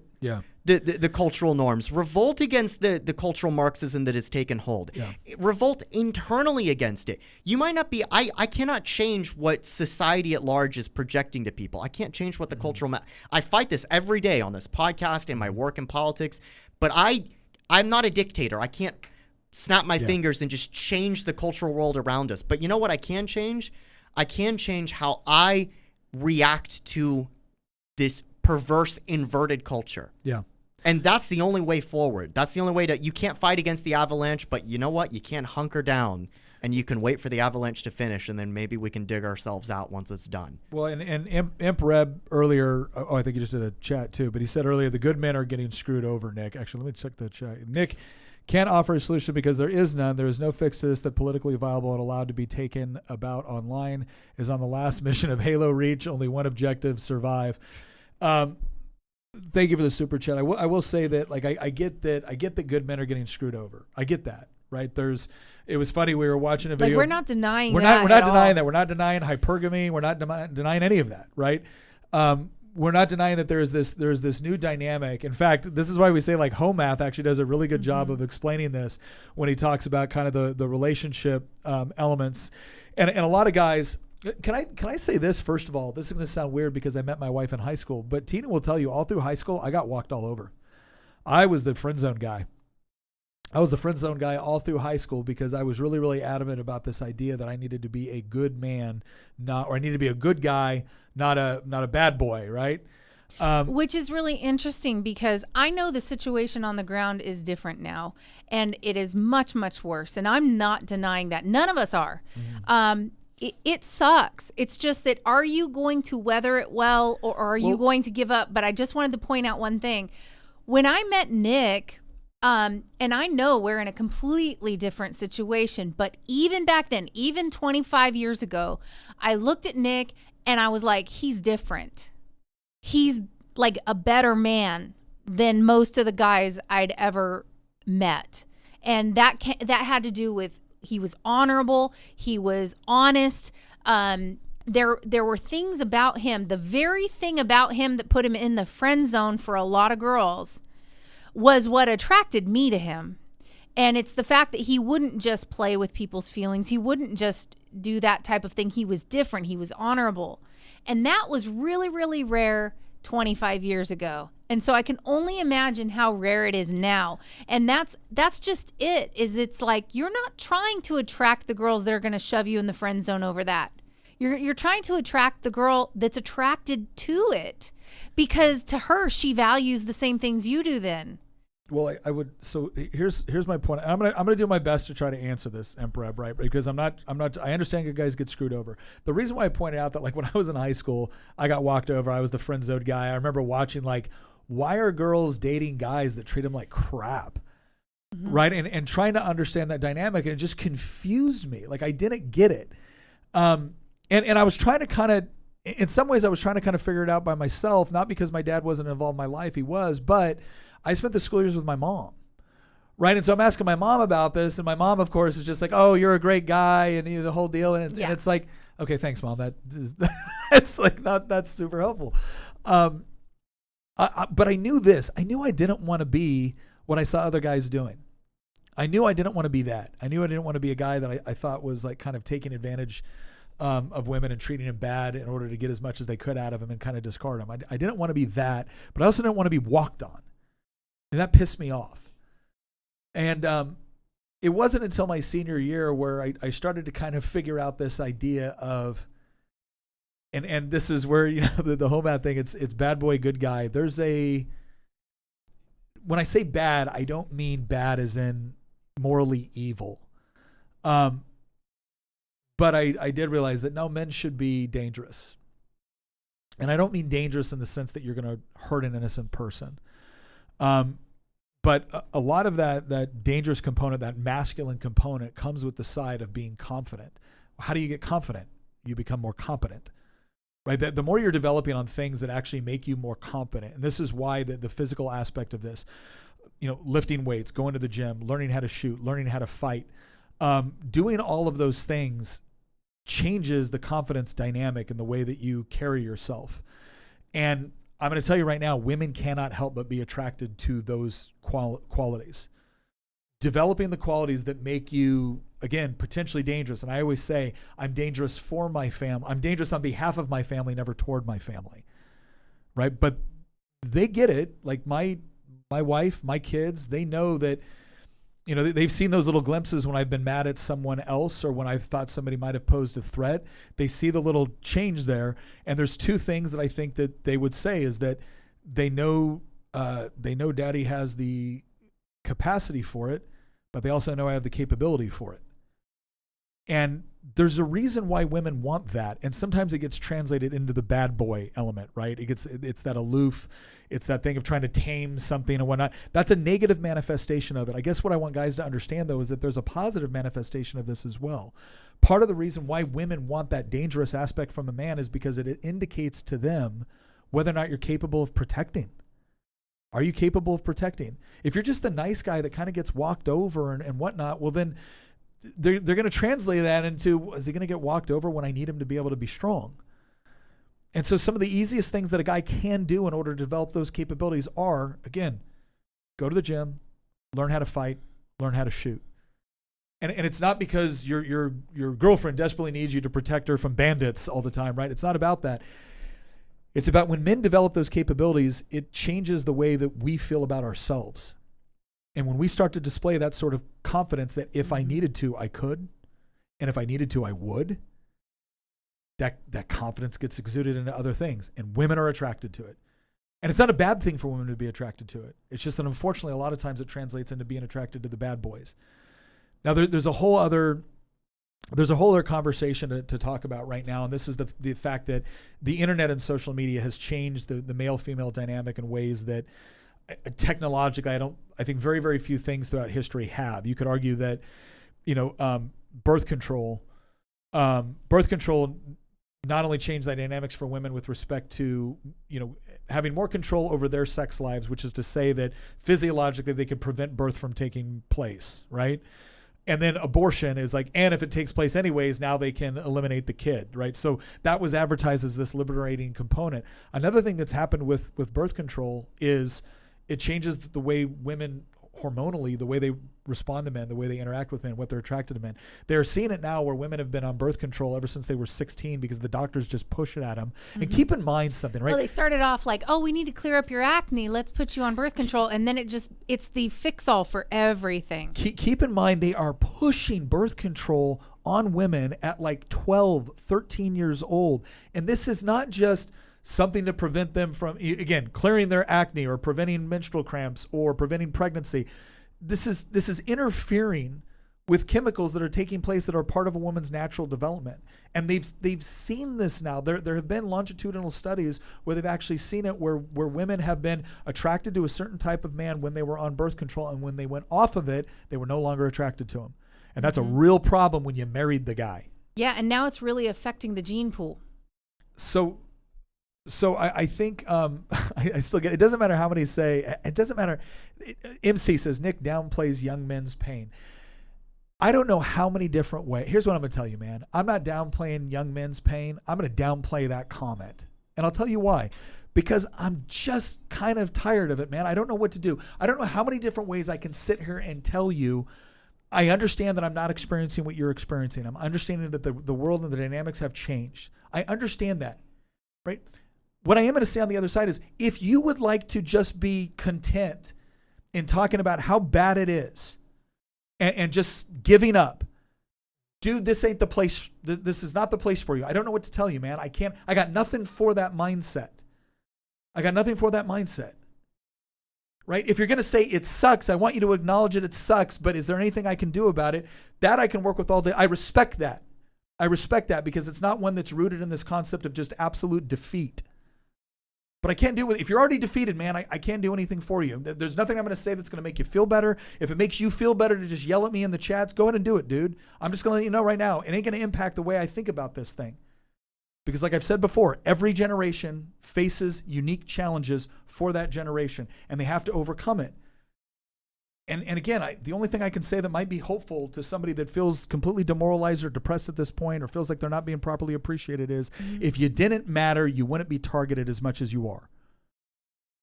cultural norms, revolt against the cultural Marxism that has taken hold, revolt internally against it. You might not be, I cannot change what society at large is projecting to people. I can't change what the cultural, I fight this every day on this podcast and my work in politics, but I'm not a dictator. I can't snap my fingers and just change the cultural world around us. But you know what I can change? I can change how I react to this perverse, inverted culture. Yeah. And that's the only way forward. That's the only way you can't fight against the avalanche, but you know what? You can hunker down and you can wait for the avalanche to finish, and then maybe we can dig ourselves out once it's done. Well, and Imp Reb earlier, I think he just did a chat too, but he said earlier, the good men are getting screwed over, Nick. Actually, let me check the chat. Nick can't offer a solution because there is none. There is no fix to this that politically viable and allowed to be taken about online is on the last mission of Halo Reach. Only one objective, survive. Thank you for the super chat. I will say that, like, I get that good men are getting screwed over. I get that, right? It was funny. We were watching a video. Like, we're not denying We're not denying that. We're not denying hypergamy. We're not denying any of that, right? We're not denying that there's this new dynamic. In fact, this is why we say, like, Home Math actually does a really good job of explaining this when he talks about kind of the relationship elements, and a lot of guys. Can I say this first of all? This is going to sound weird because I met my wife in high school, but Tina will tell you all through high school I got walked all over. I was the friend zone guy. I was the friend zone guy all through high school because I was really, really adamant about this idea that I needed to be a good man, or I needed to be a good guy, not a bad boy, right? Which is really interesting because I know the situation on the ground is different now, and it is much, much worse. And I'm not denying that. None of us are. It sucks. It's just that, are you going to weather it well, or are you going to give up? But I just wanted to point out one thing. When I met Nick, and I know we're in a completely different situation, but even back then, even 25 years ago, I looked at Nick and I was like, he's different. He's like a better man than most of the guys I'd ever met. And that had to do with was honorable. He was honest. There were things about him, the very thing about him that put him in the friend zone for a lot of girls was what attracted me to him. And it's the fact that he wouldn't just play with people's feelings. He wouldn't just do that type of thing. He was different. He was honorable. And that was really, really rare 25 years ago. And so I can only imagine how rare it is now. And that's just it, is it's like you're not trying to attract the girls that are going to shove you in the friend zone over that. You're trying to attract the girl that's attracted to it, because to her, she values the same things you do then. Well, I would. So here's my point. I'm gonna do my best to try to answer this, Emperor, right? Because I'm not. I understand you guys get screwed over. The reason why I pointed out that, like, when I was in high school, I got walked over. I was the friend zone guy. I remember watching, like, why are girls dating guys that treat them like crap, right? And trying to understand that dynamic, and it just confused me. Like, I didn't get it. And I was trying to kind of, in some ways, I was trying to kind of figure it out by myself. Not because my dad wasn't involved in my life, he was, but I spent the school years with my mom, right? And so I'm asking my mom about this, and my mom, of course, is just like, "Oh, you're a great guy," and the whole deal. And it's like, okay, thanks, Mom. That's like that's super helpful. But I knew this. I knew I didn't want to be what I saw other guys doing. I knew I didn't want to be that. I knew I didn't want to be a guy that I thought was, like, kind of taking advantage of women and treating them bad in order to get as much as they could out of them and kind of discard them. I didn't want to be that, but I also didn't want to be walked on. And that pissed me off. And it wasn't until my senior year where I started to kind of figure out this idea of, and this is where, the whole bad thing, it's bad boy, good guy. When I say bad, I don't mean bad as in morally evil. But I did realize that no, men should be dangerous. And I don't mean dangerous in the sense that you're going to hurt an innocent person. But a lot of that dangerous component, that masculine component, comes with the side of being confident. How do you get confident? You become more competent, right? The more you're developing on things that actually make you more competent, and this is why the physical aspect of this, lifting weights, going to the gym, learning how to shoot, learning how to fight, doing all of those things changes the confidence dynamic in the way that you carry yourself. And I'm going to tell you right now, women cannot help but be attracted to those qualities. Developing the qualities that make you, again, potentially dangerous. And I always say, I'm dangerous for my family. I'm dangerous on behalf of my family, never toward my family, right? But they get it. Like my wife, my kids, they know that, they've seen those little glimpses when I've been mad at someone else or when I thought somebody might have posed a threat. They see the little change there. And there's two things that I think that they would say is that they know daddy has the capacity for it, but they also know I have the capability for it. And there's a reason why women want that. And sometimes it gets translated into the bad boy element, right? It's that aloof, it's that thing of trying to tame something and whatnot. That's a negative manifestation of it. I guess what I want guys to understand, though, is that there's a positive manifestation of this as well. Part of the reason why women want that dangerous aspect from a man is because it indicates to them whether or not you're capable of protecting. Are you capable of protecting? If you're just the nice guy that kind of gets walked over and whatnot, well, then they're going to translate that into, is he going to get walked over when I need him to be able to be strong? And so some of the easiest things that a guy can do in order to develop those capabilities are, again, go to the gym, learn how to fight, learn how to shoot. And it's not because your girlfriend desperately needs you to protect her from bandits all the time, right? It's not about that. It's about when men develop those capabilities, it changes the way that we feel about ourselves. And when we start to display that sort of confidence that if I needed to, I could, and if I needed to, I would, that confidence gets exuded into other things, and women are attracted to it. And it's not a bad thing for women to be attracted to it. It's just that unfortunately, a lot of times it translates into being attracted to the bad boys. Now, there's a whole other conversation to talk about right now, and this is the fact that the internet and social media has changed the male-female dynamic in ways that technologically, I think very, very few things throughout history have. You could argue that, birth control not only changed the dynamics for women with respect to, having more control over their sex lives, which is to say that physiologically they could prevent birth from taking place, right? And then abortion is like, and if it takes place anyways, now they can eliminate the kid, right? So that was advertised as this liberating component. Another thing that's happened with birth control is it changes the way women hormonally, the way they respond to men, the way they interact with men, what they're attracted to men. They're seeing it now where women have been on birth control ever since they were 16 because the doctors just push it at them. Mm-hmm. And keep in mind something, right? Well, they started off like, oh, we need to clear up your acne. Let's put you on birth control. And then it's the fix-all for everything. Keep in mind they are pushing birth control on women at like 12, 13 years old. And this is not just something to prevent them from, again, clearing their acne or preventing menstrual cramps or preventing pregnancy. This is interfering with chemicals that are taking place that are part of a woman's natural development. And they've seen this now. There have been longitudinal studies where they've actually seen it where women have been attracted to a certain type of man when they were on birth control, and when they went off of it, they were no longer attracted to him. And that's a real problem when you married the guy. Yeah, and now it's really affecting the gene pool. So I think I still get it. Doesn't matter how many say, it doesn't matter. MC says Nick downplays young men's pain. I don't know how many different ways. Here's what I'm going to tell you, man. I'm not downplaying young men's pain. I'm going to downplay that comment. And I'll tell you why. Because I'm just kind of tired of it, man. I don't know what to do. I don't know how many different ways I can sit here and tell you. I understand that I'm not experiencing what you're experiencing. I'm understanding that the world and the dynamics have changed. I understand that, right? What I am going to say on the other side is, if you would like to just be content in talking about how bad it is and just giving up, dude, this ain't the place. This is not the place for you. I don't know what to tell you, man. I got nothing for that mindset. Right? If you're going to say it sucks, I want you to acknowledge that it sucks, but is there anything I can do about it? That I can work with all day. I respect that because it's not one that's rooted in this concept of just absolute defeat. But I can't do it. If you're already defeated, man, I can't do anything for you. There's nothing I'm going to say that's going to make you feel better. If it makes you feel better to just yell at me in the chats, go ahead and do it, dude. I'm just going to let you know right now, it ain't going to impact the way I think about this thing. Because like I've said before, every generation faces unique challenges for that generation, and they have to overcome it. And again, the only thing I can say that might be hopeful to somebody that feels completely demoralized or depressed at this point, or feels like they're not being properly appreciated, is if you didn't matter, you wouldn't be targeted as much as you are.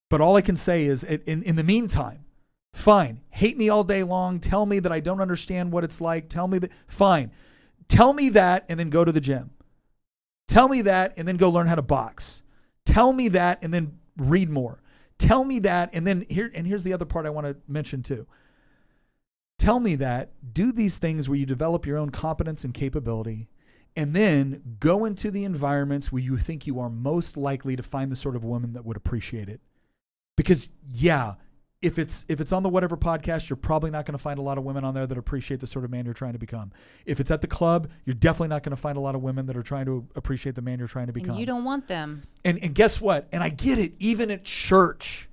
But all I can say is, in the meantime, fine, hate me all day long, tell me that I don't understand what it's like, tell me that, fine. Tell me that and then go to the gym. Tell me that and then go learn how to box. Tell me that and then read more. Tell me that, and then here's the other part I want to mention too. Tell me that, do these things where you develop your own competence and capability, and then go into the environments where you think you are most likely to find the sort of woman that would appreciate it. Because yeah, if it's on the Whatever podcast, you're probably not going to find a lot of women on there that appreciate the sort of man you're trying to become. If it's at the club, you're definitely not going to find a lot of women that are trying to appreciate the man you're trying to become. And you don't want them. And guess what? And I get it, even at church,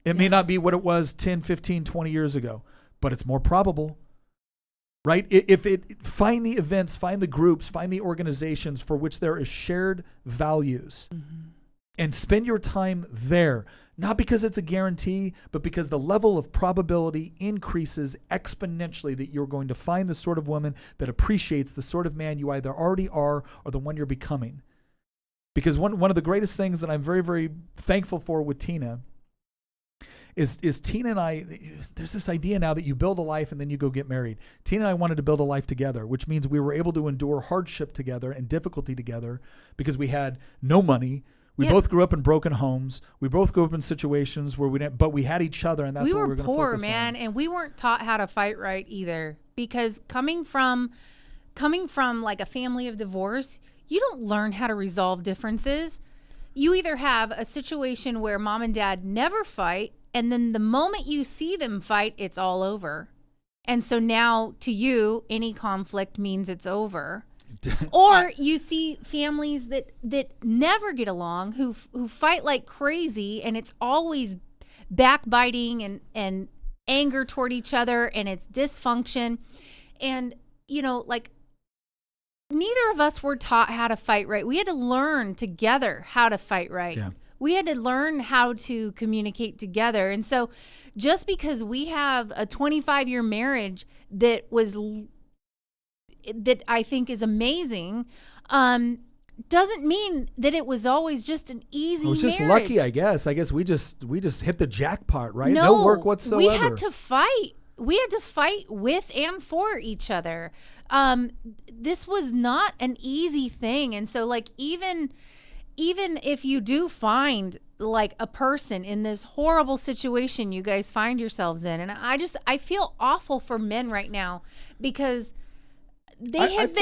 it may not be what it was 10, 15, 20 years ago, but it's more probable, right? Find the events, find the groups, find the organizations for which there is shared values, and spend your time there. Not because it's a guarantee, but because the level of probability increases exponentially that you're going to find the sort of woman that appreciates the sort of man you either already are or the one you're becoming. Because one of the greatest things that I'm very, very thankful for with Tina is Tina and I, there's this idea now that you build a life and then you go get married. Tina and I wanted to build a life together, which means we were able to endure hardship together and difficulty together because we had no money. We both grew up in broken homes. We both grew up in situations where but we had each other, and that's what we were going to focus on. We were poor, man, and we weren't taught how to fight right either. Because coming from like a family of divorce, you don't learn how to resolve differences. You either have a situation where mom and dad never fight, and then the moment you see them fight, it's all over. And so now to you, any conflict means it's over. Or you see families that never get along, who fight like crazy, and it's always backbiting and anger toward each other, and it's dysfunction. And, like, neither of us were taught how to fight right. We had to learn together how to fight right. Yeah. learn how to communicate together. And so just because we have a 25-year marriage that I think is amazing, doesn't mean that it was always just an easy marriage. It was just lucky, I guess. I guess we just hit the jackpot, right? No work whatsoever. We had to fight. We had to fight with and for each other. This was not an easy thing. And so like even if you do find like a person in this horrible situation you guys find yourselves in, and I feel awful for men right now because they have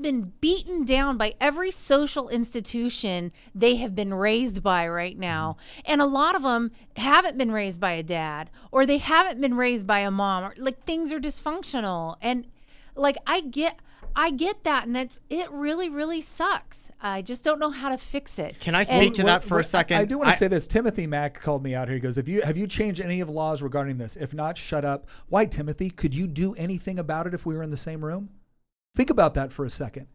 been beaten down by every social institution they have been raised by right now. And a lot of them haven't been raised by a dad, or they haven't been raised by a mom, or like things are dysfunctional. And like, I get that. And it really, really sucks. I just don't know how to fix it. Can I speak to that for a second? I do want to say this. Timothy Mack called me out here. He goes, have you changed any of the laws regarding this? If not, shut up. Why, Timothy? Could you do anything about it if we were in the same room? Think about that for a second.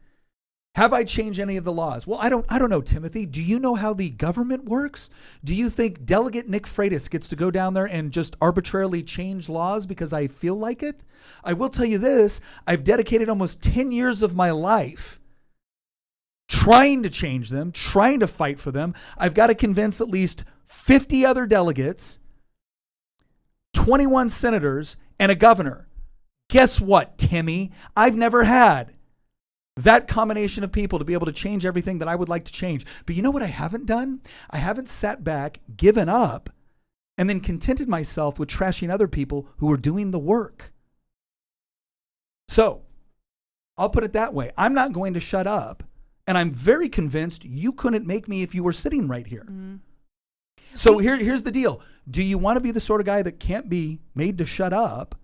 Have I changed any of the laws? Well, I don't know, Timothy. Do you know how the government works? Do you think Delegate Nick Freitas gets to go down there and just arbitrarily change laws because I feel like it? I will tell you this. I've dedicated almost 10 years of my life trying to change them, trying to fight for them. I've got to convince at least 50 other delegates, 21 senators, and a governor. Guess what, Timmy? I've never had that combination of people to be able to change everything that I would like to change. But you know what I haven't done? I haven't sat back, given up, and then contented myself with trashing other people who are doing the work. So I'll put it that way. I'm not going to shut up. And I'm very convinced you couldn't make me if you were sitting right here. Mm-hmm. So here's the deal. Do you want to be the sort of guy that can't be made to shut up?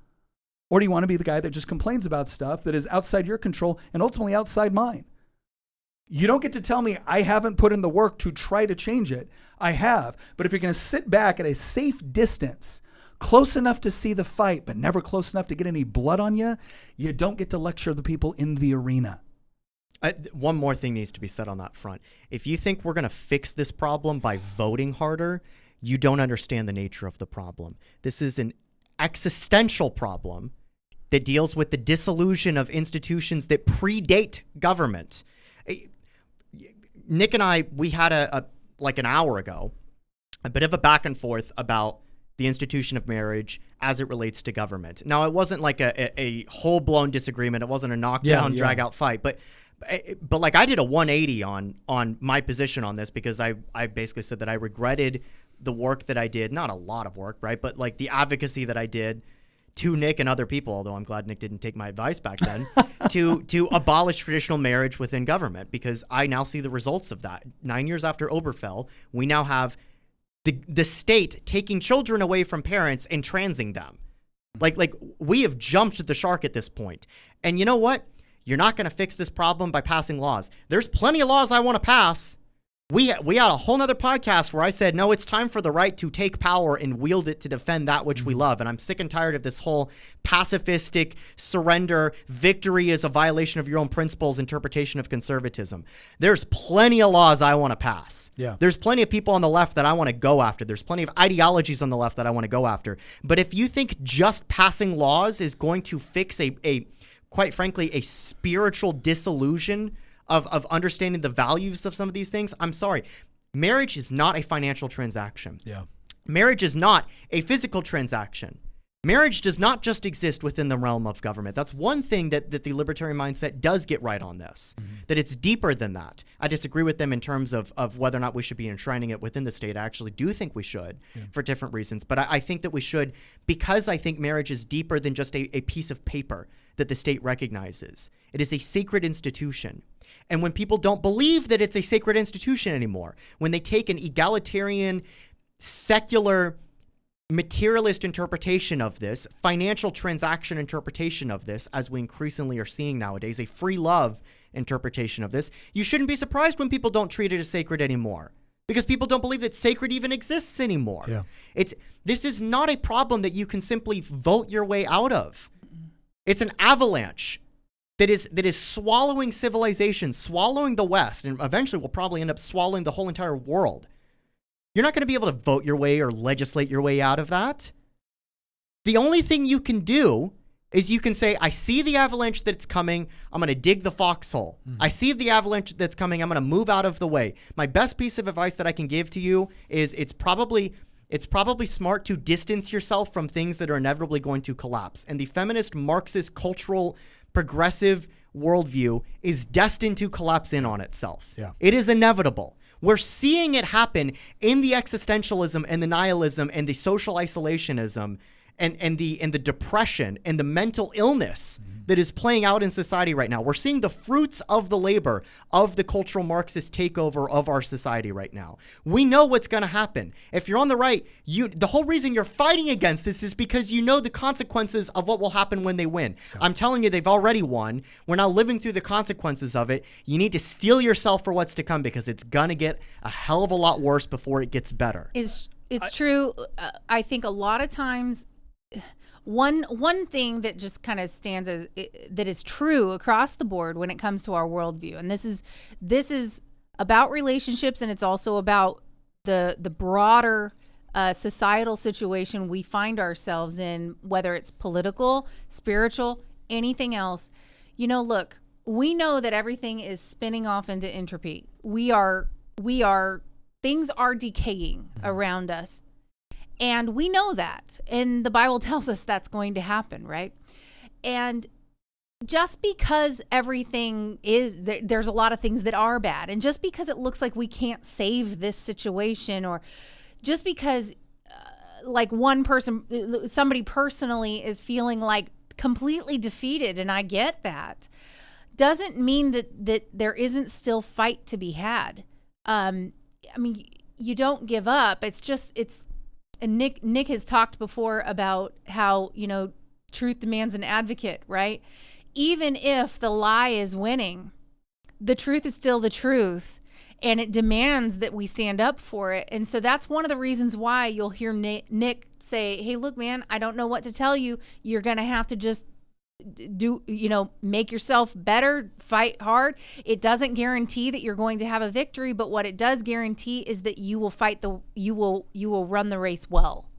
Or do you want to be the guy that just complains about stuff that is outside your control and ultimately outside mine? You don't get to tell me I haven't put in the work to try to change it. I have. But if you're going to sit back at a safe distance, close enough to see the fight, but never close enough to get any blood on you, you don't get to lecture the people in the arena. One more thing needs to be said on that front. If you think we're going to fix this problem by voting harder, you don't understand the nature of the problem. This is an existential problem that deals with the dissolution of institutions that predate government. Nick and I, we had like an hour ago, a bit of a back and forth about the institution of marriage as it relates to government. Now, it wasn't like a whole-blown disagreement. It wasn't a knockdown, drag-out fight. But like I did a 180 on my position on this because I basically said that I regretted the work that I did, not a lot of work, right? But like the advocacy that I did to Nick and other people, although I'm glad Nick didn't take my advice back then, to abolish traditional marriage within government, because I now see the results of that. 9 years after Oberfell, we now have the state taking children away from parents and transing them. Like we have jumped the shark at this point. And you know what? You're not going to fix this problem by passing laws. There's plenty of laws I want to pass. We had a whole nother podcast where I said, no, it's time for the right to take power and wield it to defend that which we love. And I'm sick and tired of this whole pacifistic surrender, victory is a violation of your own principles, interpretation of conservatism. There's plenty of laws I want to pass. Yeah. There's plenty of people on the left that I want to go after. There's plenty of ideologies on the left that I want to go after. But if you think just passing laws is going to fix a quite frankly, a spiritual disillusion of understanding the values of some of these things, I'm sorry. Marriage is not a financial transaction. Yeah. Marriage is not a physical transaction. Marriage does not just exist within the realm of government. That's one thing that the libertarian mindset does get right on this, that it's deeper than that. I disagree with them in terms of whether or not we should be enshrining it within the state. I actually do think we should for different reasons. But I think that we should because I think marriage is deeper than just a piece of paper that the state recognizes. It is a sacred institution. And when people don't believe that it's a sacred institution anymore, when they take an egalitarian, secular, materialist interpretation of this, financial transaction interpretation of this, as we increasingly are seeing nowadays, a free love interpretation of this, you shouldn't be surprised when people don't treat it as sacred anymore. Because people don't believe that sacred even exists anymore. Yeah. This is not a problem that you can simply vote your way out of. It's an avalanche that is swallowing civilization, swallowing the West, and eventually will probably end up swallowing the whole entire world. You're not going to be able to vote your way or legislate your way out of that. The only thing you can do is you can say, I see the avalanche that's coming. I'm going to dig the foxhole. I see the avalanche that's coming. I'm going to move out of the way. My best piece of advice that I can give to you is it's probably smart to distance yourself from things that are inevitably going to collapse. And the feminist, Marxist, cultural, progressive worldview is destined to collapse in on itself. Yeah. It is inevitable. We're seeing it happen in the existentialism and the nihilism and the social isolationism and the depression and the mental illness that is playing out in society right now. We're seeing the fruits of the labor of the cultural Marxist takeover of our society right now. We know what's going to happen. If you're on the right, the whole reason you're fighting against this is because you know the consequences of what will happen when they win. Okay. I'm telling you, they've already won. We're now living through the consequences of it. You need to steel yourself for what's to come because it's going to get a hell of a lot worse before it gets better. It's true. I think a lot of times one thing that just kind of stands as that is true across the board when it comes to our worldview, and this is about relationships, and it's also about the broader societal situation we find ourselves in, whether it's political, spiritual, anything else. You know, look, we know that everything is spinning off into entropy. Things are decaying around us. And we know that. And the Bible tells us that's going to happen, right? And just because everything is, there's a lot of things that are bad. And just because it looks like we can't save this situation, or just because like one person, somebody personally is feeling like completely defeated, and I get that, doesn't mean that there isn't still fight to be had. I mean, you don't give up. And Nick has talked before about how, you know, truth demands an advocate, right? Even if the lie is winning, the truth is still the truth, and it demands that we stand up for it. And so that's one of the reasons why you'll hear Nick say, hey, look, man, I don't know what to tell you. You're going to have to just make yourself better, fight hard. It doesn't guarantee that you're going to have a victory, but what it does guarantee is that you will run the race well.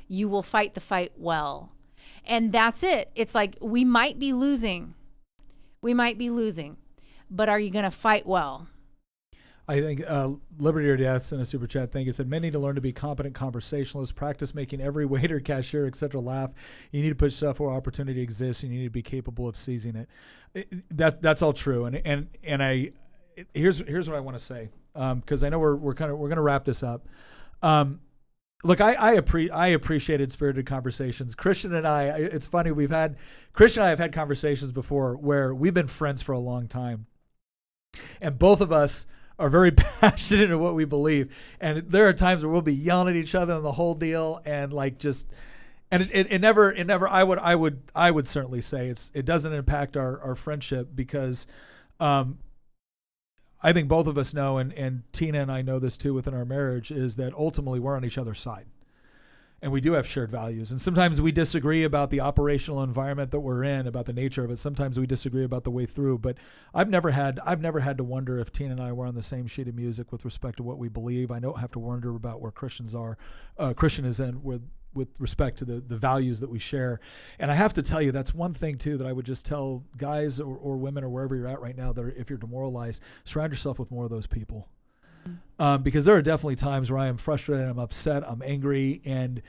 You will fight the fight well. And that's it. It's like, we might be losing, but are you going to fight well? I think Liberty or Deaths in a super chat thing, it said, men need to learn to be competent conversationalists, practice making every waiter, cashier, etc. laugh. You need to put yourself where opportunity exists. You need to be capable of seizing it. That's all true. And here's what I want to say, because I know we're going to wrap this up. Look, I appreciated spirited conversations. Christian and I, it's funny, Christian and I have had conversations before where we've been friends for a long time, and both of us are very passionate in what we believe. And there are times where we'll be yelling at each other and the whole deal, and it never, I would certainly say it doesn't impact our friendship, because I think both of us know, and Tina and I know this too within our marriage, is that ultimately we're on each other's side. And we do have shared values. And sometimes we disagree about the operational environment that we're in, about the nature of it. Sometimes we disagree about the way through. But I've never had to wonder if Tina and I were on the same sheet of music with respect to what we believe. I don't have to wonder about where Christian is in with respect to the values that we share. And I have to tell you, that's one thing too that I would just tell guys or women or wherever you're at right now, that if you're demoralized, surround yourself with more of those people. Because there are definitely times where I am frustrated, I'm upset, I'm angry, and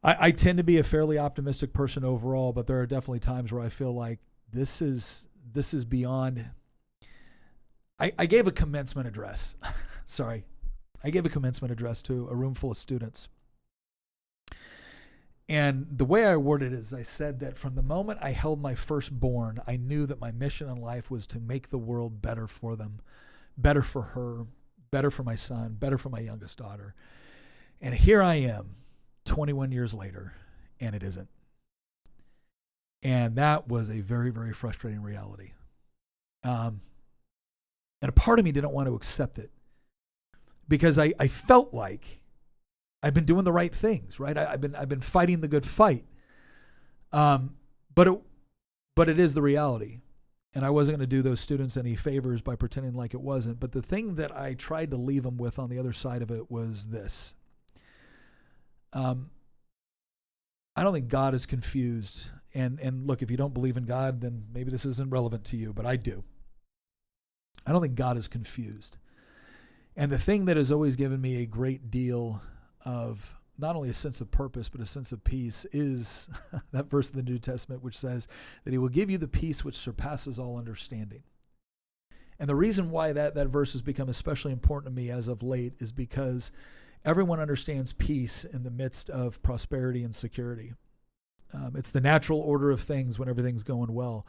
I tend to be a fairly optimistic person overall, but there are definitely times where I feel like this is beyond. I gave a commencement address. Sorry. I gave a commencement address to a room full of students. And the way I worded it is, I said that from the moment I held my firstborn, I knew that my mission in life was to make the world better for them, better for her, better for my son, better for my youngest daughter. And here I am 21 years later, and it isn't. And that was a very, very frustrating reality. And a part of me didn't want to accept it, because I felt like I've been doing the right things, right? I've been fighting the good fight. But it is the reality. And I wasn't going to do those students any favors by pretending like it wasn't. But the thing that I tried to leave them with on the other side of it was this. I don't think God is confused. And look, if you don't believe in God, then maybe this isn't relevant to you, but I do. I don't think God is confused. And the thing that has always given me a great deal of not only a sense of purpose, but a sense of peace is that verse in the New Testament, which says that he will give you the peace which surpasses all understanding. And the reason why that verse has become especially important to me as of late is because everyone understands peace in the midst of prosperity and security. It's the natural order of things when everything's going well.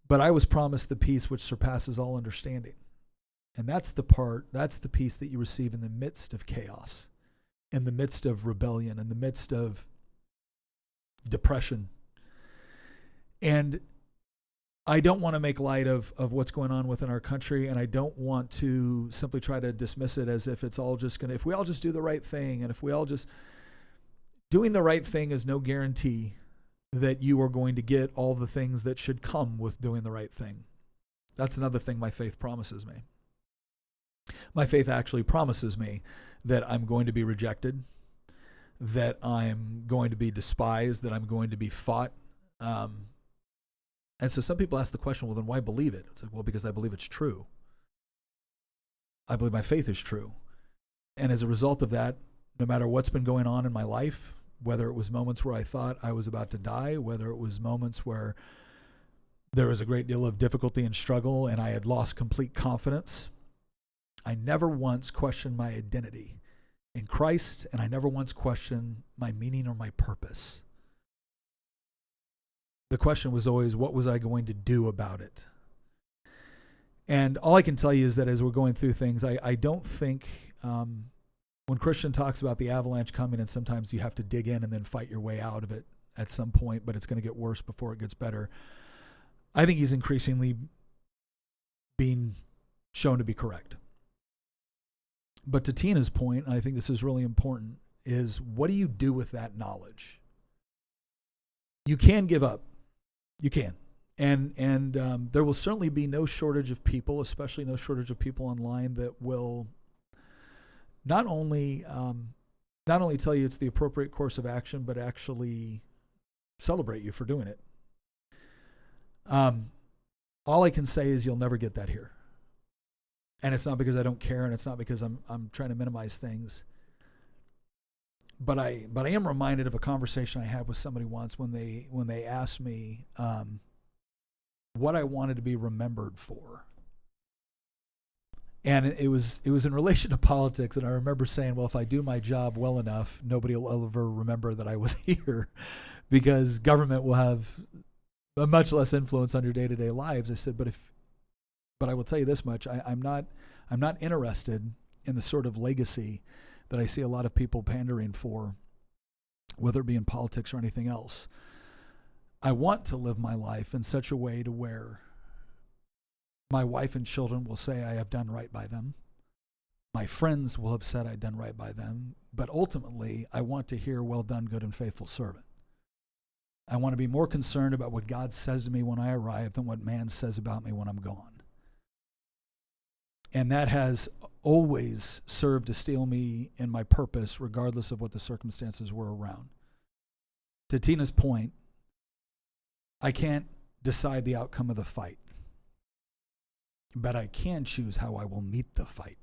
But I was promised the peace which surpasses all understanding. And that's the peace that you receive in the midst of chaos, in the midst of rebellion, in the midst of depression. And I don't want to make light of what's going on within our country, and I don't want to simply try to dismiss it as if it's all just going to, if we all just do the right thing, and if we all just, doing the right thing is no guarantee that you are going to get all the things that should come with doing the right thing. That's another thing my faith promises me. My faith actually promises me that I'm going to be rejected, that I'm going to be despised, that I'm going to be fought. And so some people ask the question, well, then why believe it? It's like, well, because I believe it's true. I believe my faith is true. And as a result of that, no matter what's been going on in my life, whether it was moments where I thought I was about to die, whether it was moments where there was a great deal of difficulty and struggle and I had lost complete confidence, I never once questioned my identity in Christ, and I never once questioned my meaning or my purpose. The question was always, what was I going to do about it? And all I can tell you is that as we're going through things, I don't think when Christian talks about the avalanche coming, and sometimes you have to dig in and then fight your way out of it at some point, but it's going to get worse before it gets better. I think he's increasingly being shown to be correct. But to Tina's point, and I think this is really important, is what do you do with that knowledge? You can give up. You can. And there will certainly be no shortage of people, especially no shortage of people online, that will not only tell you it's the appropriate course of action, but actually celebrate you for doing it. All I can say is you'll never get that here. And it's not because I don't care, and it's not because I'm trying to minimize things. But I am reminded of a conversation I had with somebody once when they asked me what I wanted to be remembered for. And it was in relation to politics, and I remember saying, well, if I do my job well enough, nobody will ever remember that I was here, because government will have a much less influence on your day-to-day lives. I said, but I will tell you this much, I'm not interested in the sort of legacy that I see a lot of people pandering for, whether it be in politics or anything else. I want to live my life in such a way to where my wife and children will say I have done right by them. My friends will have said I've done right by them. But ultimately, I want to hear, well done, good and faithful servant. I want to be more concerned about what God says to me when I arrive than what man says about me when I'm gone. And that has always served to steel me in my purpose, regardless of what the circumstances were around. To Tina's point, I can't decide the outcome of the fight, but I can choose how I will meet the fight.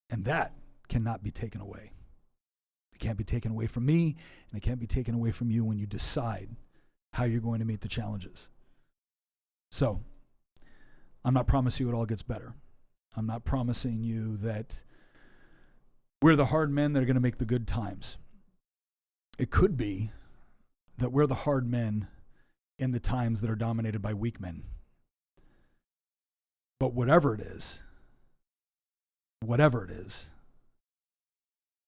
And that cannot be taken away. It can't be taken away from me, and it can't be taken away from you when you decide how you're going to meet the challenges. So, I'm not promising you it all gets better. I'm not promising you that we're the hard men that are going to make the good times. It could be that we're the hard men in the times that are dominated by weak men. But whatever it is,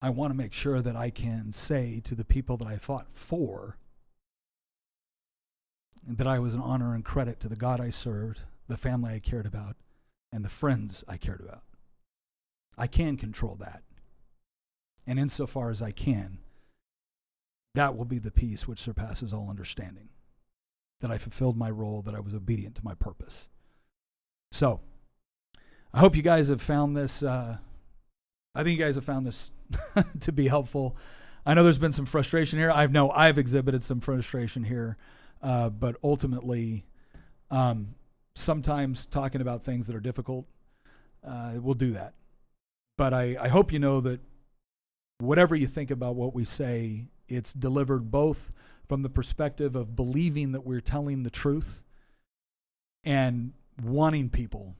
I want to make sure that I can say to the people that I fought for that I was an honor and credit to the God I served, the family I cared about, and the friends I cared about. I can control that. And insofar as I can, that will be the peace which surpasses all understanding. that I fulfilled my role, that I was obedient to my purpose. So I hope you guys have found this. I think you guys have found this to be helpful. I know there's been some frustration here. I've exhibited some frustration here, but ultimately, sometimes talking about things that are difficult, we'll do that. But I hope you know that whatever you think about what we say, it's delivered both from the perspective of believing that we're telling the truth and wanting people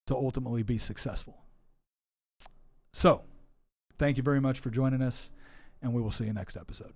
to ultimately be successful. So, thank you very much for joining us, and we will see you next episode.